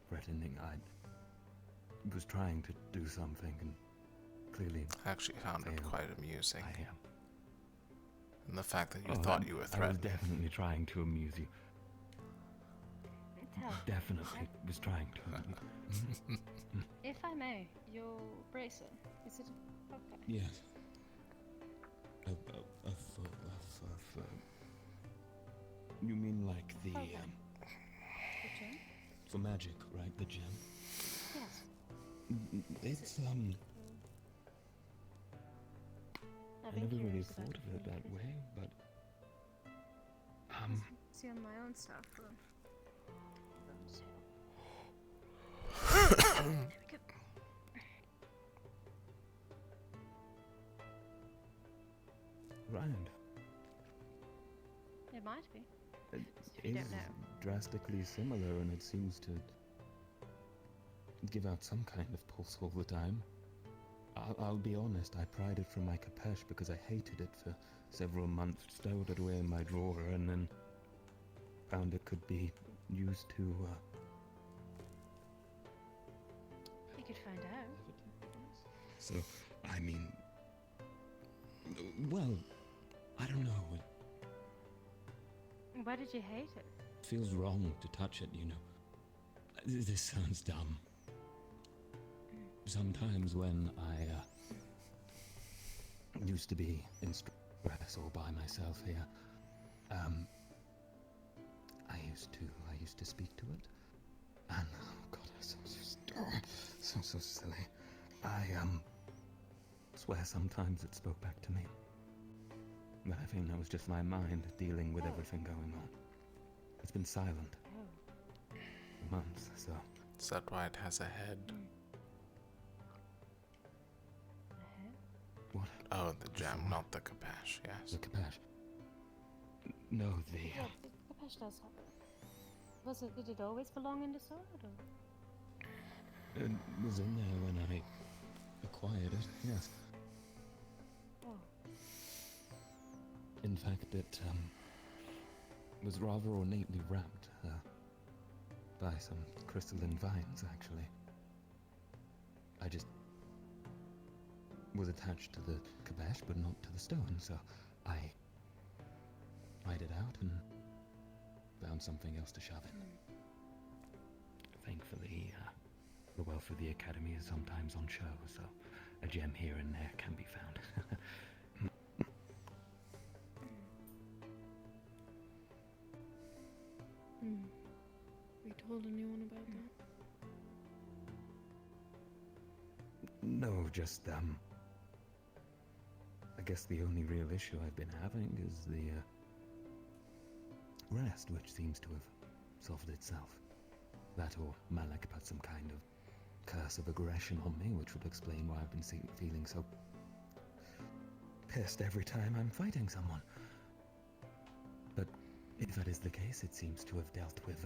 S7: threatening. I was trying to do something and clearly
S1: I actually found it quite amusing.
S7: I am.
S1: And the fact that you thought you were
S7: I was
S1: threatening.
S7: definitely trying to amuse you.
S3: Tell.
S7: Definitely was trying to.
S3: If I may, your bracer, is it okay?
S7: Yes. You mean like the
S3: The gem?
S7: for magic, right? The gem.
S3: Yes.
S7: It's I never really thought of it that way, but
S3: See on my own stuff.
S7: round.
S3: It might be.
S7: It
S3: You
S7: is
S3: don't know.
S7: drastically similar, and it seems to give out some kind of pulse all the time. I'll be honest, I pried it from my capeche because I hated it for several months, stowed it away in my drawer, and then found it could be used to,
S3: You could find out.
S7: So, I mean, well, I don't know,
S3: Why did you hate it?
S7: it feels wrong to touch it, you know. This sounds dumb. Sometimes when I used to be in stress all by myself here, I used to speak to it, and oh god, so silly. I swear sometimes it spoke back to me, but I think that was just my mind dealing with everything going on. It's been silent for months, so.
S1: Is that why it has a head?
S7: What?
S1: Oh, the gem, not the capeche, yes.
S7: The capeche. No, the.
S3: Yeah, the capeche does have it. Did it always belong in the sword? Or?
S7: It was in there when I acquired it, yes.
S3: Oh.
S7: In fact, it was rather ornately wrapped by some crystalline vines, actually. I just was attached to the capeche, but not to the stone, so I pried it out and found something else to shove in. Thankfully, the wealth of the Academy is sometimes on show, so a gem here and there can be found.
S14: Have you told anyone about that?
S7: No, just, I guess the only real issue I've been having is the, rest, which seems to have solved itself. That or Malak put some kind of curse of aggression on me, which would explain why I've been feeling so pissed every time I'm fighting someone. But if that is the case, it seems to have dealt with,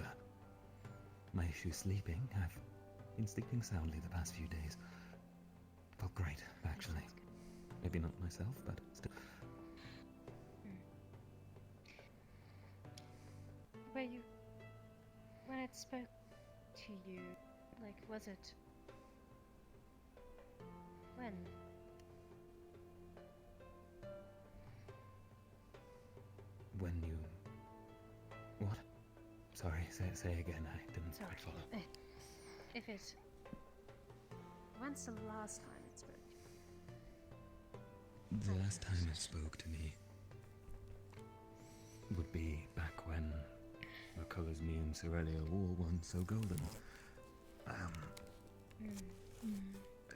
S7: my issue sleeping. I've been sleeping soundly the past few days. Felt great, actually. Maybe not myself, but still.
S3: When it spoke to you, like, was it... When?
S7: When you... What? Sorry, say again, I didn't quite follow.
S3: If it... When's the last time it spoke to you?
S7: The last time it spoke to me would be back when the colours me and Cerelia wore weren't so golden.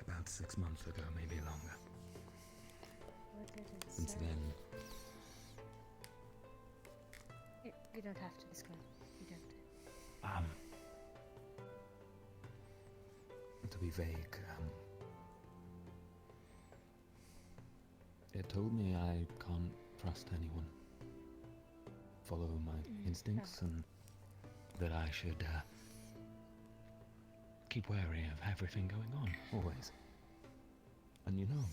S7: About 6 months ago, maybe longer.
S3: What did it
S7: Since
S3: say?
S7: then,
S3: You don't have to disclose. You don't.
S7: to be vague, it told me I can't trust anyone, follow my instincts, and that I should keep wary of everything going on, always. And you know,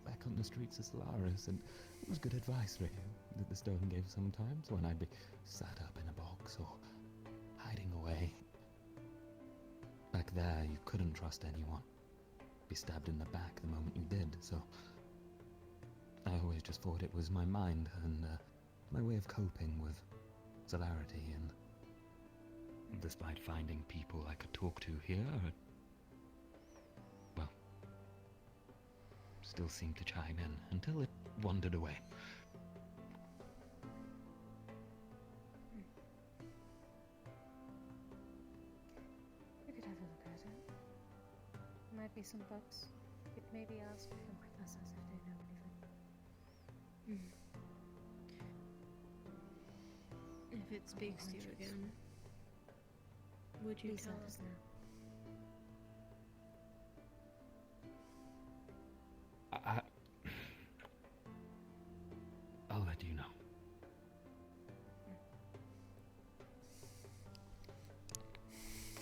S7: back on the streets of Solaris, and it was good advice, really, that the stone gave sometimes when I'd be sat up in a box or hiding away. Back there, you couldn't trust anyone. Be stabbed in the back the moment you did, so I always just thought it was my mind and my way of coping with Solarity, and despite finding people I could talk to here, well, still seemed to chime in until it wandered away.
S3: We could have a look at it. Might be some books. Could maybe ask from professors if they know anything.
S14: If it speaks to you again, would you
S3: Please
S14: tell
S3: let us know.
S7: I'll let you know.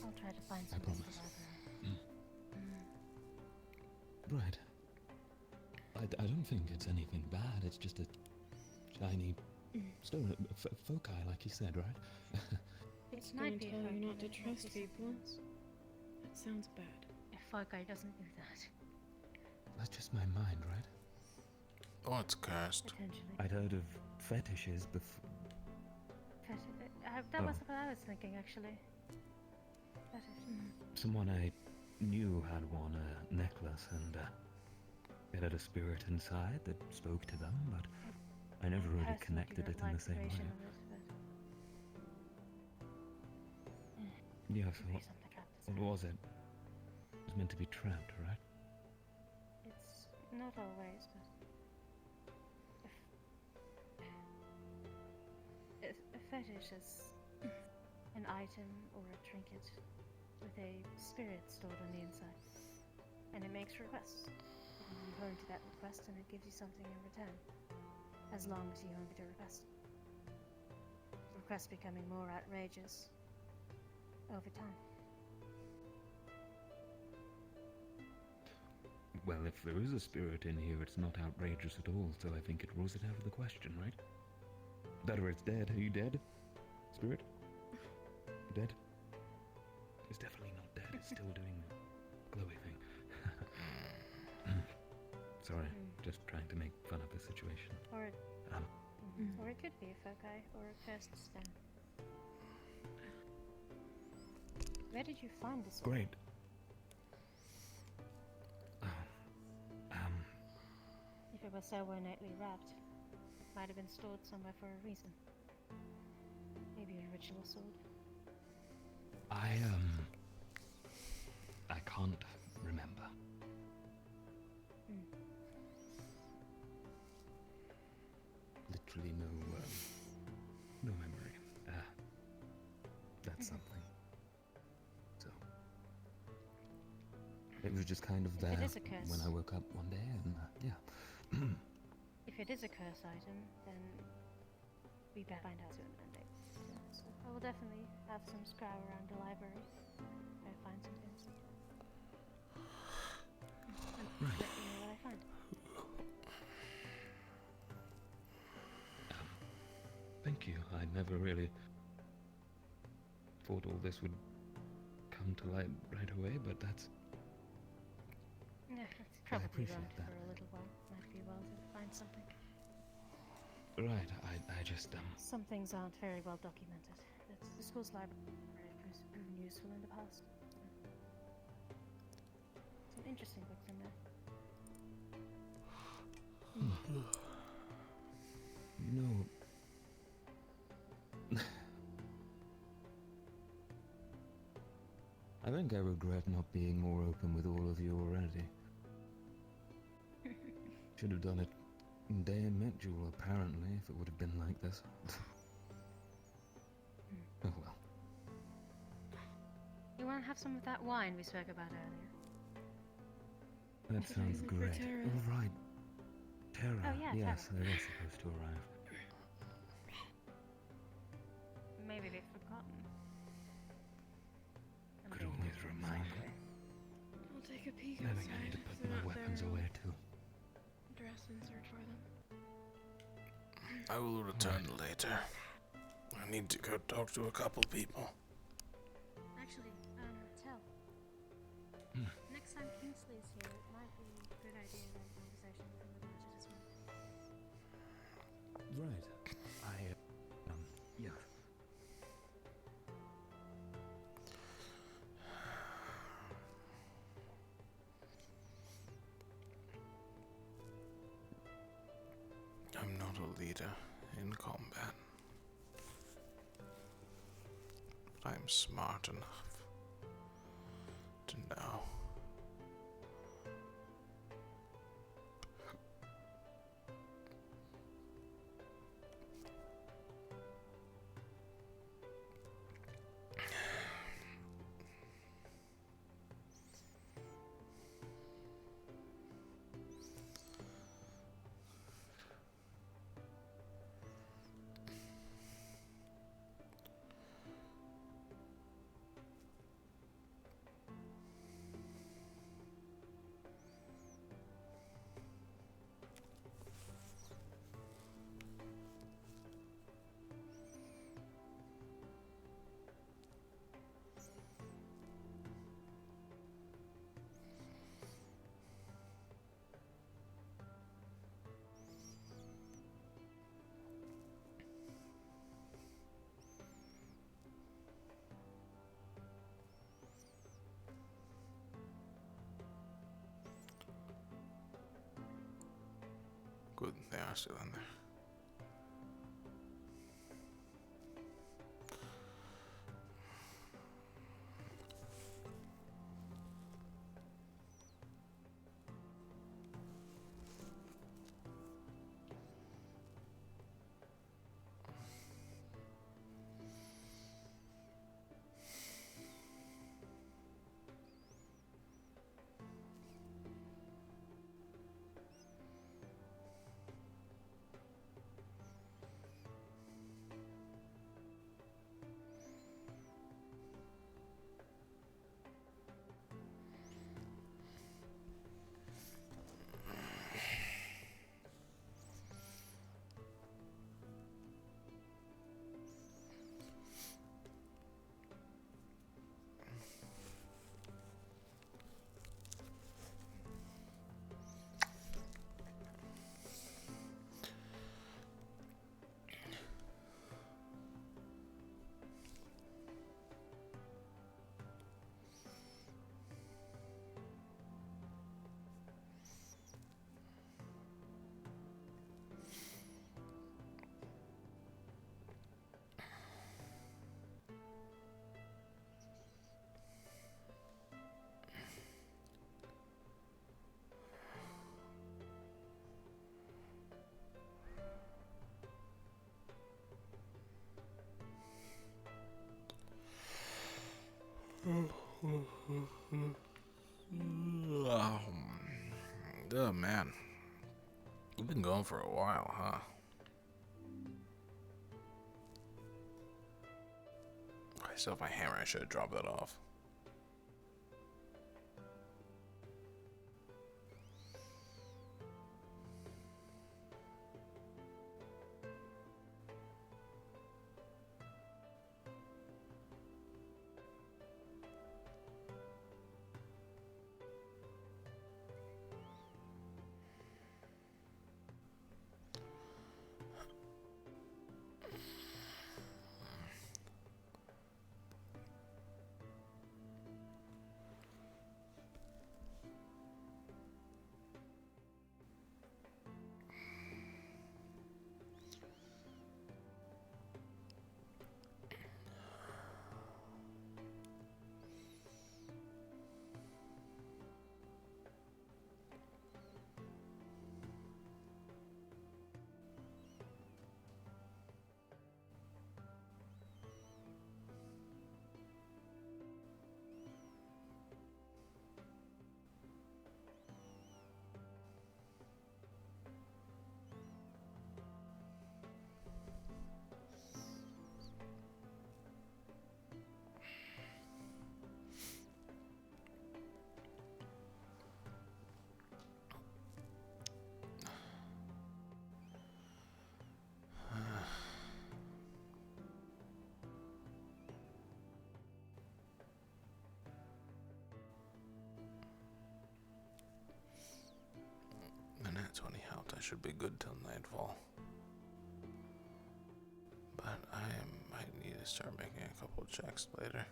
S3: I'll try to find
S7: I
S3: something in
S7: promise.
S3: the library.
S7: Right. I don't think it's anything bad. It's just a shiny stone, foci, like you said, right?
S3: It
S14: Might
S3: might be a
S14: tell you
S3: foci,
S14: not to
S3: it might
S14: trust
S3: be
S14: people.
S3: something else.
S14: That sounds bad.
S3: A foci doesn't do that.
S7: That's just my mind, right?
S1: Oh, it's cursed.
S3: Potentially.
S7: I'd heard of fetishes before.
S3: That
S7: Oh.
S3: was what I was thinking, actually. Fetish.
S7: Someone I knew had worn a necklace, and it had a spirit inside that spoke to them, but I never really
S3: Personally,
S7: connected
S3: do
S7: it
S3: not
S7: in the
S3: like
S7: same
S3: creation
S7: way.
S3: of it, but
S7: Yeah,
S3: could be
S7: so
S3: something trapped
S7: what was it? It was meant to be trapped, right?
S3: it's not always, but if a fetish is an item or a trinket with a spirit stored on the inside, and it makes requests. And you hone to that request, and it gives you something in return, as long as you hone to the request. The request becoming more outrageous over time.
S7: Well, if there is a spirit in here, it's not outrageous at all, so I think it rules it out of the question, right? That or it's dead. Are you dead? Spirit? Dead? It's definitely not dead. It's still doing the glowy thing. Sorry, just trying to make fun of the situation.
S3: Or it, or it could be a foci or a cursed stone. Where did you find this?
S7: Great.
S3: If it was so ornately wrapped, it might have been stored somewhere for a reason. Maybe a ritual sword.
S7: I can't remember. Literally no memory. That's something. So, it was just kind of
S3: If
S7: there
S3: it is a curse.
S7: when I woke up one day, and yeah.
S3: If it is a curse item, then we better find out sooner than later. So I will definitely have some scour around the library. Try to find some things. And let you know what I find.
S7: Thank you. I never really thought all this would come to light right away, but that's...
S3: Yeah, it's probably
S7: appreciate
S3: won't
S7: that.
S3: for a little while. Might be well to find something.
S7: Right, I just,
S3: Some things aren't very well documented. The school's library has proven useful in the past. Some interesting books in there.
S7: You know... I think I regret not being more open with all of you already. Should have done it the day I met you, apparently, if it would have been like this. Oh well.
S3: You want to have some of that wine we spoke about earlier?
S7: That sounds
S14: for
S7: great.
S14: Tara.
S7: Oh, right. Tara.
S3: Oh, yeah,
S7: yes,
S3: Tara.
S7: they were supposed to arrive.
S3: Maybe they've forgotten. And
S7: Could
S3: they
S7: always
S3: did
S7: remind me.
S3: exactly.
S14: I'll take a peek
S7: I think I
S14: outside.
S7: need to
S14: if
S7: put
S14: they're
S7: my
S14: not
S7: weapons
S14: there.
S7: away too.
S14: and search for them.
S1: I will return later. I need to go talk to a couple people.
S3: Actually, tell. Next time Kingsley's here, it might be a good idea to have a conversation with him about it as well.
S7: Right. Yeah.
S1: I'm not a leader in combat. But I'm smart enough to know. Good, they are still in there. Oh man, we've been going for a while, huh? I still have my hammer. I should have dropped that off. At 20 health, I should be good till nightfall. But I might need to start making a couple checks later.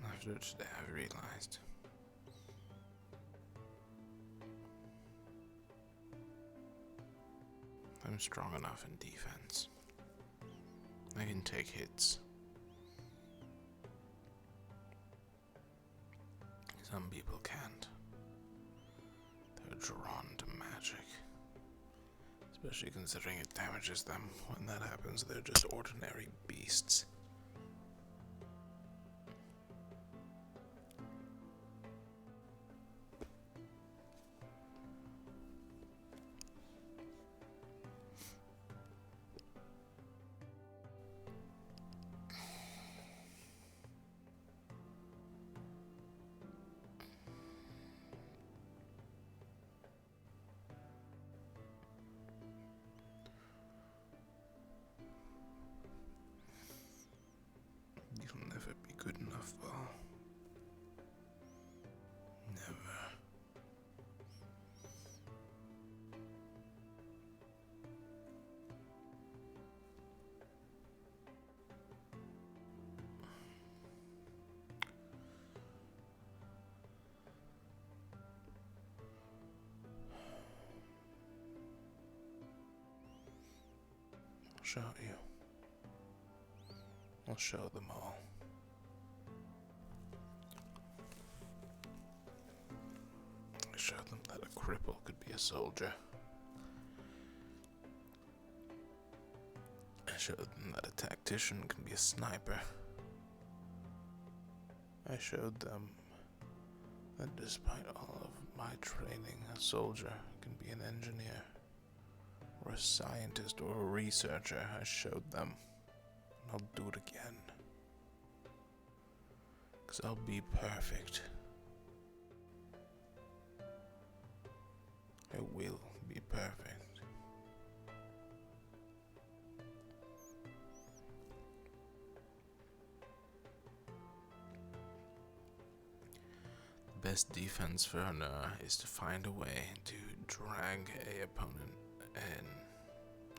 S1: After today, I've realized I'm strong enough in defense. I can take hits. Some people can't. They're drawn to magic. Especially considering it damages them. When that happens, they're just ordinary beasts. You'll never be good enough, Val. Never. I'll show you. I'll show them all. I showed them that a cripple could be a soldier. I showed them that a tactician can be a sniper. I showed them that despite all of my training, a soldier can be an engineer, or a scientist, or a researcher. I showed them. I'll do it again. 'Cause I'll be perfect. I will be perfect. The best defense for Honor is to find a way to drag an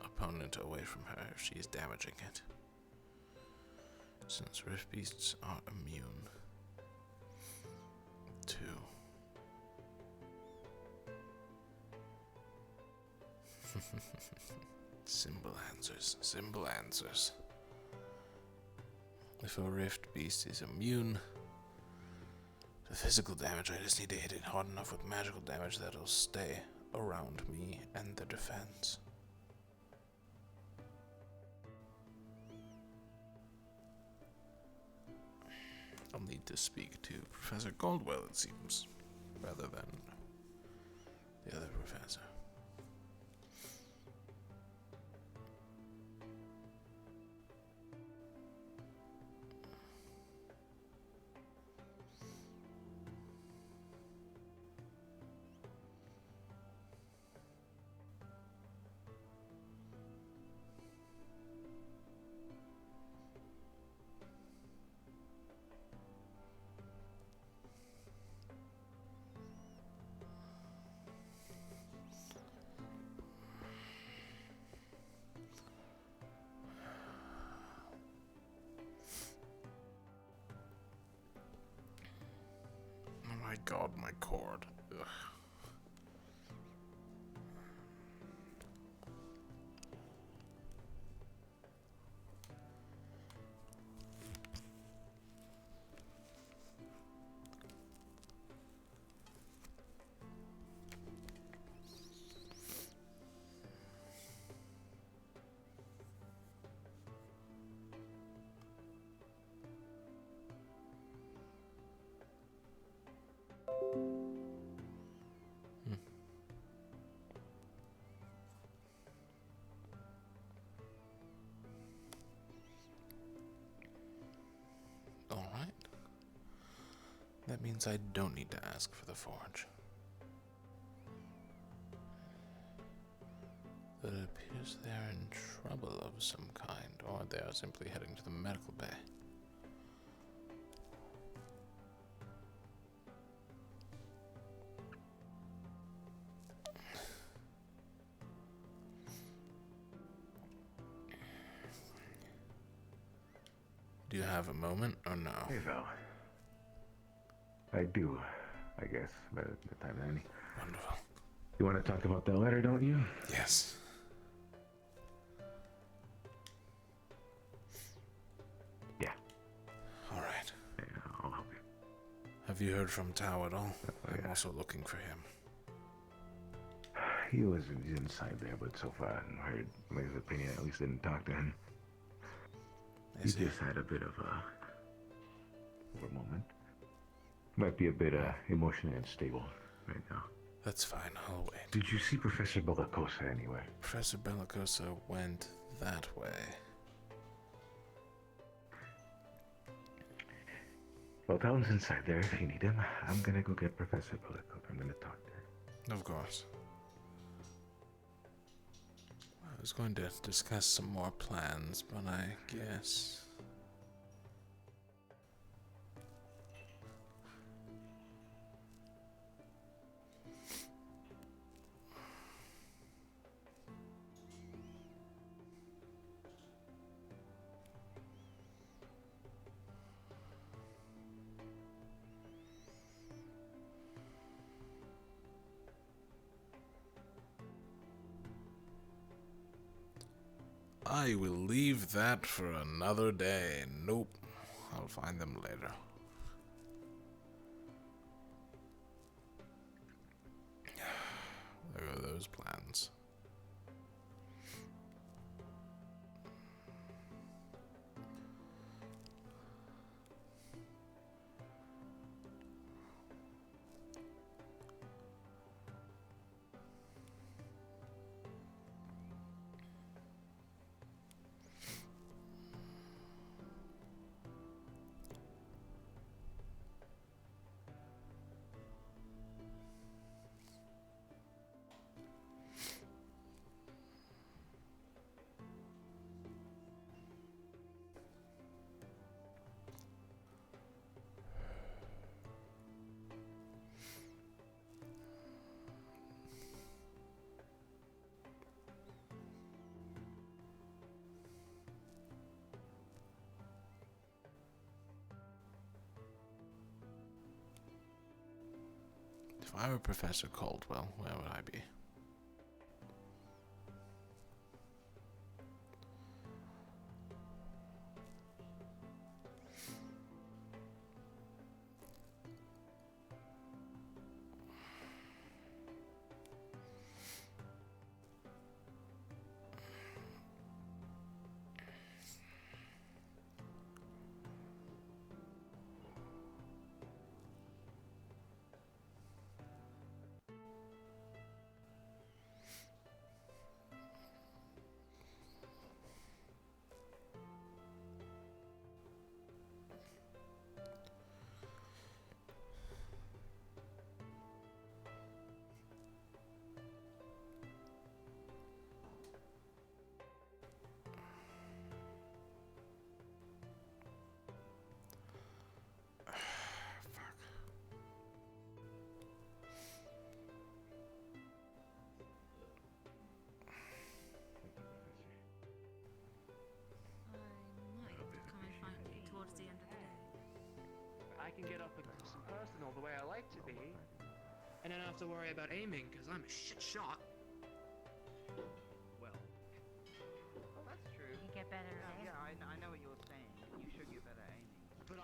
S1: opponent away from her if she is damaging it. Since Rift Beasts are immune to simple answers. If a Rift Beast is immune to physical damage, I just need to hit it hard enough with magical damage that it'll stay around me and the defense. I'll need to speak to Professor Caldwell, it seems, rather than the other professor. Oh my god, my cord. Ugh. Alright. That means I don't need to ask for the forge. But it appears they're in trouble of some kind, or they are simply heading to the medical bay. Do you have a moment, or no?
S18: Hey, Val. I do, I guess, by the time of any.
S1: Wonderful.
S18: You want to talk about that letter, don't you?
S1: Yes.
S18: Yeah.
S1: Alright.
S18: Yeah, I'll help you.
S1: Have you heard from Tao at all? I'm also looking for him.
S18: He's inside there, but so far I haven't heard his opinion. At least didn't talk to him. He just had a bit of a moment. Might be a bit emotionally unstable right now.
S1: That's fine, I'll wait.
S18: Did you see Professor Bellicosa anywhere?
S1: Professor Bellicosa went that way.
S18: Well, Talon's inside there if you need him. I'm gonna go get Professor Bellicosa. I'm gonna talk to her.
S1: Of course. I was going to discuss some more plans, but I guess... I will leave that for another day. Nope. I'll find them later. There go those plans. If I were Professor Caldwell, where would I be?
S9: and I don't have to worry about aiming because I'm a shit shot.
S13: Well, that's true.
S3: You get better at aiming.
S13: Yeah, I know what you're saying. You should get better at aiming.
S9: But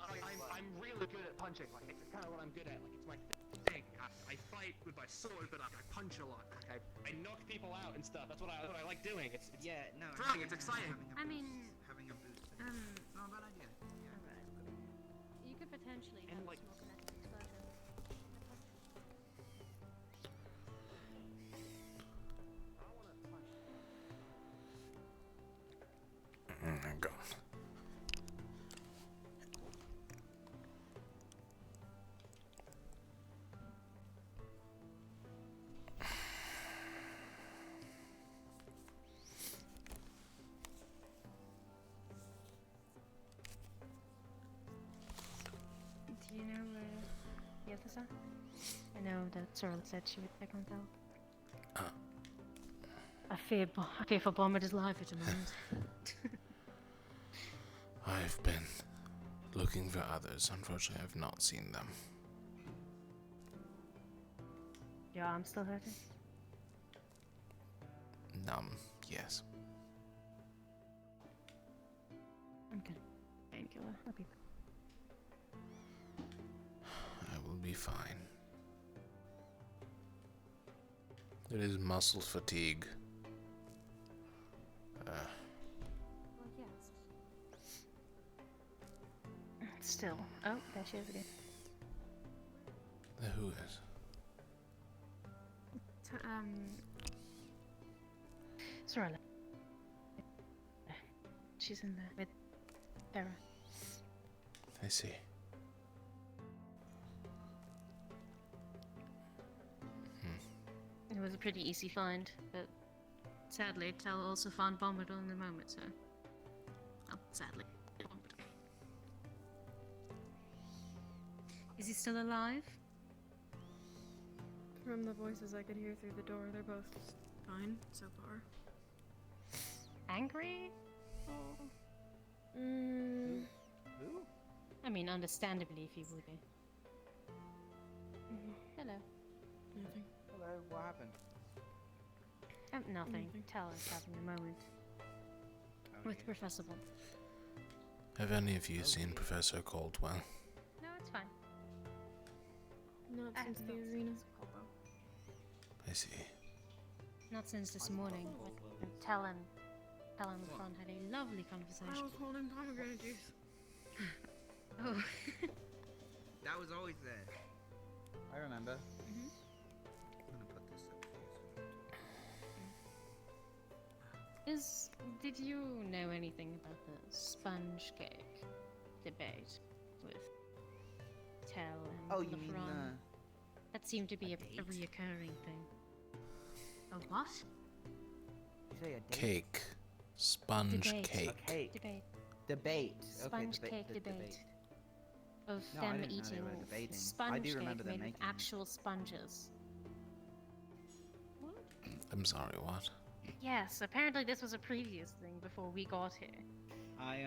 S9: I'm really good at punching. Like it's kind of what I'm good at. Like it's my thing. I fight with my sword, but I punch a lot. Like I knock people out and stuff. That's what I like doing. It's
S13: yeah, no.
S9: thrilling. It's exciting.
S3: I mean,
S13: having a boost.
S3: not
S13: a bad idea. Yeah.
S3: Alright. You could potentially have
S9: like-
S3: a small kinetic explosion.
S1: Hang on.
S3: Do you know where the others are? I know that Sorrel said she would pick on Val. I fear for Bombarder's life at the moment.
S1: I've been looking for others. Unfortunately, I've not seen them.
S3: Your arm's still hurting?
S1: Numb, yes.
S3: I'm good. Painkiller. I'll be
S1: I will be fine. It is muscle fatigue.
S3: Well, yes. Still. Oh, there she is again.
S1: Who is?
S3: Sorrel. She's in there with Vera.
S1: I see.
S3: It was a pretty easy find, but sadly, Tel also found Bombadil in the moment, so. Oh, sadly. Bombadil. Is he still alive?
S14: From the voices I could hear through the door, they're both fine so far.
S3: Angry?
S14: Mm.
S13: Who?
S3: I mean, understandably, if he would be. Hello.
S14: Nothing.
S13: Hello, what happened?
S3: Nothing. Tel is having a moment. With Professor Bond.
S1: Have any of you seen Professor Caldwell?
S3: No, it's fine.
S14: Not since the arena.
S1: I see.
S3: Not since this morning. When Tel and Fran had a lovely
S14: I
S3: conversation.
S14: was holding pomegranate juice.
S3: Oh.
S13: That was always there. I remember.
S3: Mhm.
S13: I'm gonna put this up
S3: Did you know anything about the sponge cake debate with Tel and
S13: Oh, you mean
S3: LeFron? That seemed to be a reoccurring thing. A what?
S13: You say a date?
S1: Cake. Sponge
S3: Debate.
S1: cake.
S13: A cake.
S3: Debate.
S13: Debate.
S3: Sponge
S13: okay,
S3: cake debate. Of
S13: No, I
S3: them
S13: didn't know they
S3: eating
S13: were debating. I
S3: sponge
S13: do
S3: cake
S13: remember them
S3: made with
S13: making it.
S3: actual sponges. What?
S1: I'm sorry, what?
S3: Yes, apparently this was a previous thing before we got here.
S13: I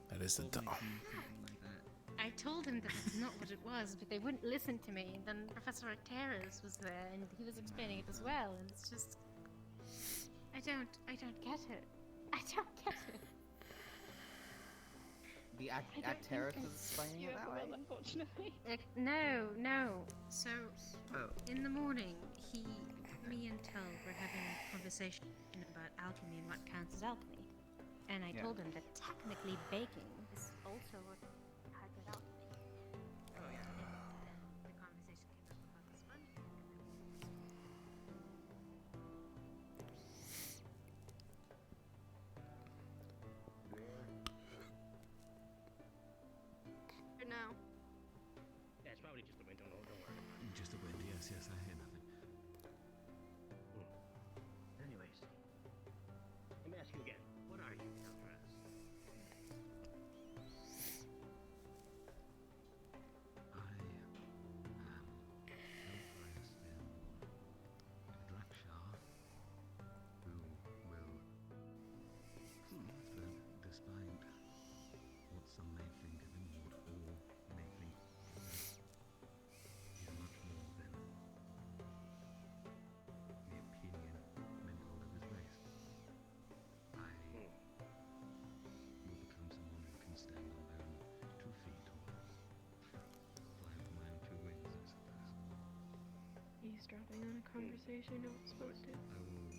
S1: That is the dumb.
S3: I told him that it's not what it was, but they wouldn't listen to me. And then Professor Arteris was there, and he was explaining it as well. And it's just, I don't get it. I don't get it.
S13: The Acteris was explaining it that way?
S3: Unfortunately. No. So, in the morning, me and Tel were having a conversation about alchemy and what counts as alchemy. And I told him that technically baking is also a type of alchemy. Oh yeah. The conversation came up about the sponge cake.
S14: Now.
S5: Yeah, it's probably just the wind. Don't worry.
S2: Just a wind, yes, I hear nothing.
S5: Anyways, let me ask you again. What are you, Elfras?
S2: I am Elfras Drakshar, who will, despite what some may think of him, what all may think,
S14: eavesdropping on a conversation you're not supposed to.
S2: I will not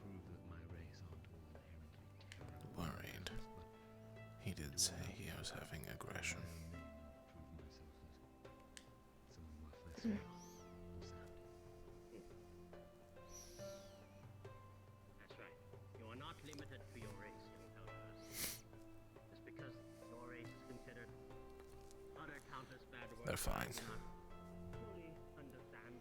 S2: prove that my race aren't all inherently terrible.
S1: Worried. He did say he was having aggression.
S2: Prove myself as someone worth less.
S5: That's right. You are not limited to your race, young Countess. Just because your race is considered other Countess bad work.
S1: They're fine.
S5: Do not fully understand.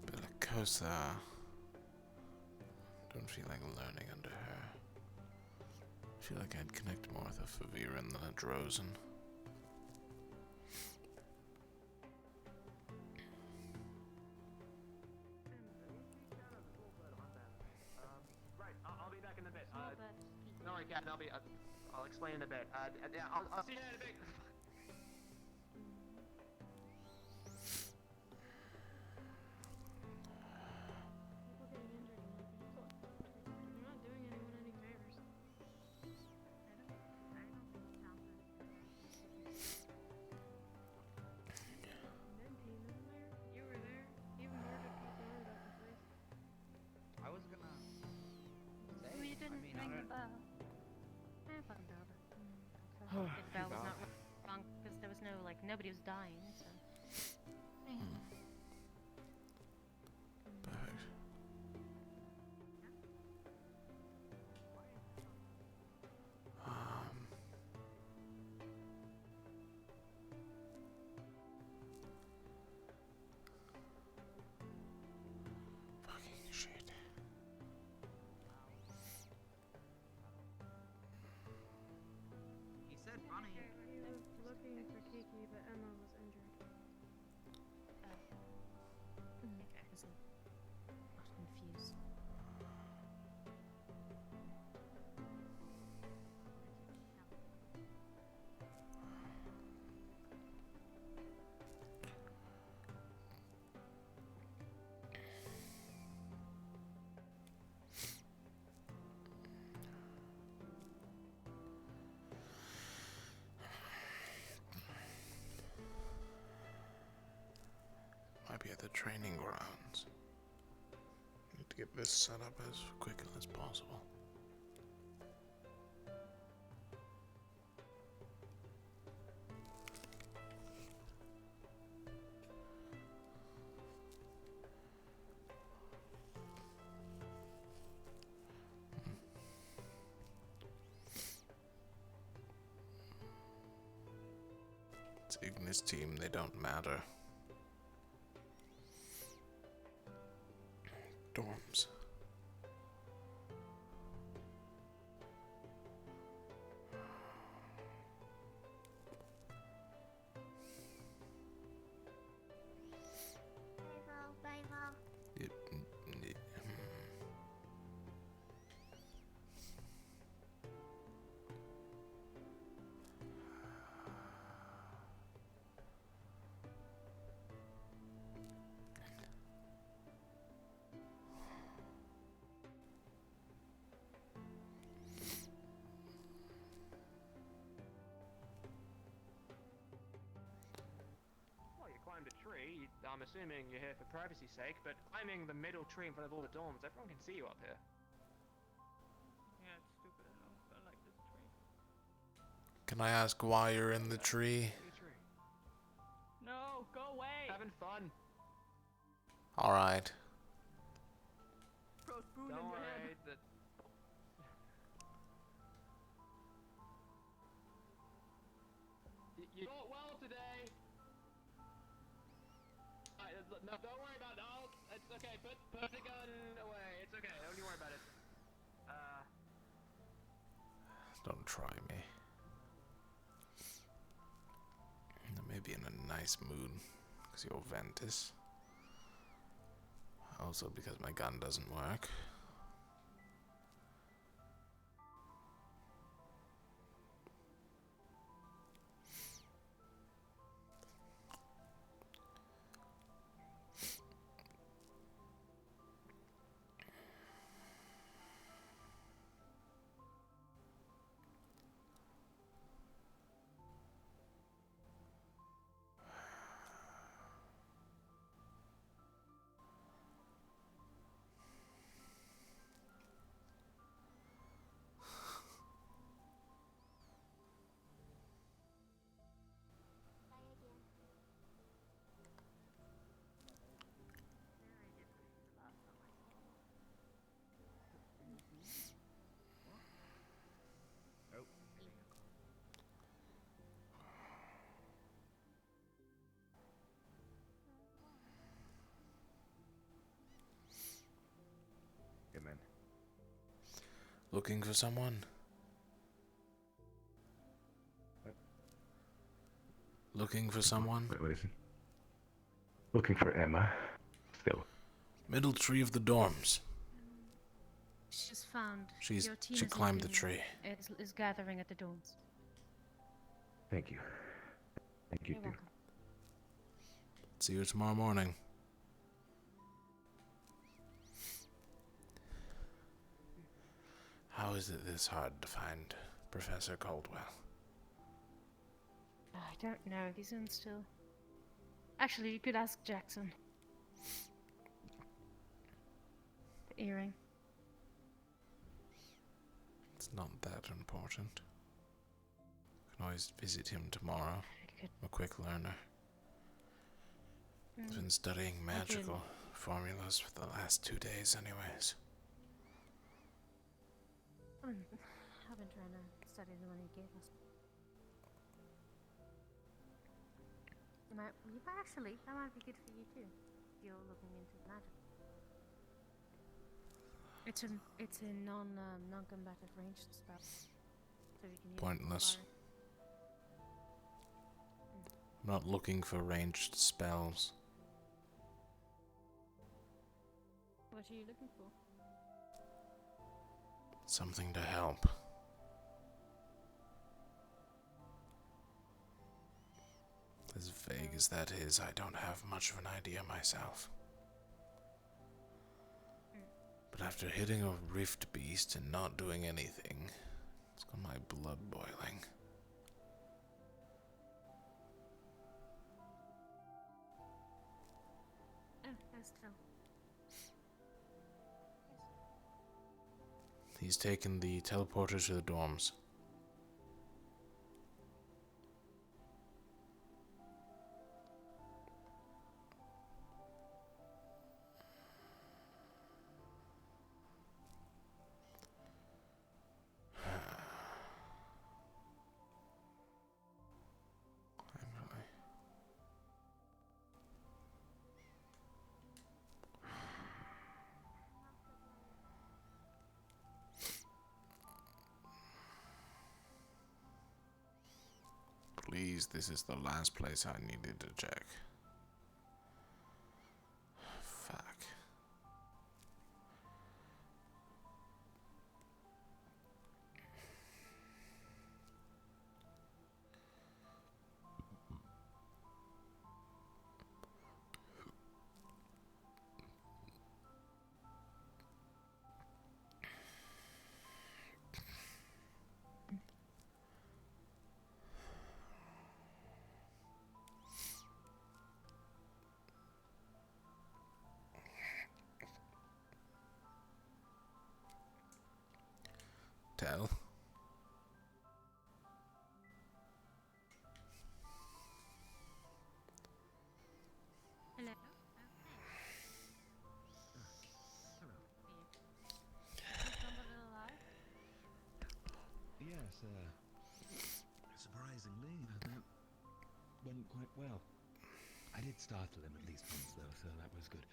S1: Bellicosa. Don't feel like learning under her. I feel like I'd connect more with a Faviran than a Drozen.
S9: Right, I'll be back in a bit. Don't worry, Captain, I'll explain in a bit. Yeah, I'll see you in a bit.
S14: People getting injured and nothing. You're not doing anyone any favors. Med team, isn't there? You were there. Even more good people ended up in place.
S13: I was gonna say.
S3: We didn't
S13: I mean,
S3: ring
S13: I
S3: the
S13: don't.
S3: bell. Fucking bell. The bell was not wrong because there was no, like, nobody was dying, so.
S1: Perfect. Fucking shit.
S13: He said running.
S14: He was looking for Kiki, but Emma was injured.
S3: Okay, I was not confused.
S1: Might be at the training grounds. Need to get this set up as quickly as possible. It's Ignis team, they don't matter. Dorms. Yep,
S9: Well, you climbed a tree. I'm assuming you're here for privacy's sake, but climbing the middle tree in front of all the dorms, everyone can see you up here.
S8: Yeah, it's stupid, I know, but I like this tree.
S1: Can I ask why you're in the tree?
S8: No, go away!
S9: Having fun.
S1: Alright.
S8: Throw a spoon
S9: Don't
S8: in your
S9: worry,
S8: head.
S9: You fought well today. No, don't worry about it. It's okay. Put the gun away. It's okay. Don't you worry about it.
S1: Don't try me. I may be in a nice mood because you're Ventus. Also because my gun doesn't work.
S18: Amen.
S1: Looking for someone?
S18: What?
S1: Looking for someone?
S18: What is it? Looking for Emma. Still.
S1: Middle tree of the dorms.
S3: She's found.
S1: She
S3: Your team
S1: climbed the tree.
S3: Is gathering at the dorms.
S18: Thank you. Thank you
S3: You're
S18: too.
S3: welcome.
S1: See you tomorrow morning. How is it this hard to find Professor Caldwell?
S3: I don't know. He's in still. Actually, you could ask Jackson. The earring.
S1: It's not that important. Can always visit him tomorrow. I'm a quick learner. I've been studying magical formulas for the last 2 days anyways.
S3: I've been trying to study the one he gave us. Actually, that might be good for you too. If you're looking into magic. It's a non-combative ranged spell, so you can use
S1: Pointless.
S3: it
S1: I'm not looking for ranged spells.
S3: What are you looking for?
S1: Something to help. As vague as that is, I don't have much of an idea myself. But after hitting a rift beast and not doing anything, it's got my blood boiling.
S3: Oh, that's true.
S1: He's taken the teleporter to the dorms. Please, this is the last place I needed to check. Fuck. Tell.
S3: Hello.
S7: Yes, surprisingly, that went quite well. I did startle him at least once, though, so that was good.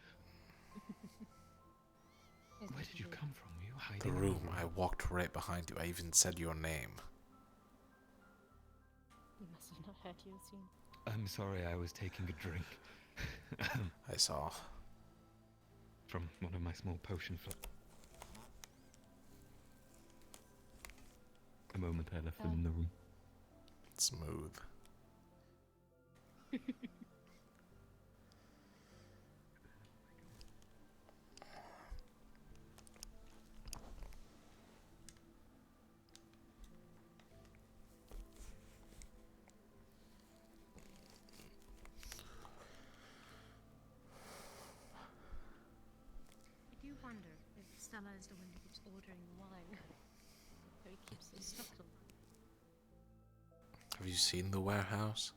S7: Where did you come from? Were you hiding?
S1: The room. I walked right behind you. I even said your name.
S3: You must have not heard you, soon.
S7: I'm sorry, I was taking a drink.
S1: I saw.
S7: From one of my small potion A moment I left them in the room.
S1: Smooth.
S3: I do wonder if Stella is the one who keeps ordering the wine. So he keeps it stocked all the time.
S1: Have you seen the warehouse?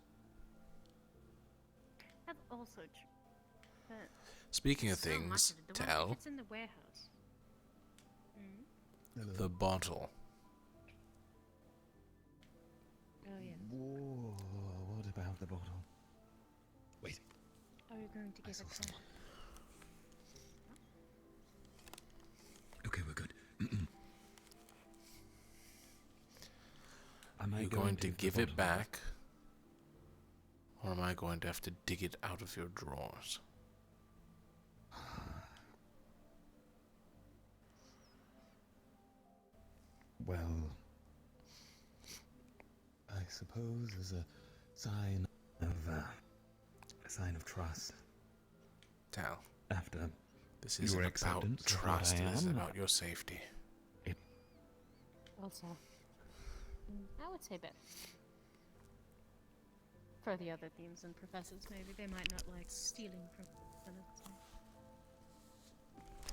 S3: That's also true. But
S1: Speaking of
S3: so much
S1: things,
S3: of it, the one
S1: tell
S3: that's in the warehouse.
S1: the bottle.
S3: Oh yeah.
S7: Whoa, what about the bottle? Wait.
S3: Are you going to give it to her?
S7: Okay, we're good.
S1: Are you going to give it back? Or am I going to have to dig it out of your drawers?
S7: Well, I suppose as a sign of trust.
S1: Tell.
S7: After
S1: This
S7: your
S1: isn't about
S7: acceptance of what
S1: trust,
S7: I
S1: it is
S7: am.
S1: about your safety.
S3: Also, I would say better. For the other themes and professors, maybe they might not like stealing from Bella.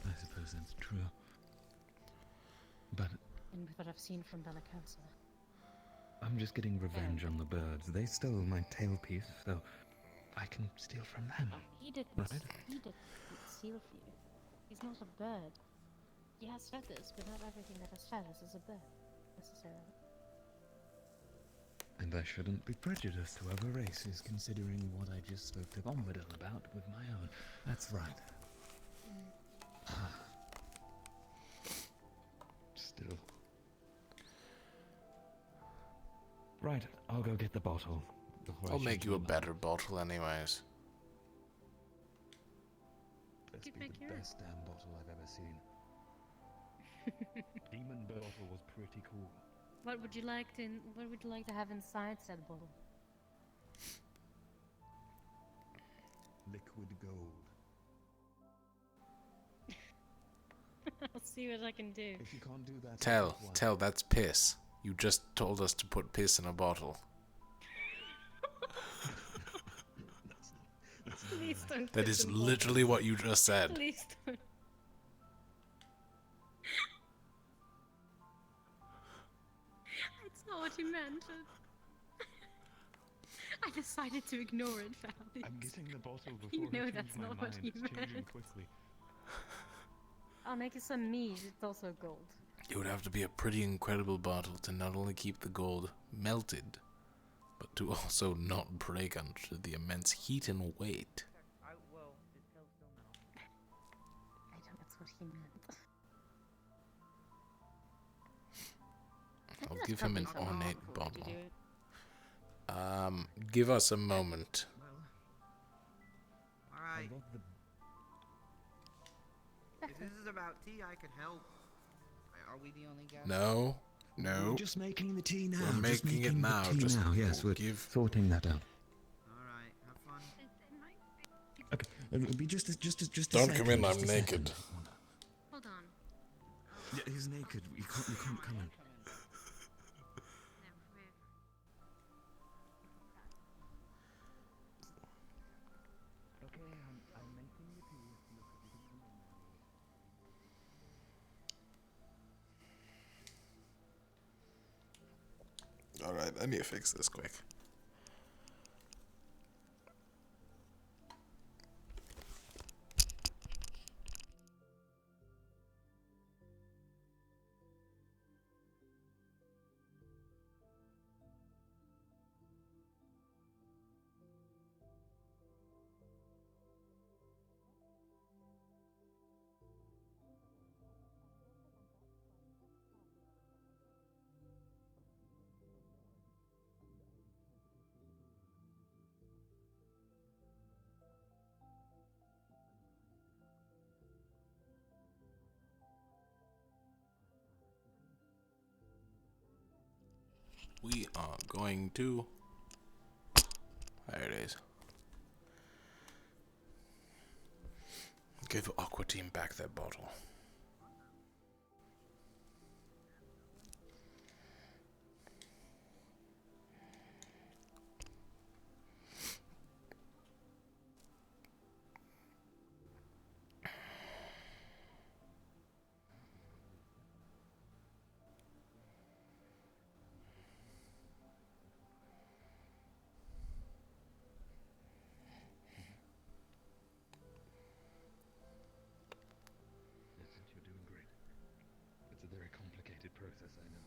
S7: I suppose that's true. But
S3: And with what I've seen from Bellicosa.
S7: I'm just getting revenge on the birds. They stole my tailpiece, so I can steal from them.
S3: He didn't.
S7: Right?
S3: He didn't steal for you. He's not a bird. He has feathers, but not everything that has feathers is a bird, necessarily.
S7: And I shouldn't be prejudiced to other races, considering what I just spoke to Bombadil about with my own. That's right. Still. Right, I'll go get the bottle. before I
S1: I'll make
S7: change
S1: you a
S7: my mind.
S1: better bottle anyways.
S7: That's
S3: You'd
S7: be
S3: make
S7: the
S3: your own.
S7: best damn bottle I've ever seen. Demon bottle was pretty cool.
S3: What would you like to have inside said bottle?
S7: Liquid gold.
S3: I'll see what I can do.
S7: If you can't do that,
S1: Tell, that's piss. You just told us to put piss in a bottle.
S3: Please don't.
S1: That
S3: put
S1: is
S3: them
S1: literally what you just said.
S3: Please don't. It's not what you meant. I decided to ignore it, Valley.
S7: I'm getting the bottle before
S3: You
S7: I
S3: know
S7: change
S3: that's
S7: my
S3: not
S7: mind.
S3: what you
S7: It's changing
S3: meant.
S7: quickly.
S3: I'll make you some mead. It's also gold.
S1: It would have to be a pretty incredible bottle to not only keep the gold melted, but to also not break under the immense heat and weight.
S13: Well, it tells still now.
S3: I don't. That's what he meant.
S1: I'll
S3: That's
S1: give him an
S3: probably so
S1: ornate
S3: before we do
S1: bottle.
S3: it.
S1: Give us a moment.
S13: Alright. If this is about tea, I could help. Are we the only guys?
S1: No.
S7: We're just making the tea now.
S1: We're
S7: just
S1: making it
S7: the
S1: now.
S7: tea
S1: Just
S7: now. Yes, we're sorting that out.
S13: Alright, have fun.
S7: Okay, it'll be just a
S1: Don't
S7: second,
S1: come in,
S7: just
S1: I'm
S7: a
S1: naked.
S7: second.
S3: Hold on.
S7: Yeah, he's naked. You can't come in.
S2: Okay, I'm making the tea. Look, you can come in now.
S1: Alright, I need to fix this quick. we are going to... There it is. Give Aqua Team back their bottle.
S7: You're doing great. It's a very complicated process, I know.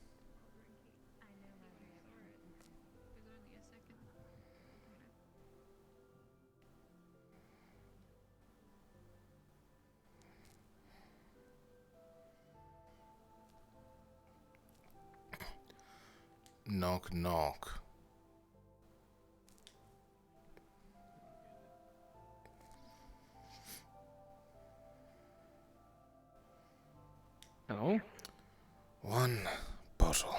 S1: Knock, knock.
S19: Hello?
S1: One bottle.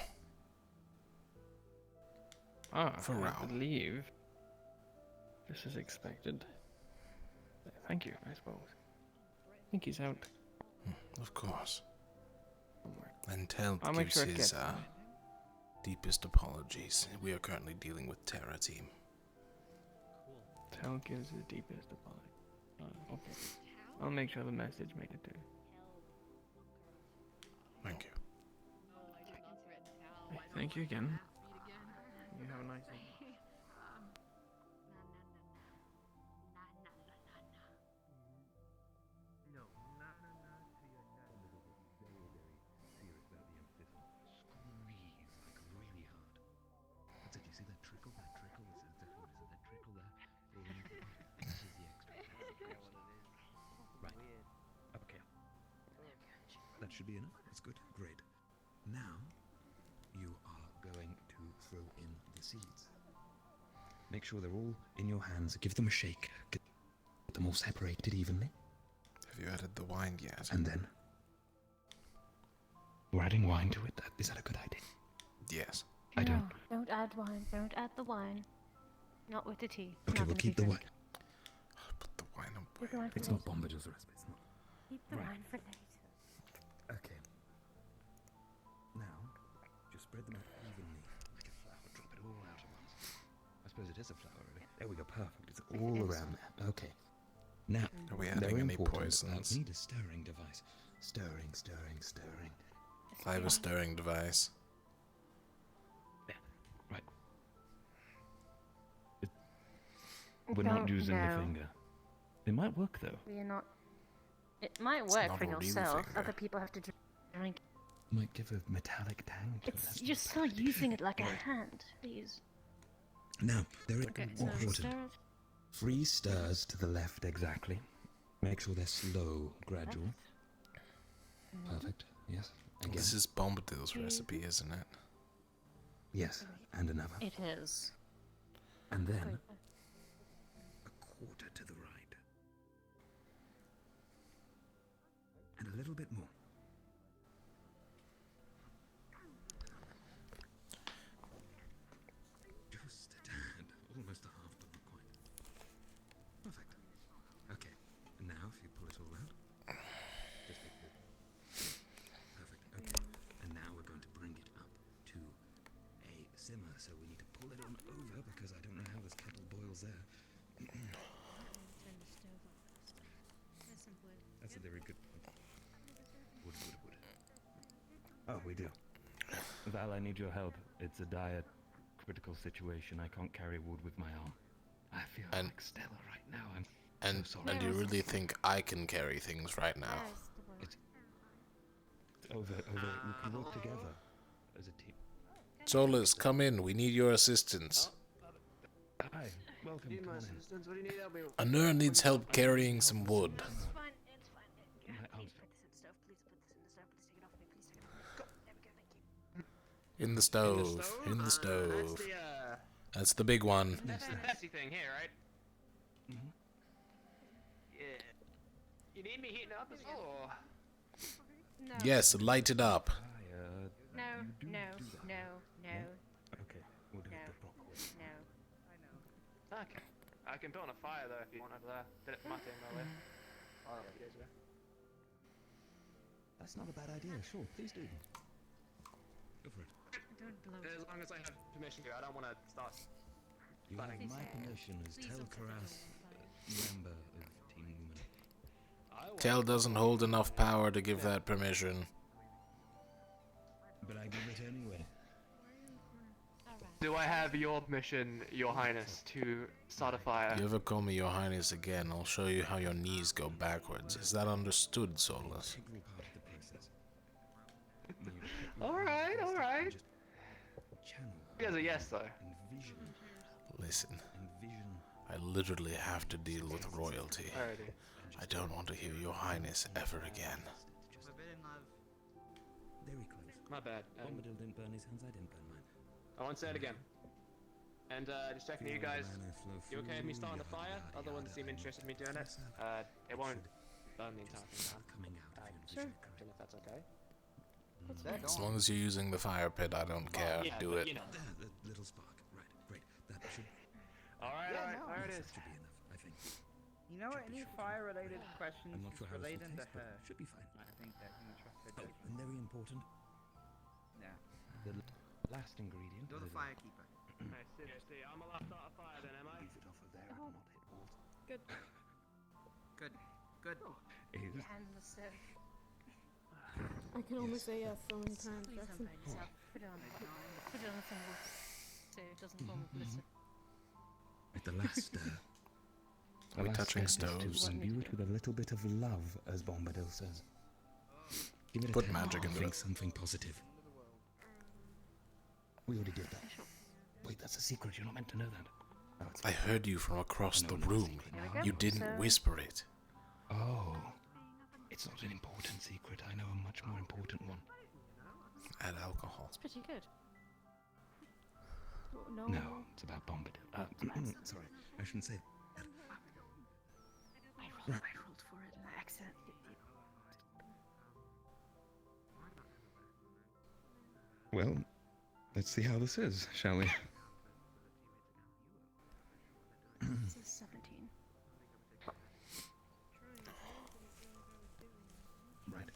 S19: For I believe this is expected. Thank you, I suppose. I think he's out.
S1: Of course. And Tel
S19: I'll make
S1: gives
S19: sure it
S1: his
S19: gets
S1: deepest apologies. We are currently dealing with Terra Team.
S19: Tel gives his deepest apology. Okay. I'll make sure the message made it to.
S1: Thank you.
S19: Thank you again. You have a nice evening.
S7: That's it, you see that trickle? That trickle? What is that trickle there? This is the extra. Right. Okay. That should be enough. That's good. Great. Now, you are going to throw in the seeds. Make sure they're all in your hands. Give them a shake. Get them all separated evenly.
S1: Have you added the wine yet?
S7: And then... We're adding wine to it. Is that a good idea?
S1: Yes.
S7: I don't...
S3: No, don't add wine. Don't add the wine. Not with the tea.
S7: Okay,
S3: Not
S7: we'll
S3: gonna
S7: keep
S3: be
S7: the
S3: very
S7: wine.
S1: Put the wine away.
S3: Keep the wine for
S7: It's
S3: later.
S7: not Bombadil's recipe. It's not.
S3: Keep the
S7: Right.
S3: wine for later.
S7: Okay. Now, just spread them out evenly like a flower. Drop it all out at once. I suppose it is a flower, really. There we go. Perfect. It's all around there. Okay. Now,
S1: Are we
S7: very
S1: adding any
S7: important,
S1: poisons?
S7: we need a stirring device. Stirring, stirring, stirring.
S1: I have a stirring device.
S7: Right.
S19: We're not
S3: Don't
S19: using the
S3: know.
S19: finger. It might work though.
S3: We're not. It might
S1: It's
S3: work
S1: not
S3: for
S1: a real
S3: yourself.
S1: finger.
S3: Other people have to drink.
S7: Might give a metallic tang to it.
S3: It's
S7: That's
S3: you're
S7: not
S3: still
S7: bad.
S3: using it like a
S7: Right.
S3: hand, please.
S7: Now, there is
S3: Okay, so
S7: important.
S3: stir it.
S7: 3 stirs to the left exactly. Make sure they're slow, gradual. Perfect. Yes. Again.
S1: This is Bombadil's recipe, isn't it?
S7: Yes, and another.
S3: It is.
S7: And then a quarter to the right. And a little bit more. Just a tad. Almost a half, but not quite. Perfect. Okay. And now if you pull it all out. Just like that. Perfect. Okay. And now we're going to bring it up to a simmer. So we need to pull it on over because I don't know how this kettle boils there.
S3: Turn the stove off first. There's some wood.
S7: That's a very good point. Wood. Oh, we do.
S19: Val, I need your help. It's a dire, critical situation. I can't carry wood with my arm. I feel
S1: And-
S19: like Stella right now. I'm
S1: And
S19: so sorry.
S1: and you really think I can carry things right now?
S19: It's over. We can work together as a team.
S1: Solus, come in. We need your assistance.
S19: Hi, welcome.
S9: Need
S19: Come
S9: my
S19: on in.
S9: assistance? What do you need help me with?
S1: Anur needs help carrying some wood.
S3: It's fine. It's fine.
S19: My
S3: Please
S19: arms.
S3: put this in the stove. Please put this in the stove. Please take it off me. Please take it off me. Go. There we go. Thank you.
S1: In the stove. In the
S9: That's
S1: stove.
S9: the,
S1: That's the big one.
S9: that's the messy thing here, right?
S19: Mhm.
S9: Yeah. You need me heating up this or?
S3: No.
S1: Yes, light it up.
S3: No. No. No. No.
S9: Okay. I can put on a fire though if you want over there. Did it for my team earlier. Oh, a few days ago.
S2: That's not a bad idea. Sure, please do. Go for it.
S3: Don't blow.
S9: As long as I have permission to, I don't want to start.
S2: You have
S9: Planning.
S2: my permission as Tel Karas, member of Team Woman.
S1: Tel doesn't hold enough power to give that permission.
S2: But I give it anyway.
S9: Do I have your permission, Your Highness, to start a fire?
S1: You ever call me Your Highness again, I'll show you how your knees go backwards. Is that understood, Solus?
S9: Alright, alright. He has a yes, though.
S1: Listen, I literally have to deal with royalty.
S9: Alrighty.
S1: I don't want to hear Your Highness ever again.
S2: Very close.
S9: My bad.
S2: Bombadil didn't burn his hands, I didn't burn mine.
S9: I won't say it again. And just checking you guys, you okay with me starting a fire? Other ones seem interested in me doing it. It won't burn the entire thing down. Sure. If that's okay.
S1: As long as you're using the fire pit, I don't care.
S9: Yeah,
S1: Do
S9: but,
S1: it.
S9: you know.
S2: The little spark. Right, great. That should...
S9: Alright, there it is.
S2: That should be enough, I think.
S13: You know, any fire-related questions
S2: I'm not sure how this will
S13: relating to
S2: taste, but
S13: her?
S2: should be fine.
S13: I think that you can trust her
S2: Oh,
S13: judgment.
S2: and very important.
S13: Yeah.
S2: The last ingredient.
S13: You're the firekeeper.
S9: I see. I'm allowed to start a fire then, am I?
S2: Leave it off of there and not hit water.
S14: Good.
S13: Good. Good.
S3: And the stuff.
S14: I can only say yes so many times,
S3: Please
S14: Jackson.
S3: don't burn yourself. Put it on the thing so it doesn't form a blister.
S2: At the last,
S1: Are we
S2: last
S1: touching
S2: step is
S1: stoves?
S2: to imbue it with a little bit of love, as Bombadil says. Give it a
S1: Put
S2: taste.
S1: magic into
S2: Think
S1: it.
S2: something positive. We already did that. Wait, that's a secret. You're not meant to know that. Oh, it's
S1: I
S2: fine.
S1: heard you from across
S2: No,
S1: the
S2: not a
S1: room.
S2: secret.
S3: Here we go.
S1: You didn't
S3: So-
S1: whisper it.
S2: Oh. It's not an important secret. I know a much more important one.
S1: Add alcohol.
S3: It's pretty good. No.
S2: No, it's about Bombadil. Sorry, I shouldn't say that.
S3: I rolled for it and I accidentally.
S2: Well, let's see how this is, shall we?
S3: This is 17.
S2: Right.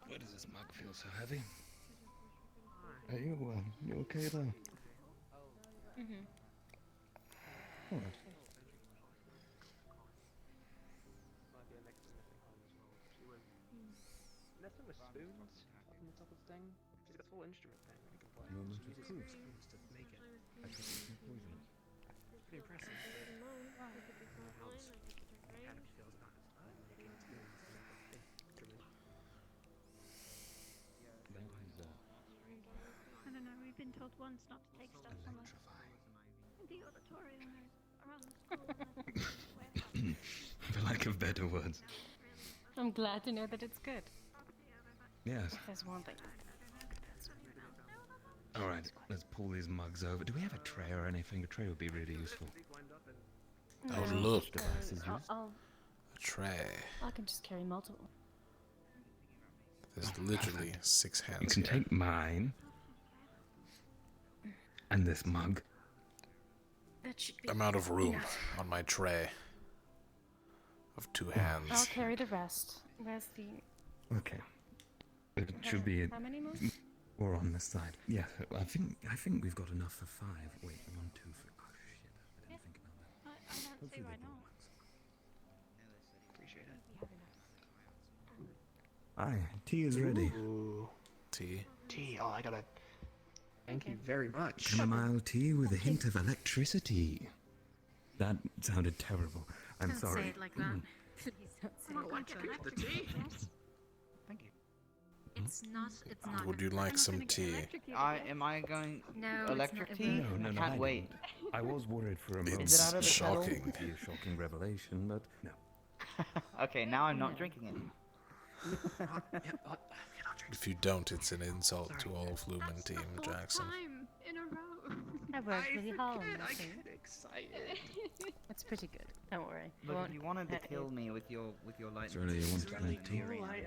S2: Why does this mug feel so heavy? Are you okay there?
S3: Mm-hmm.
S2: All right.
S9: Might be a next missing home as well. She was messing with spoons up on the top of the thing. She's got a full instrument thing that you can play.
S2: Moment
S9: She
S2: of
S9: uses
S2: truth.
S9: spoons to make it.
S2: I trust it's poison.
S9: Pretty impressive. How Adam feels about making spoons to make a big instrument.
S2: That is
S20: I don't know, we've been told once not to take stuff from us. The auditorium is around
S2: for lack of better words.
S3: I'm glad to know that it's good.
S2: Yes.
S3: If there's one thing.
S2: All right, let's pull these mugs over. Do we have a tray or anything? A tray would be really useful.
S1: Oh,
S3: No,
S1: look.
S2: Devices
S3: I'll,
S2: used.
S1: A tray.
S3: I can just carry multiple.
S1: There's literally 6 hands.
S2: You can
S1: here.
S2: take mine and this mug.
S3: That should be.
S1: I'm out of room
S3: enough.
S1: on my tray of 2 hands.
S3: I'll carry the rest. Where's the?
S2: Okay. It should be.
S3: How many more?
S2: Or on this side. Yeah, I think we've got enough for 5. Wait, 1, 2, 3. Oh shit! I didn't think about that.
S20: I don't see why not.
S9: Appreciate it.
S2: Aye, tea is ready.
S9: Ooh.
S1: Tea.
S9: Tea. Oh, I gotta. Thank you very much.
S2: Chamomile tea with a hint of electricity. That sounded terrible. I'm
S3: Don't
S2: sorry.
S3: say it like that. Please don't say it like that.
S9: The tea.
S13: Thank you.
S3: It's not. It's not.
S1: Would you like some tea?
S13: Am I going
S3: No, it's
S13: electric
S3: not.
S13: tea?
S2: No,
S13: I
S2: I
S13: can't wait.
S2: didn't. I was worried for a moment.
S1: It's
S13: out of the kettle?
S1: shocking.
S2: It would be a shocking revelation, but no.
S13: Okay, now I'm not drinking it.
S1: If you don't, it's an insult to all of Lumen Team Jackson.
S20: Time in a row.
S3: I worked really hard on
S9: I
S3: this thing.
S9: get excited.
S3: It's pretty good. Don't worry. It
S13: Look,
S3: won't
S13: if you wanted to
S3: hurt
S13: kill
S3: you.
S13: me with your lightning.
S2: Sorry, you wanted to drink tea?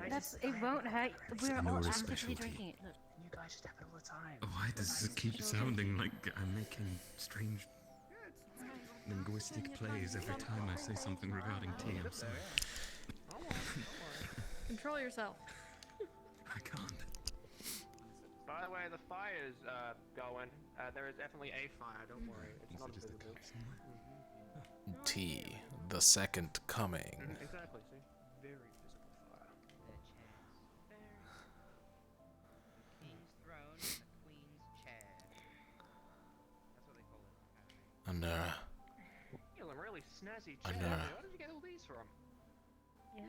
S3: That's. It won't hurt. We're
S2: No
S3: all
S2: we're
S3: actively
S2: special tea.
S3: drinking it. Look.
S9: You guys just have it all the time.
S7: Why does it keep sounding like I'm making strange linguistic plays every time I say something regarding tea? I'm sorry.
S14: Control yourself.
S7: I can't.
S9: By the way, the fire's going. There is definitely a fire, don't worry. It's not invisible.
S1: T, the second coming.
S9: Exactly, see? Very visible fire.
S13: The king's throne and the queen's chair. That's what they call it.
S1: Under
S9: Feeling really snazzy
S1: I
S9: chair.
S1: know.
S9: Where did you get all these from?
S3: Yeah.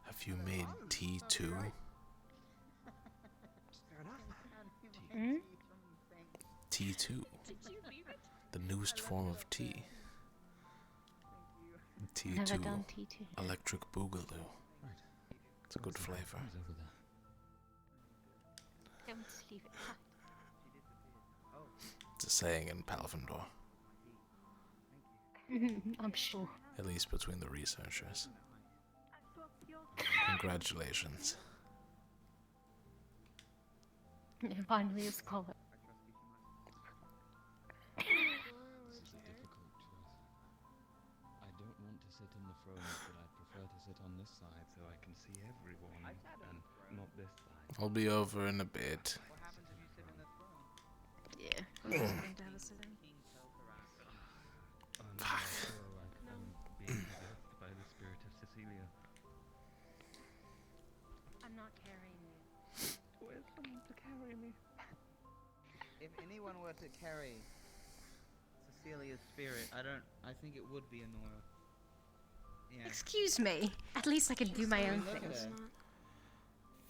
S1: Have you made tea too?
S3: Hmm?
S1: Tea too. The newest form of tea. Tea
S3: Never
S1: too.
S3: done tea too.
S1: Electric Boogaloo. It's a good flavor.
S3: Don't leave it.
S1: It's a saying in Palvendor.
S3: I'm sure.
S1: At least between the researchers. Congratulations.
S3: Finally a scholar.
S2: This is a difficult choice. I don't want to sit in the throne, but I prefer to sit on this side so I can see everyone, and not this side.
S1: I'll be over in a bit.
S13: What happens if you sit in the throne?
S14: Yeah, I'm just going to have a sit in.
S2: I'm not sure I'm being possessed by the spirit of Cecilia.
S3: I'm not carrying you.
S2: Where's someone to carry me?
S13: If anyone were to carry Cecilia's spirit, I think it would be Honora. Yeah.
S3: Excuse me. At least I can do my own
S13: Look at
S3: things.
S13: her.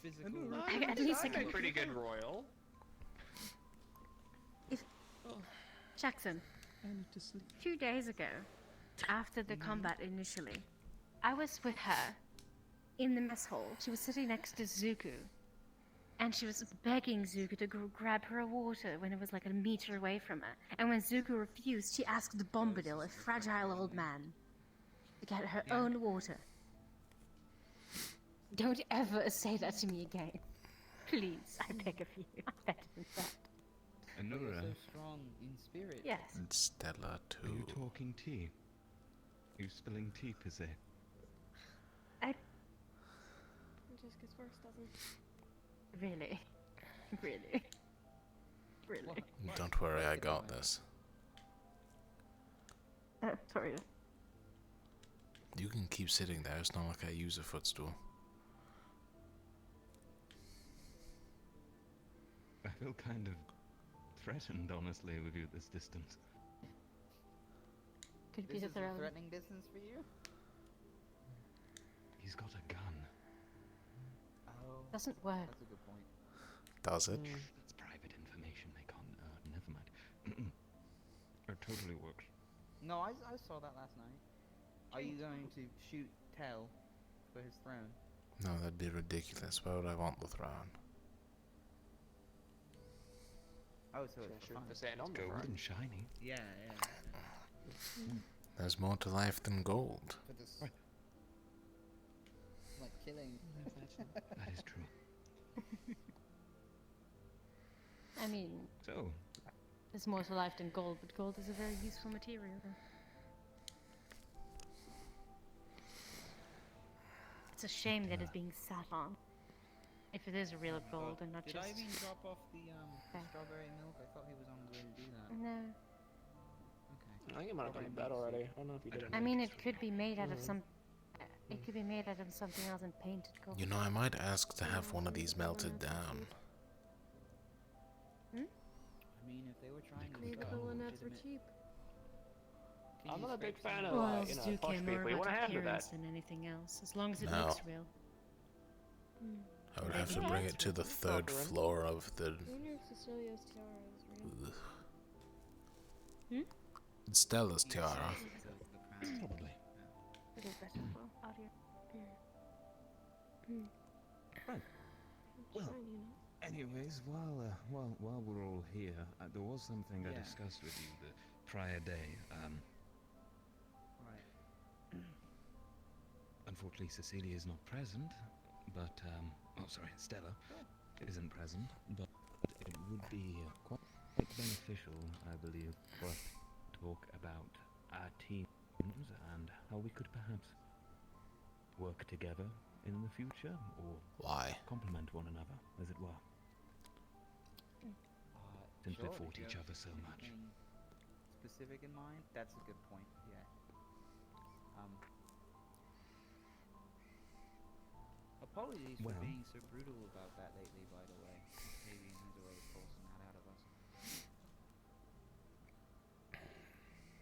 S13: Physical.
S3: At least I can.
S9: Pretty good royal.
S3: Jackson. 2 days ago, after the combat initially, I was with her in the mess hall. She was sitting next to Zuko, and she was begging Zuko to go grab her a water when it was like a meter away from her. And when Zuko refused, she asked Bombadil, a fragile old man, to get her own water. Don't ever say that to me again. Please, I beg of you. I'm better than that.
S13: You're
S7: Anura,
S13: so strong in spirit.
S3: Yes.
S1: And Stella too.
S7: are you talking tea? Are you spilling tea, per se?
S14: It just gets worse, doesn't it?
S3: Really? Really? Really?
S1: Don't worry, I got this.
S3: Sorry.
S1: You can keep sitting there, it's not like I use a footstool.
S7: I feel kind of threatened, honestly, with you at this distance.
S3: Could be
S13: This
S3: the
S13: is a
S3: throne.
S13: threatening distance for you?
S7: He's got a gun.
S13: Oh.
S3: Doesn't work.
S13: That's a good point.
S1: Does it?
S7: It's private information. They can't. Never mind. It totally works.
S13: No, I saw that last night. Are you going to shoot Tell for his throne?
S1: No, that'd be ridiculous. Why would I want the throne?
S13: Oh, so it's
S9: Shoot
S13: fun.
S9: for sand on the
S7: Gold
S9: front.
S7: and shiny.
S13: Yeah.
S1: There's more to life than gold.
S13: For this, like killing.
S7: That is true.
S3: I mean,
S7: So,
S3: there's more to life than gold, but gold is a very useful material. It's a shame that it's being sat on. If it is a real gold and not
S13: Did
S3: just...
S13: I even drop off the strawberry milk? I thought he was on the way to do that.
S3: No.
S9: I think it might have gone to bed already. I don't know if you did.
S3: I mean, it could be made out of some... It could be made out of something else and painted gold.
S1: You know, I might ask to have one of these melted down.
S3: Hmm?
S13: I mean, if they were trying to
S14: Maybe
S13: sell
S14: the one that's for
S13: legitimate-
S14: cheap.
S13: Can
S9: I'm
S13: you
S9: not a big
S13: scrape
S9: fan
S13: some-
S9: of
S3: Well,
S9: you know,
S3: Zuke
S9: posh
S3: more
S9: people. You want
S3: about
S9: to have
S3: appearance
S9: that.
S3: than anything else, as long as it
S1: No.
S3: looks real.
S1: I would have to
S3: Yeah,
S1: bring
S3: it's
S1: it to the
S3: really
S1: third
S3: cool.
S1: floor of the...
S14: I wonder if Cecilia's tiara is real.
S1: Ugh. Stella's tiara.
S7: probably.
S3: It is better for audio.
S7: Right. Well,
S14: Shiny, you know?
S7: anyways, while we're all here, there was something I
S13: Yeah.
S7: discussed with you the prior day.
S13: Right.
S7: Unfortunately, Cecilia is not present, but oh, sorry, Stella isn't present, but it would be quite beneficial, I believe, for us to talk about our teams and how we could perhaps work together in the future, or complement one another, as it were. Since we
S13: Sure,
S7: fought
S13: if you
S7: each
S13: have
S7: other so much.
S13: anything specific in mind? That's a good point, yeah. Apologies for
S7: Well.
S13: being so brutal about that lately, by the way. Octavian has a way of forcing that out of us.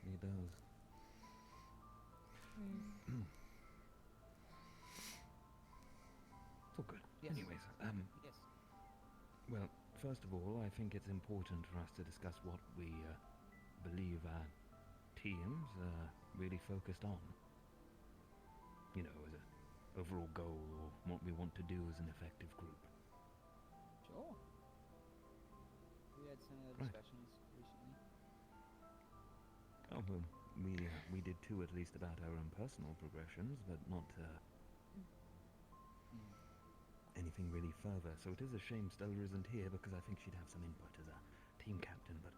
S7: He does. Oh, good.
S13: Yes.
S7: Anyways,
S13: Yes.
S7: well, first of all, I think it's important for us to discuss what we believe our teams are really focused on. You know, as an overall goal, or what we want to do as an effective group.
S13: Sure. We had similar
S7: Right.
S13: discussions recently.
S7: Oh, well, we did too, at least about our own personal progressions, but not anything really further. So it is a shame Stella isn't here, because I think she'd have some input as a team captain, but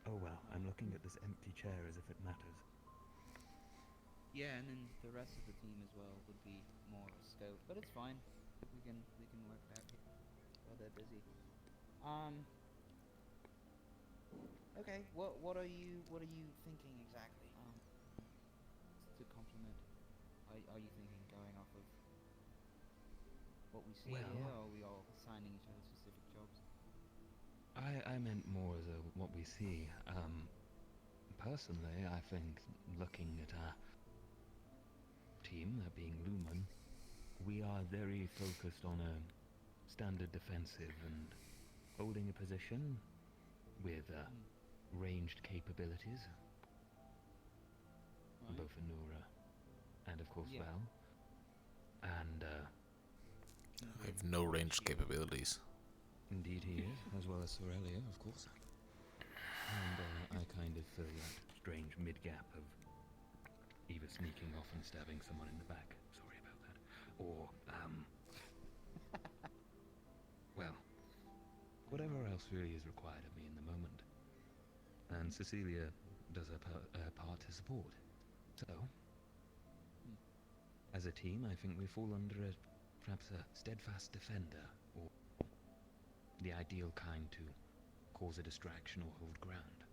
S7: oh well, I'm looking at this empty chair as if it matters.
S13: Yeah, and then the rest of the team as well would be more scope, but it's fine. We can work it out while they're busy. Okay. What are you thinking exactly? To complement, are you thinking going off of what we see
S7: Well,
S13: here, or are we all assigning each other specific jobs?
S7: I meant more as what we see. Personally, I think looking at our team, that being Lumen, we are very focused on a standard defensive and holding a position with ranged capabilities.
S13: Right.
S7: Both Anura and, of course,
S13: Yeah.
S7: Val. And,
S1: I have no ranged capabilities.
S7: indeed he is, as well as Sorelia, of course. And I kind of fill that strange mid-gap of either sneaking off and stabbing someone in the back, sorry about that, or, well, whatever else really is required of me in the moment. And Cecilia does her part to support. So, as a team, I think we fall under perhaps a steadfast defender, or the ideal kind to cause a distraction or hold ground.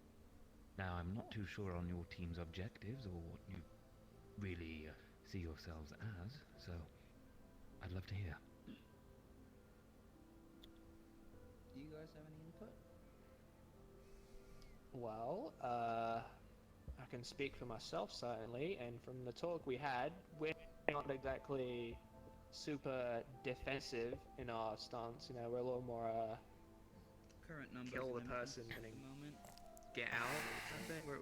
S7: Now, I'm not too sure on your team's objectives or what you really see yourselves as, so I'd love to hear.
S13: Do you guys have any input?
S9: Well, I can speak for myself certainly, and from the talk we had, we're not exactly super defensive in our stance. You know, we're a little more
S13: Current numbers
S9: kill the
S13: limited
S9: person
S13: at
S9: and
S13: the moment.
S9: get out. I think we're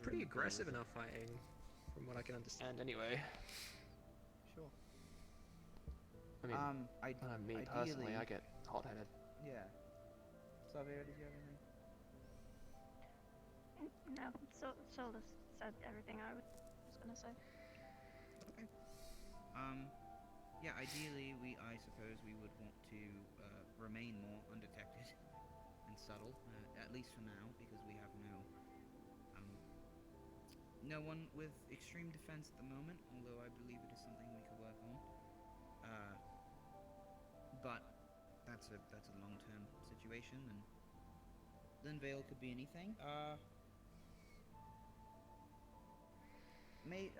S9: pretty aggressive in our fighting, from what I can understand. Anyway.
S13: Sure.
S9: I mean, me personally,
S13: ideally-
S9: I get hot-headed.
S13: Yeah. Xavier, did you have anything?
S20: No, Solus said everything I was gonna say.
S13: Okay. Yeah, ideally, I suppose we would want to remain more undetected and subtle, at least for now, because we have no one with extreme defense at the moment, although I believe it is something we could work on. But that's a long-term situation, and then Vale could be anything.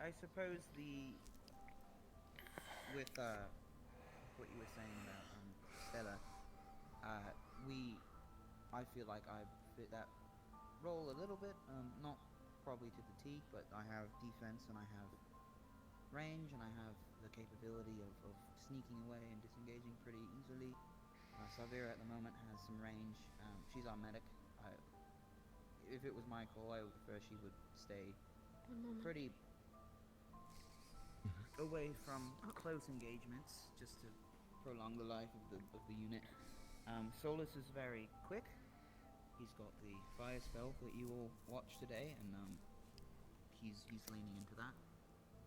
S13: I suppose with what you were saying about Stella, I feel like I fit that role a little bit, not probably to the T, but I have defense and I have range and I have the capability of sneaking away and disengaging pretty easily. Savira at the moment has some range. She's our medic. If it was my call, I would prefer she would stay pretty away from close engagements, just to prolong the life of the unit. Solus is very quick. He's got the fire spell that you all watched today, and he's leaning into that.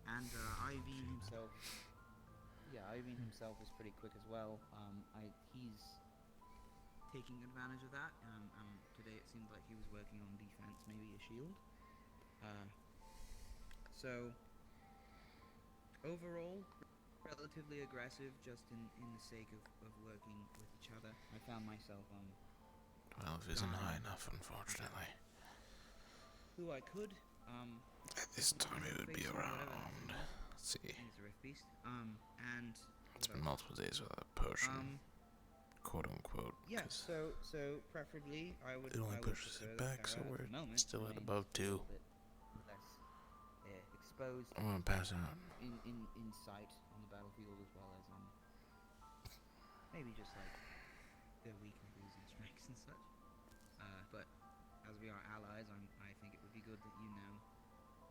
S13: And Ivy himself, Ivy himself is pretty quick as well. He's taking advantage of that. And today it seemed like he was working on defense, maybe a shield. So overall, relatively aggressive, just in the sake of working with each other. I found myself
S1: 12 isn't high enough, unfortunately.
S13: Who I could
S1: At this time it would be around, let's see,
S13: he's a rift beast. And
S1: it's been multiple days without a potion, quote unquote.
S13: Yeah, so preferably I would.
S1: It only
S13: I would
S1: pushes it
S13: prefer
S1: back, so
S13: Terra at
S1: we're
S13: the moment
S1: still at
S13: remains
S1: above
S13: a
S1: 2.
S13: little bit less exposed.
S1: I'm gonna pass out.
S13: In sight on the battlefield, as well as maybe just like their weaknesses and strengths and such. But as we are allies, I think it would be good that you know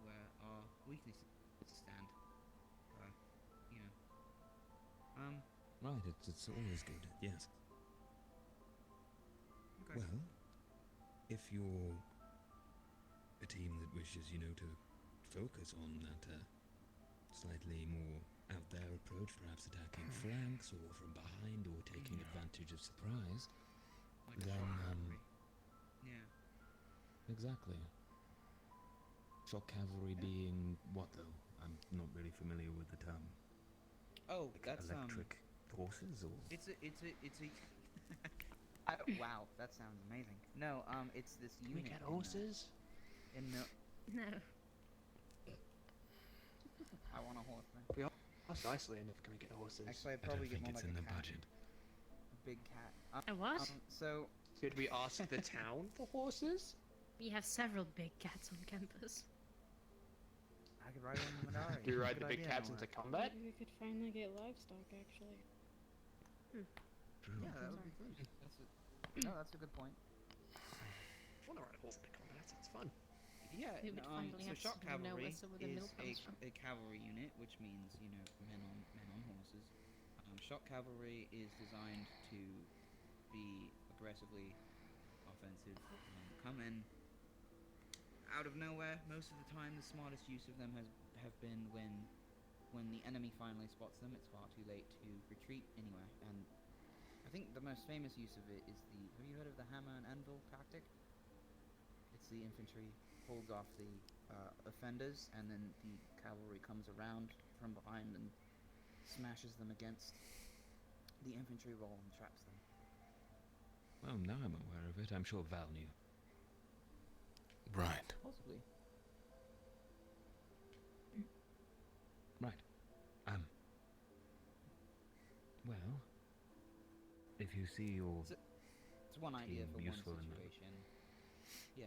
S13: where our weaknesses stand.
S7: Right, it's always good, yes.
S13: Okay.
S7: Well, if you're a team that wishes, to focus on that slightly more out there approach, perhaps attacking flanks or from behind or taking advantage of surprise,
S13: Like
S7: then,
S13: shock cavalry. Yeah.
S7: Exactly. Shock cavalry being what, though? I'm not really familiar with the term.
S13: Oh,
S7: Like
S13: that's
S7: electric horses, or
S13: It's a. Wow, that sounds amazing. No, it's this
S9: Can
S13: unit.
S9: we get horses?
S3: No.
S13: I want a horse, man.
S9: We are Iceland if can we get horses?
S13: Actually, I'd
S7: I don't
S13: probably get
S7: think
S13: more
S7: it's
S13: like
S7: in
S13: a
S7: the
S13: cat.
S7: budget.
S13: A big cat.
S3: A what?
S13: So
S9: Should we ask the town for horses?
S3: We have several big cats on campus.
S13: I could ride one in the Minari.
S9: Do we ride
S13: Good
S9: the big
S13: idea,
S9: cats
S13: Noah.
S9: into combat?
S14: Maybe we could finally get livestock, actually.
S13: Yeah, that would be good. That's a good point.
S9: I want to ride a horse into combat. It's fun.
S13: Yeah,
S3: We would finally
S13: so
S3: have
S13: shock
S3: to know
S13: cavalry
S3: where the milk
S13: is
S3: comes from.
S13: a cavalry unit, which means men on horses. Shock cavalry is designed to be aggressively offensive. Come in out of nowhere. Most of the time, the smartest use of them have been when the enemy finally spots them. It's far too late to retreat anywhere. And I think the most famous use of it is the. Have you heard of the hammer and anvil tactic? It's the infantry holds off the offenders, and then the cavalry comes around from behind and smashes them against the infantry wall and traps them.
S7: Well, now I'm aware of it. I'm sure Val knew.
S1: Right.
S13: Possibly.
S7: Right. Well, if you see your
S13: It's one idea
S7: team
S13: for one
S7: useful in that,
S13: situation. Yeah.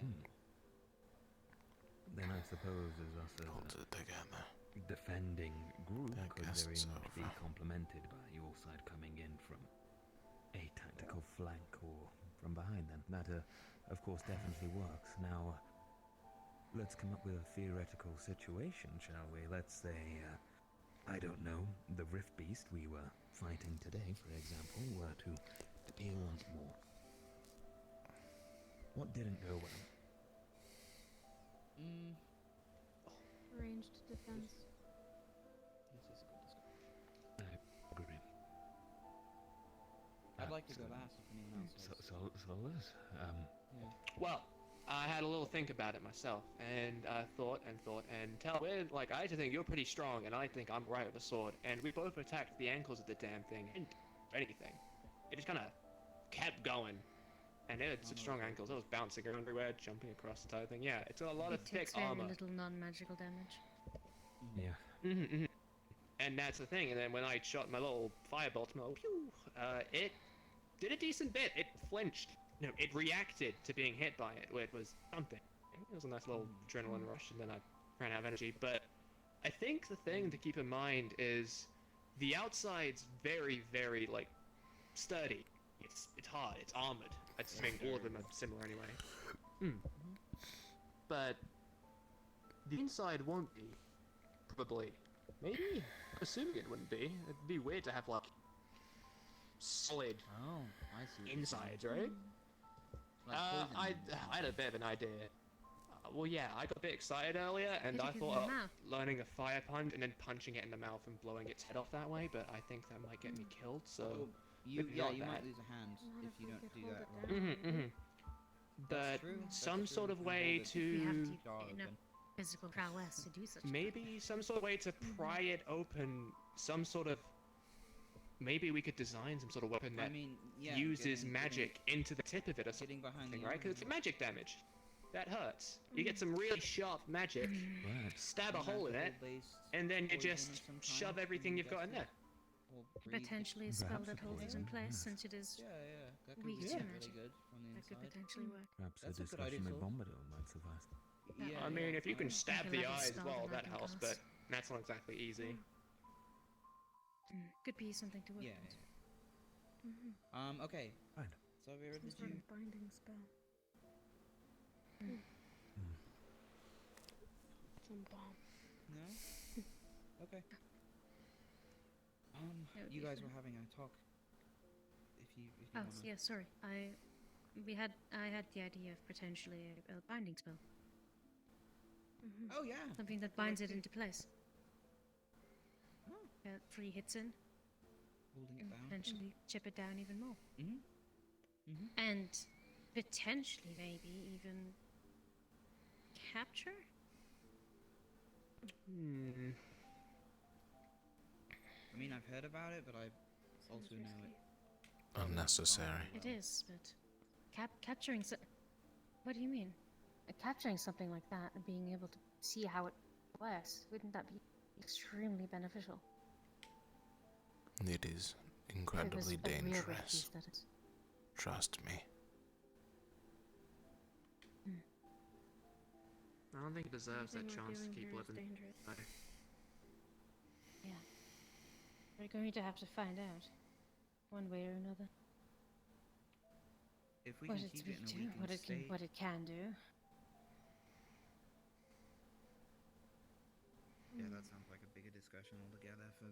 S7: then I suppose as us as
S1: Hold
S7: a
S1: it together.
S7: defending group
S1: I
S7: could
S1: guess
S7: very
S1: it's
S7: much be
S1: over.
S7: complemented by your side coming in from a tactical flank or from behind them. That, of course, definitely works. Now, let's come up with a theoretical situation, shall we? Let's say, I don't know, the Rift Beast we were fighting today, for example, were to appear once more. What didn't go well?
S14: Ranged defense.
S7: I agree.
S13: I'd like to go last if anyone else has.
S7: Solus?
S13: Yeah.
S9: Well, I had a little think about it myself, and I thought, and I actually think you're pretty strong, and I think I'm right with a sword, and we both attacked the ankles of the damn thing, and anything. It just kind of kept going, and it had such strong ankles. It was bouncing around everywhere, jumping across the entire thing. Yeah, it's got a lot of
S3: It
S9: thick
S3: takes very
S9: armor.
S3: little non-magical damage.
S7: Yeah.
S9: And that's the thing. And then when I shot my little firebolt, it did a decent bit. It flinched. No, it reacted to being hit by it. It was something. It was a nice little adrenaline rush, and then I ran out of energy. But I think the thing to keep in mind is the outside's very, very sturdy. It's hard. It's armored. I just think all of them are similar anyway. But the inside won't be. Probably. Maybe. Assuming it wouldn't be. It'd be weird to have solid
S13: I see.
S9: insides, right? I had a bit of an idea. Well, yeah, I got a bit excited earlier, and
S3: Hit
S9: I
S3: it in
S9: thought
S3: the
S9: of
S3: mouth.
S9: learning a fire punch and then punching it in the mouth and blowing its head off that way, but I think that might get me killed, so
S13: Well,
S9: maybe
S13: you
S9: not
S13: might
S9: that.
S13: lose a hand
S3: Not
S13: if
S3: if
S13: you
S3: we
S13: don't
S3: could
S13: do
S3: hold
S13: that
S3: it
S13: right.
S3: down,
S9: Mm-hmm,
S3: maybe.
S9: mm-hmm.
S13: That's
S9: But
S13: true,
S9: some
S13: that's
S9: sort
S13: true,
S9: of
S13: if you
S9: way
S13: hold it
S3: If we have
S9: to...
S3: the enough physical prowess to do such a
S9: Maybe some sort of way to pry it open, some sort of... Maybe we could design some sort of weapon that
S13: I mean, yeah,
S9: uses
S13: getting-
S9: magic into the tip of it or something,
S13: behind the
S9: right? Because it's
S13: arm.
S9: magic damage. That hurts. You get some really sharp magic, stab a hole in it, and then you just shove everything you've got in there.
S3: potentially a spell that holds it in place since it is
S13: that could
S3: weak
S13: be
S3: to
S13: really
S3: magic.
S13: good from the
S3: That could
S13: inside.
S3: potentially work.
S7: Perhaps
S13: That's
S7: a
S13: a good idea,
S7: discussion with
S13: Phil.
S7: Bombadil might suffice.
S13: Yeah,
S9: I mean, if you can
S3: I
S9: stab
S3: can
S9: the
S3: have it
S9: eye as
S3: spelled
S9: well,
S3: and I
S9: that
S3: can
S9: helps,
S3: cast.
S9: but that's not exactly easy.
S3: Could be something to work
S13: Yeah.
S3: with.
S13: Okay.
S7: Fine.
S13: So Vera,
S14: Some
S13: did
S14: sort
S13: you...
S14: of binding spell. Some bomb.
S13: No? Okay.
S3: That would
S13: You
S3: be
S13: guys
S3: fun.
S13: were having a talk. If you
S3: Oh,
S13: wanna...
S3: yeah, sorry. I had the idea of potentially a binding spell.
S13: Oh, yeah.
S3: Something that binds it into place. 3 hits in.
S13: Holding it
S3: And
S13: down.
S3: potentially chip it down even more.
S13: Mm-hmm.
S3: And potentially, maybe even capture?
S13: I mean, I've heard about it, but I also know it.
S1: Unnecessary.
S3: It is, but capturing what do you mean? Capturing something like that and being able to see how it works, wouldn't that be extremely beneficial?
S1: It is
S3: If it was
S1: incredibly
S3: a real good
S1: dangerous.
S3: piece, that is.
S1: Trust me.
S9: I don't think it deserves that
S14: Everything we're
S9: chance to
S14: doing
S9: keep
S14: here is
S9: living.
S14: dangerous.
S3: Yeah. We're going to have to find out, one way or another.
S13: If we
S3: What
S13: can
S3: it's
S13: keep it in a
S3: weak to,
S13: weakened
S3: what
S13: state...
S3: it can do.
S13: Yeah, that sounds like a bigger discussion altogether for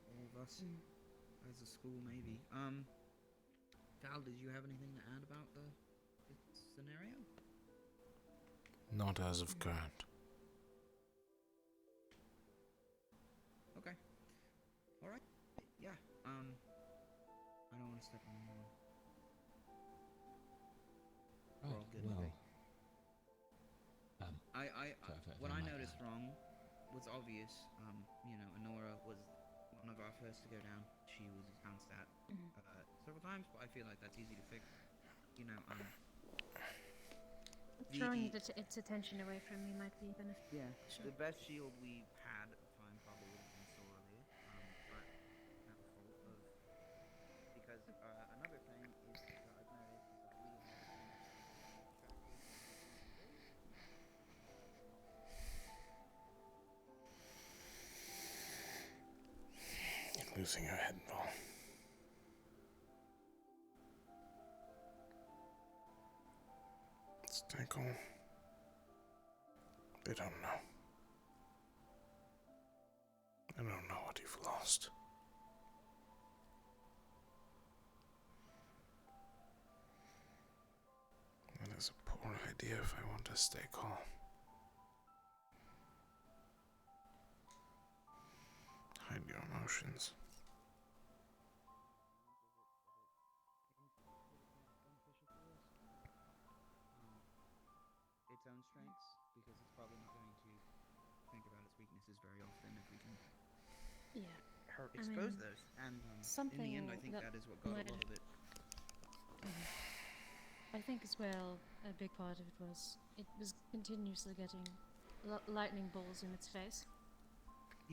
S13: all of us. As a school, maybe. Val, did you have anything to add about the scenario?
S1: Not as of current.
S13: Okay. Alright. Yeah, I don't want to step on anyone. We're all good,
S7: well,
S13: what I noticed wrong was obvious. You know, Honora was one of our first to go down. She was pounced at several times, but I feel like that's easy to fix. You know,
S3: Drawing its attention away from me might be beneficial.
S13: yeah, the best shield we had at the time probably would have been Sorely, but no fault of because another thing is that I've noticed is that we
S1: You're losing your head, Val. Stay calm. They don't know. They don't know what you've lost. That is a poor idea if I want to stay calm. Hide your emotions.
S13: its own strengths because it's probably not going to think about its weaknesses very often if we can expose those. And in the end, I think that is what got a lot of it.
S3: I think as well, a big part of it was continuously getting lightning balls in its face,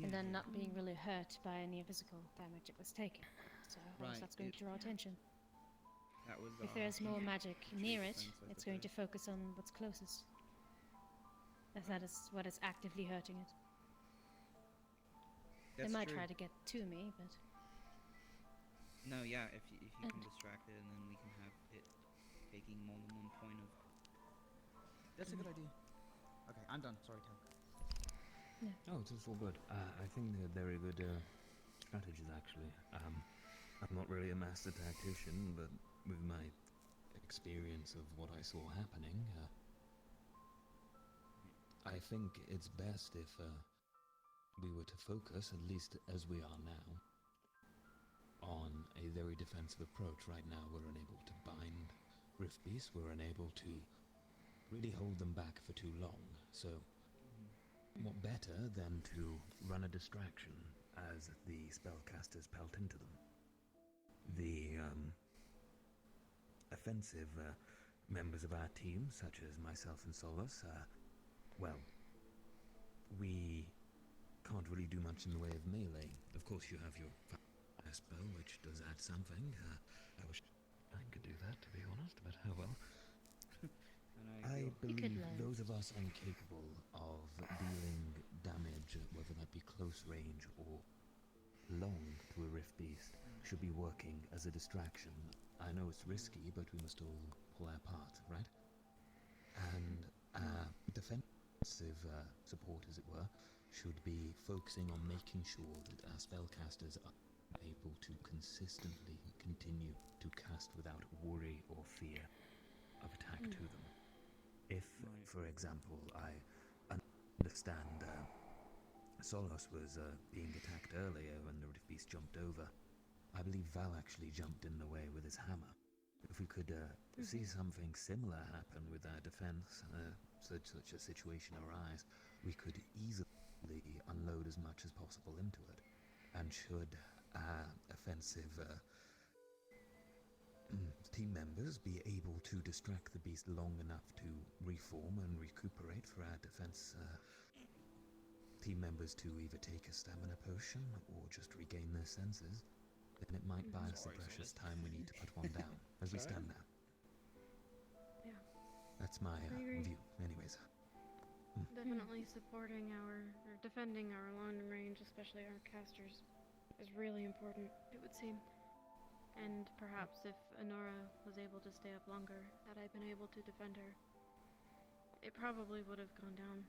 S3: and then not being really hurt by any physical damage it was taking. So that's going to draw attention.
S13: That was,
S3: if there's more magic near it,
S13: defense, I
S3: it's going to focus on what's closest. As that is what is actively hurting it. It might try to get to me, but...
S13: No, yeah, if you can distract it, and then we can have it taking more than one point of... That's a good idea. Okay, I'm done. Sorry, Tom.
S3: Yeah.
S7: Oh, it's all good. I think they're very good strategies, actually. I'm not really a master tactician, but with my experience of what I saw happening, I think it's best if we were to focus, at least as we are now, on a very defensive approach. Right now we're unable to bind Rift Beasts, we're unable to really hold them back for too long, so what better than to run a distraction as the spellcasters pelt into them. The offensive members of our team, such as myself and Solus, well, we can't really do much in the way of melee. Of course you have your fire spell, which does add something. I wish I could do that, to be honest, but oh well. I believe those of us incapable of dealing damage, whether that be close range or long to a Rift Beast, should be working as a distraction. I know it's risky, but we must all pull our part, right? And defensive support, as it were, should be focusing on making sure that our spellcasters are able to consistently continue to cast without worry or fear of attack to them. If, for example, I understand Solos was being attacked earlier when the Rift Beast jumped over, I believe Val actually jumped in the way with his hammer. If we could see something similar happen with our defense, such a situation arise, we could easily unload as much as possible into it. And should our offensive team members be able to distract the beast long enough to reform and recuperate for our defense team members to either take a stamina potion or just regain their senses, then it might buy us the precious time we need to put one down, as we stand now.
S14: Yeah.
S7: That's my view, anyways.
S14: Definitely supporting or defending our long range, especially our casters, is really important, it would seem. And perhaps if Honora was able to stay up longer, had I been able to defend her, it probably would have gone down.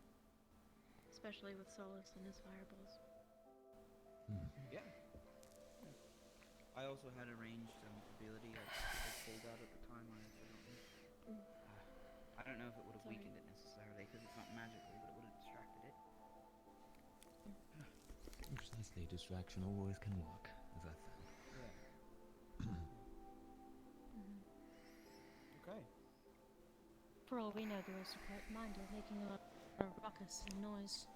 S14: Especially with Solus and his fireballs.
S13: Yeah. I also had a ranged ability I pulled out at the time. I don't know if it would have weakened it necessarily, because it's not magically, but it would have distracted it.
S7: Precisely, distraction always can work, as I found.
S13: Okay.
S3: For all we know, the aristocrat mind is making a ruckus and noise,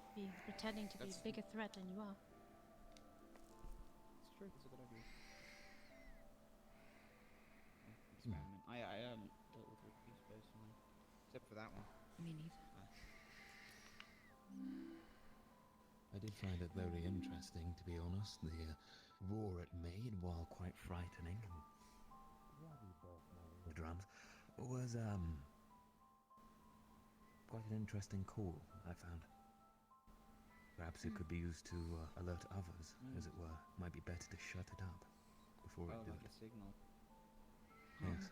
S3: pretending to be a bigger threat than you are.
S13: It's true. It's a good idea. Experiment. I haven't dealt with reviews personally, except for that one.
S3: Me neither.
S7: I did find it very interesting, to be honest. The roar it made, while quite frightening, the drums, was quite an interesting call, I found. Perhaps it could be used to alert others, as it were. Might be better to shut it up before it do
S13: like
S7: it.
S13: a signal.
S7: Yes.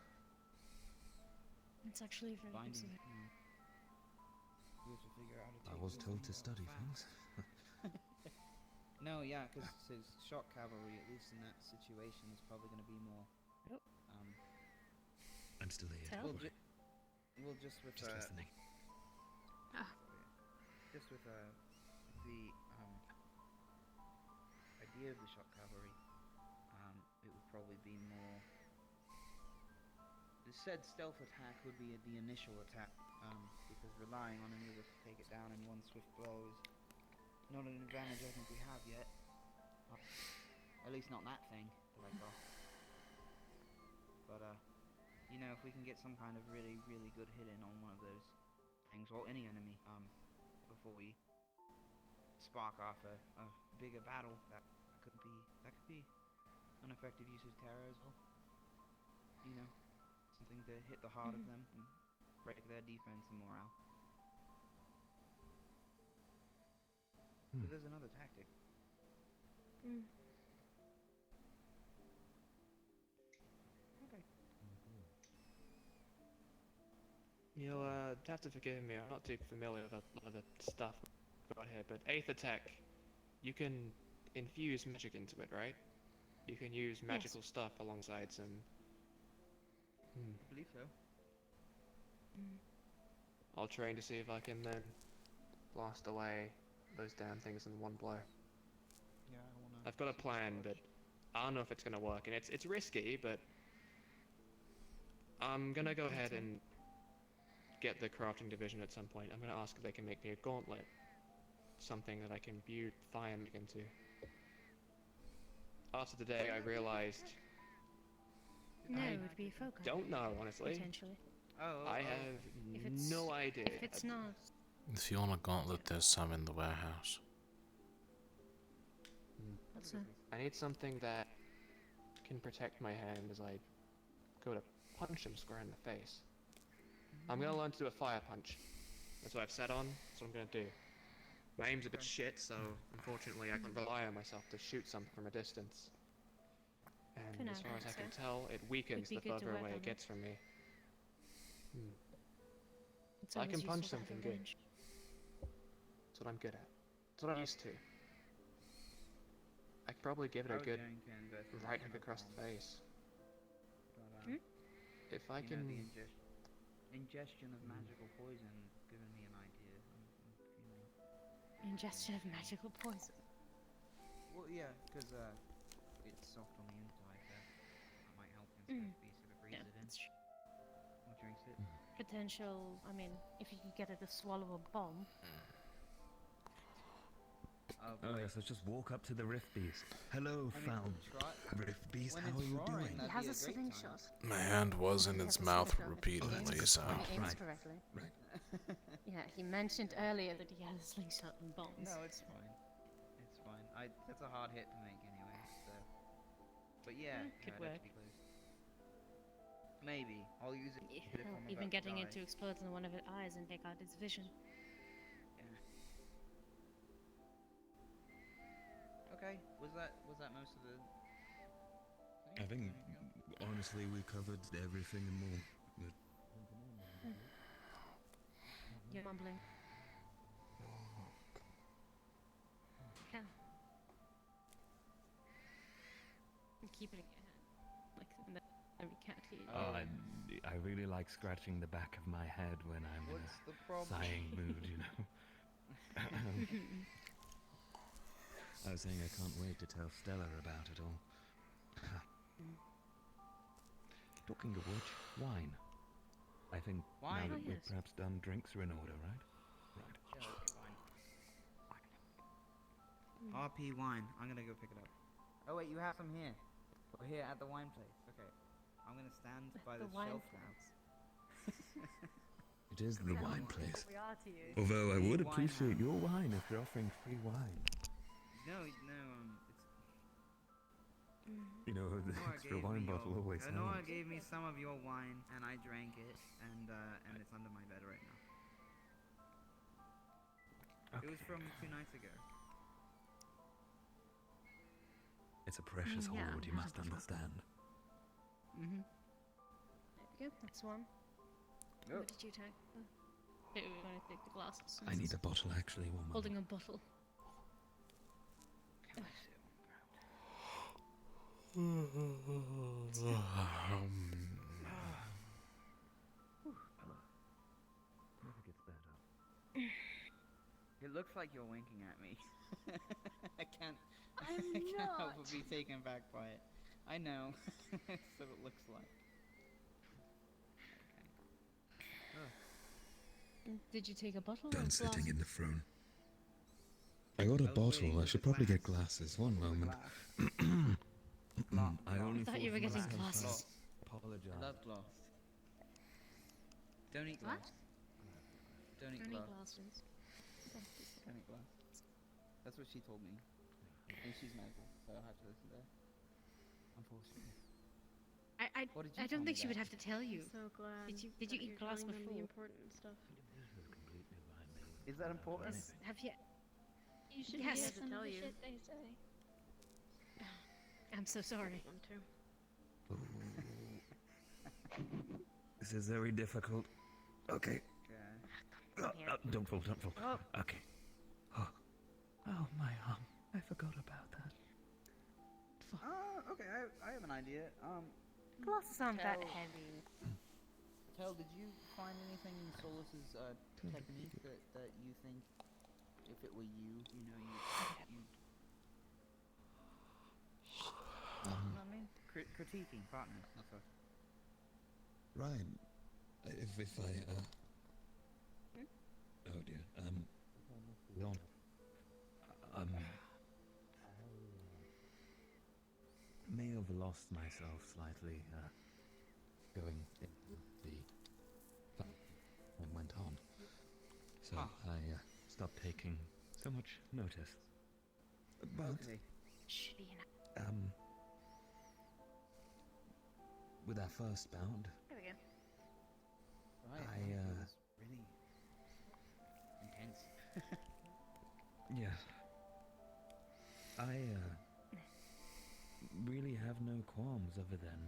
S3: It's actually very
S13: Binding.
S3: good.
S13: You have to figure out how to
S7: I was told to study things.
S13: No, yeah, because his shock cavalry, at least in that situation, is probably going to be more.
S7: I'm still here.
S13: Well, just with
S7: Just listening.
S13: Just with the idea of the shock cavalry, it would probably be more. The said stealth attack would be the initial attack, because relying on any of us to take it down in one swift blow is not an advantage I think we have yet. At least not that thing that I got. But you know, if we can get some kind of really, really good hit in on one of those things, or any enemy, before we spark off a bigger battle, that could be an effective use of terror as well. You know, something to hit the heart of them and break their defense and morale. So there's another tactic. Okay.
S9: You'll have to forgive me, I'm not too familiar with a lot of the stuff we've got here, but Aether Tech, you can infuse magic into it, right? You can use magical stuff alongside some...
S13: I believe so.
S9: I'll train to see if I can then blast away those damn things in one blow.
S13: Yeah, I wanna.
S9: I've got a plan, but I don't know if it's gonna work, and it's risky, but I'm gonna go ahead and get the crafting division at some point. I'm gonna ask if they can make me a gauntlet, something that I can imbue fire into. After the day, I realized.
S3: No,
S9: I
S3: it would be a folk item.
S9: don't know, honestly.
S3: Potentially.
S9: I have
S3: If it's,
S9: no idea.
S3: If it's not.
S1: If you want a gauntlet, there's some in the warehouse.
S3: What's that?
S9: I need something that can protect my hand as I go to punch him square in the face. I'm gonna learn to do a fire punch. That's what I've set on. That's what I'm gonna do. My aim's a bit shit, so unfortunately I can rely on myself to shoot something from a distance. And as far as I can tell, it weakens the further away it gets from me. So I can punch something good. That's what I'm good at. That's what I'm used to. I could probably give it a good right hook across the face.
S13: But,
S9: If I can...
S13: The ingestion of magical poison given me an idea. I'm feeling...
S3: Ingestion of magical poison.
S13: Well, yeah, because it's soft on the inside, that might help instead of be sort of breathe it in. Or drinks it.
S3: Potential, I mean, if you could get it to swallow a bomb.
S7: Oh yes, let's just walk up to the Rift Beast. Hello, foul Rift Beast, how are you doing?
S3: He has a slingshot.
S1: My hand was in its mouth repeatedly, so...
S3: He aims correctly.
S7: Right.
S3: Yeah, he mentioned earlier that he had a slingshot and bombs.
S13: No, it's fine. It's fine. That's a hard hit to make anyway, so... But yeah,
S3: could
S13: no,
S3: work.
S13: that'd be close. Maybe. I'll use it.
S3: Even getting it to explode in one of its eyes and take out its vision.
S13: Okay, was that most of the
S7: I think, honestly, we covered everything and more.
S3: You're mumbling. Yeah. Keep it in your hand. Like in the every cat here.
S7: I really like scratching the back of my head when I'm in a sighing mood, you know. I was saying I can't wait to tell Stella about it all. Talking of which, wine. I think
S13: Wine?
S7: now that
S13: Oh,
S7: we're
S13: yes.
S7: perhaps done, drinks are in order, right?
S13: Sure, fine. RP wine. I'm gonna go pick it up. Oh wait, you have some here. We're here at the wine place. Okay. I'm gonna stand by
S3: The
S13: the
S3: wine
S13: shelf
S3: place.
S7: It is the wine place.
S3: We are to you.
S7: Although I would
S13: Wine
S7: appreciate
S13: house.
S7: your wine if they're offering free wine.
S13: No, it's
S7: You know, the
S13: Nora
S7: extra
S13: gave
S7: wine
S13: me
S7: bottle
S13: your-
S7: always
S13: Nora
S7: helps.
S13: gave me some of your wine, and I drank it, and it's under my bed right now. It was from 2 nights ago.
S7: It's a precious
S3: Yeah,
S7: hoard, you must understand.
S3: Mm-hmm. There we go, that's one. What did you take? Oh. Wait, we're going to take the glasses.
S7: I need a bottle, actually, one moment.
S3: Holding a bottle.
S7: Never gets better.
S13: It looks like you're winking at me. I can't.
S3: I'm
S13: I can't help
S3: not.
S13: but be taken back by it. I know. That's what it looks like.
S3: Did you take a bottle or
S7: Done
S3: glass?
S7: sitting in the throne. I got a bottle. I should probably get glasses. One moment. I only
S3: thought you were getting
S7: myself
S3: glasses.
S7: Apologize.
S13: I love glass. Don't eat
S3: What?
S13: glass. Don't eat
S3: Don't eat
S13: glass.
S3: glasses.
S13: Don't eat glass. That's what she told me. And she's medical, so I have to listen to her. Unfortunately. What did you
S3: I
S13: tell
S3: don't
S13: me
S3: think she would
S13: about?
S3: have to tell you.
S14: I'm so glad.
S3: Did you
S14: that
S3: eat
S14: you're
S3: glass
S14: telling them
S3: before?
S14: the important stuff.
S13: Is that important?
S3: Have you?
S20: You should
S3: Yes.
S20: hear
S14: To
S20: some
S14: tell
S20: of the
S14: you.
S20: shit they say.
S3: I'm so sorry.
S14: Want to.
S7: This is very difficult. Okay. Don't fall, don't fall.
S3: Oh.
S7: Okay. Oh. Oh, my arm. I forgot about that.
S13: Okay, I have an idea.
S3: Glasses aren't that
S13: Kel-
S3: heavy.
S13: Kel, did you find anything in Solus's technique that you think if it were you, you know, you know what I mean? Critiquing partners, that's what.
S7: Right. If I, oh dear, Leon, may have lost myself slightly, going in the and went on. So I stopped taking so much notice. But
S13: Okay.
S7: with our first bound,
S3: There we go.
S13: Right.
S7: I
S13: That's really intense.
S7: yeah, I really have no qualms other than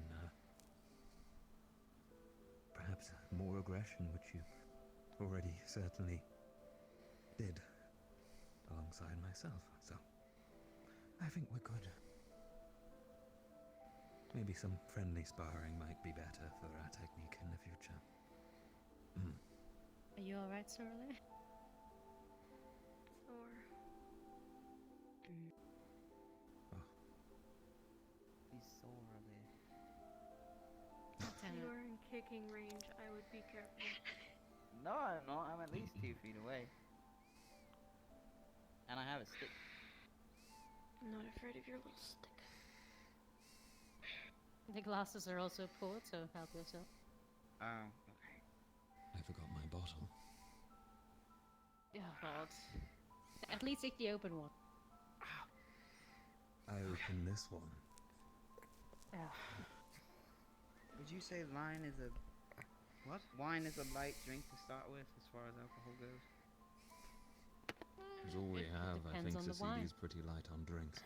S7: perhaps more aggression, which you already certainly did alongside myself. So I think we're good. Maybe some friendly sparring might be better for our technique in the future.
S3: Are you alright, Sorley?
S13: He's sore there.
S14: If you were in kicking range, I would be careful.
S13: No, I'm not. I'm at least 2 feet away. And I have a stick.
S14: I'm not afraid of your little stick.
S3: The glasses are also poured, so help yourself.
S13: Okay.
S7: I forgot my bottle.
S3: Oh god. At least take the open one.
S7: I open this one.
S13: Would you say wine is a... What? Wine is a light drink to start with, as far as alcohol goes?
S7: It's all we have. I
S3: depends
S7: think
S3: on the wine.
S7: Cecilia's pretty light on drinks.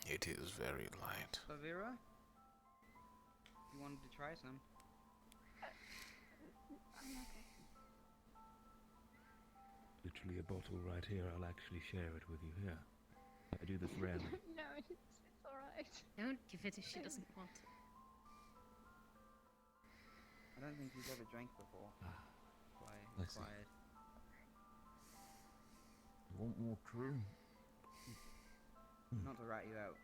S1: It is very light.
S13: Savira? You wanted to try some?
S14: I'm okay.
S7: Literally a bottle right here. I'll actually share it with you here. I do this rarely.
S20: No, it's alright.
S3: Don't give it if she doesn't want it.
S13: I don't think he's ever drank before. Why
S7: I see.
S13: quiet?
S7: You want more crew?
S13: Not to rat you out.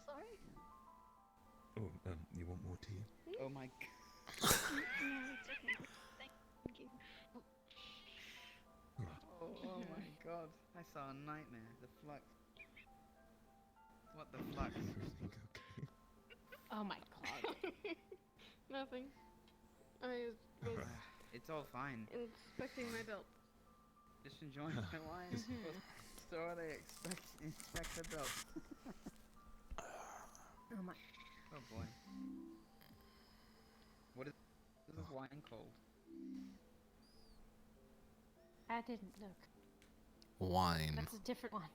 S20: Sorry?
S7: Oh, you want more tea?
S13: Oh my god.
S20: No, it's okay. Thank you.
S13: Oh my god. I saw a nightmare. The flux. What the flux?
S3: Oh my god.
S14: Nothing. I was
S13: It's all fine.
S14: inspecting my belt.
S13: Just enjoying my wine. So are they inspect the belt?
S3: Oh my.
S13: Oh boy. What is this wine called?
S3: I didn't look.
S1: Wine.
S3: That's a different one.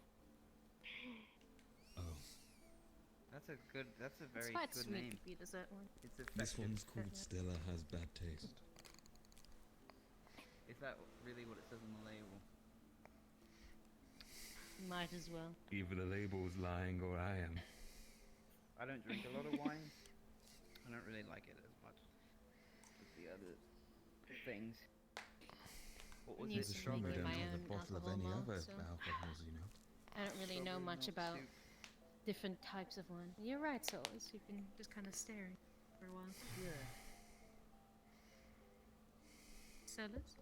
S13: That's a good. That's a very
S3: It's quite
S13: good
S3: sweet
S13: name.
S3: to be dessert one.
S13: It's effective.
S7: This one's called Stella Has Bad Taste.
S13: Is that really what it says on the label?
S3: Might as well.
S7: Either the label's lying or I am.
S13: I don't drink a lot of wine. I don't really like it as much as the other things. What was
S3: Used
S13: it?
S3: to make my
S7: a
S3: own
S7: bottle of
S3: alcohol
S7: any
S3: malt,
S7: other
S3: so
S7: alcohols, you know.
S3: I don't really know
S13: Strawberry
S3: much
S13: malt
S3: about
S13: soup.
S3: different types of wine. You're right, Souls. You've been just kind of staring for a while.
S13: Yeah.
S3: Solus?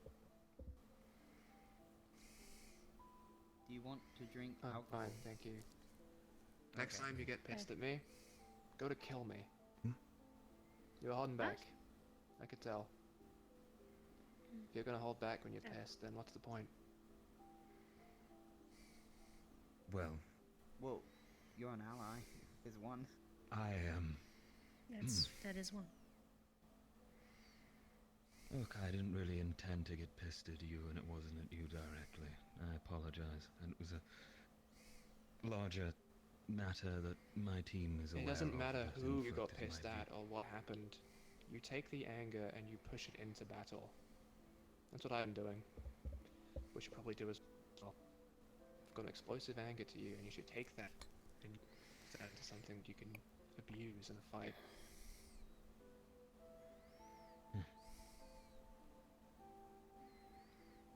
S13: Do you want to drink
S9: I'm
S13: alcohol?
S9: fine, thank you. Next
S13: Okay.
S9: time you get pissed at me, go to kill me. You were holding back. I could tell. If you're gonna hold back when you're pissed, then what's the point?
S7: Well,
S13: You're an ally. Is one.
S7: I am.
S3: That is one.
S7: Look, I didn't really intend to get pissed at you, and it wasn't at you directly. I apologize. And it was a larger matter that my team is aware
S9: It
S7: of.
S9: doesn't matter
S7: that
S9: who you got
S7: inflicted
S9: pissed
S7: my
S9: at or what happened. You take the anger and you push it into battle. That's what I'm doing. What you probably do as well. I've got an explosive anger to you, and you should take that and turn it into something you can abuse in a fight.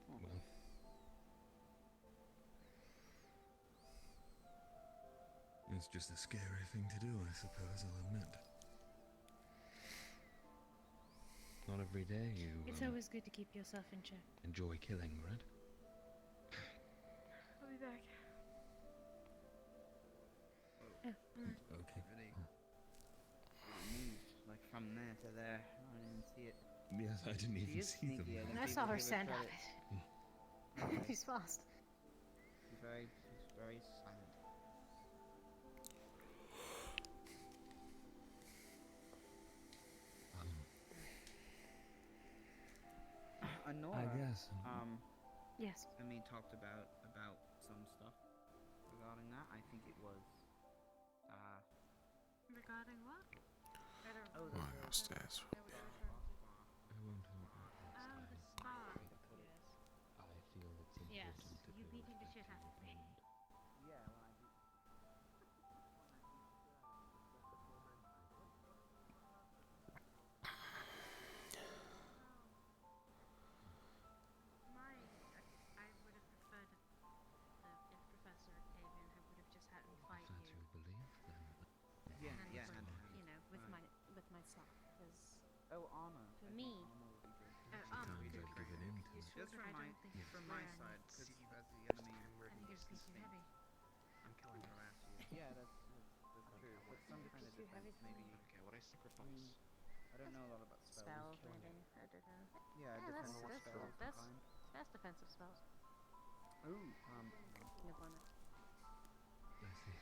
S7: Well,
S21: It's just a scary thing to do, I suppose, I'll admit. Not every day you
S3: It's always good to keep yourself in check.
S21: enjoy killing, right?
S14: I'll be back.
S3: Oh,
S21: Okay.
S13: Really moved, like from there to there. I didn't even see it.
S21: Yes, I didn't
S13: She
S21: even
S13: is
S21: see them.
S13: sneaky,
S3: I saw her stand up.
S13: Okay.
S3: He's fast.
S13: She's very silent. Nora,
S21: I guess.
S3: Yes.
S13: I mean, talked about some stuff regarding that. I think it was,
S14: Regarding what?
S13: oh,
S1: I'll go upstairs.
S21: I won't hold back next
S14: Oh,
S21: time.
S14: the spa.
S21: I feel it's important
S3: Yes.
S21: to
S3: You
S21: feel
S3: beating the shit
S21: protective
S3: out of
S21: of
S3: me.
S21: Mond.
S13: yeah, when I do.
S3: I would have preferred if Professor Avian would have just had me fight
S21: That's
S3: you.
S21: your belief, then.
S13: Yeah,
S3: hand
S13: yeah,
S3: for,
S13: hand to hand.
S3: you know, with
S13: Right.
S3: my stuff. Because
S13: Oh, armor.
S3: for
S13: I
S3: me,
S13: think armor would be good.
S3: armor
S21: Can't
S3: would be
S21: get
S3: great.
S21: given in to
S3: You
S21: it.
S3: sure
S13: Just
S3: I
S13: from my
S3: don't think it's
S13: from
S3: where
S13: my
S3: I
S13: side,
S3: need-
S13: because as the enemy
S3: I think it's too heavy.
S5: I'm killing her.
S13: harass you. Yeah, that's true. But some kind of
S3: Too heavy
S13: defense,
S3: for me.
S13: maybe.
S9: Okay, what I
S13: I
S9: sacrifice?
S13: mean, I don't know a lot about spells.
S3: Spells,
S9: killing
S3: maybe.
S9: it.
S3: I don't know.
S13: Yeah,
S3: Yeah,
S13: defensive
S3: that's
S13: spells of some kind.
S3: that's defensive spells.
S13: Ooh,
S3: No bonus.
S21: I see.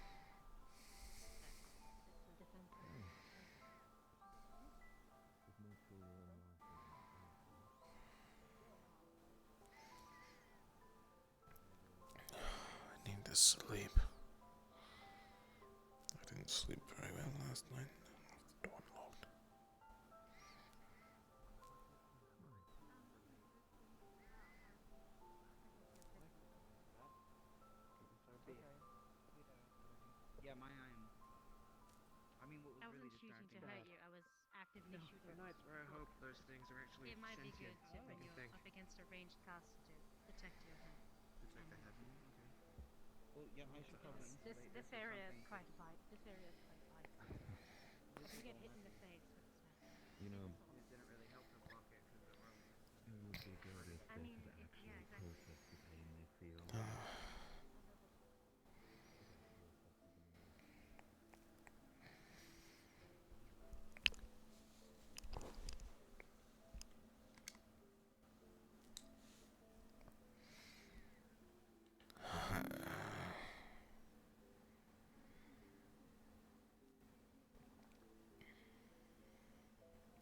S3: It's a defensive.
S21: With more truly unlikely
S1: I need to sleep. I didn't sleep very well last night. The door locked.
S13: yeah, I mean, what was
S3: I
S13: really
S3: wasn't shooting to
S13: distracting.
S3: hurt you. I was actively shooting.
S9: There are nights where I hope those things are actually
S3: It might be good
S9: sentient.
S3: to,
S9: I
S3: when
S9: can
S3: you're
S9: think.
S3: up against a ranged cast to protect your head.
S13: Protect the head. Okay. Well, yeah, I should probably insulate
S3: This
S13: or
S3: area is
S13: something.
S3: quite light. This area is quite light. If you get hit in the face with the smash.
S21: You know,
S13: It didn't really help to block it because the rope.
S21: it would be good if
S3: I
S21: they
S3: mean,
S21: could
S3: yeah,
S21: actually
S3: exactly.
S21: process the pain they feel.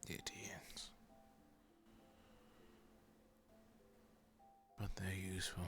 S1: Idiots. But they're useful.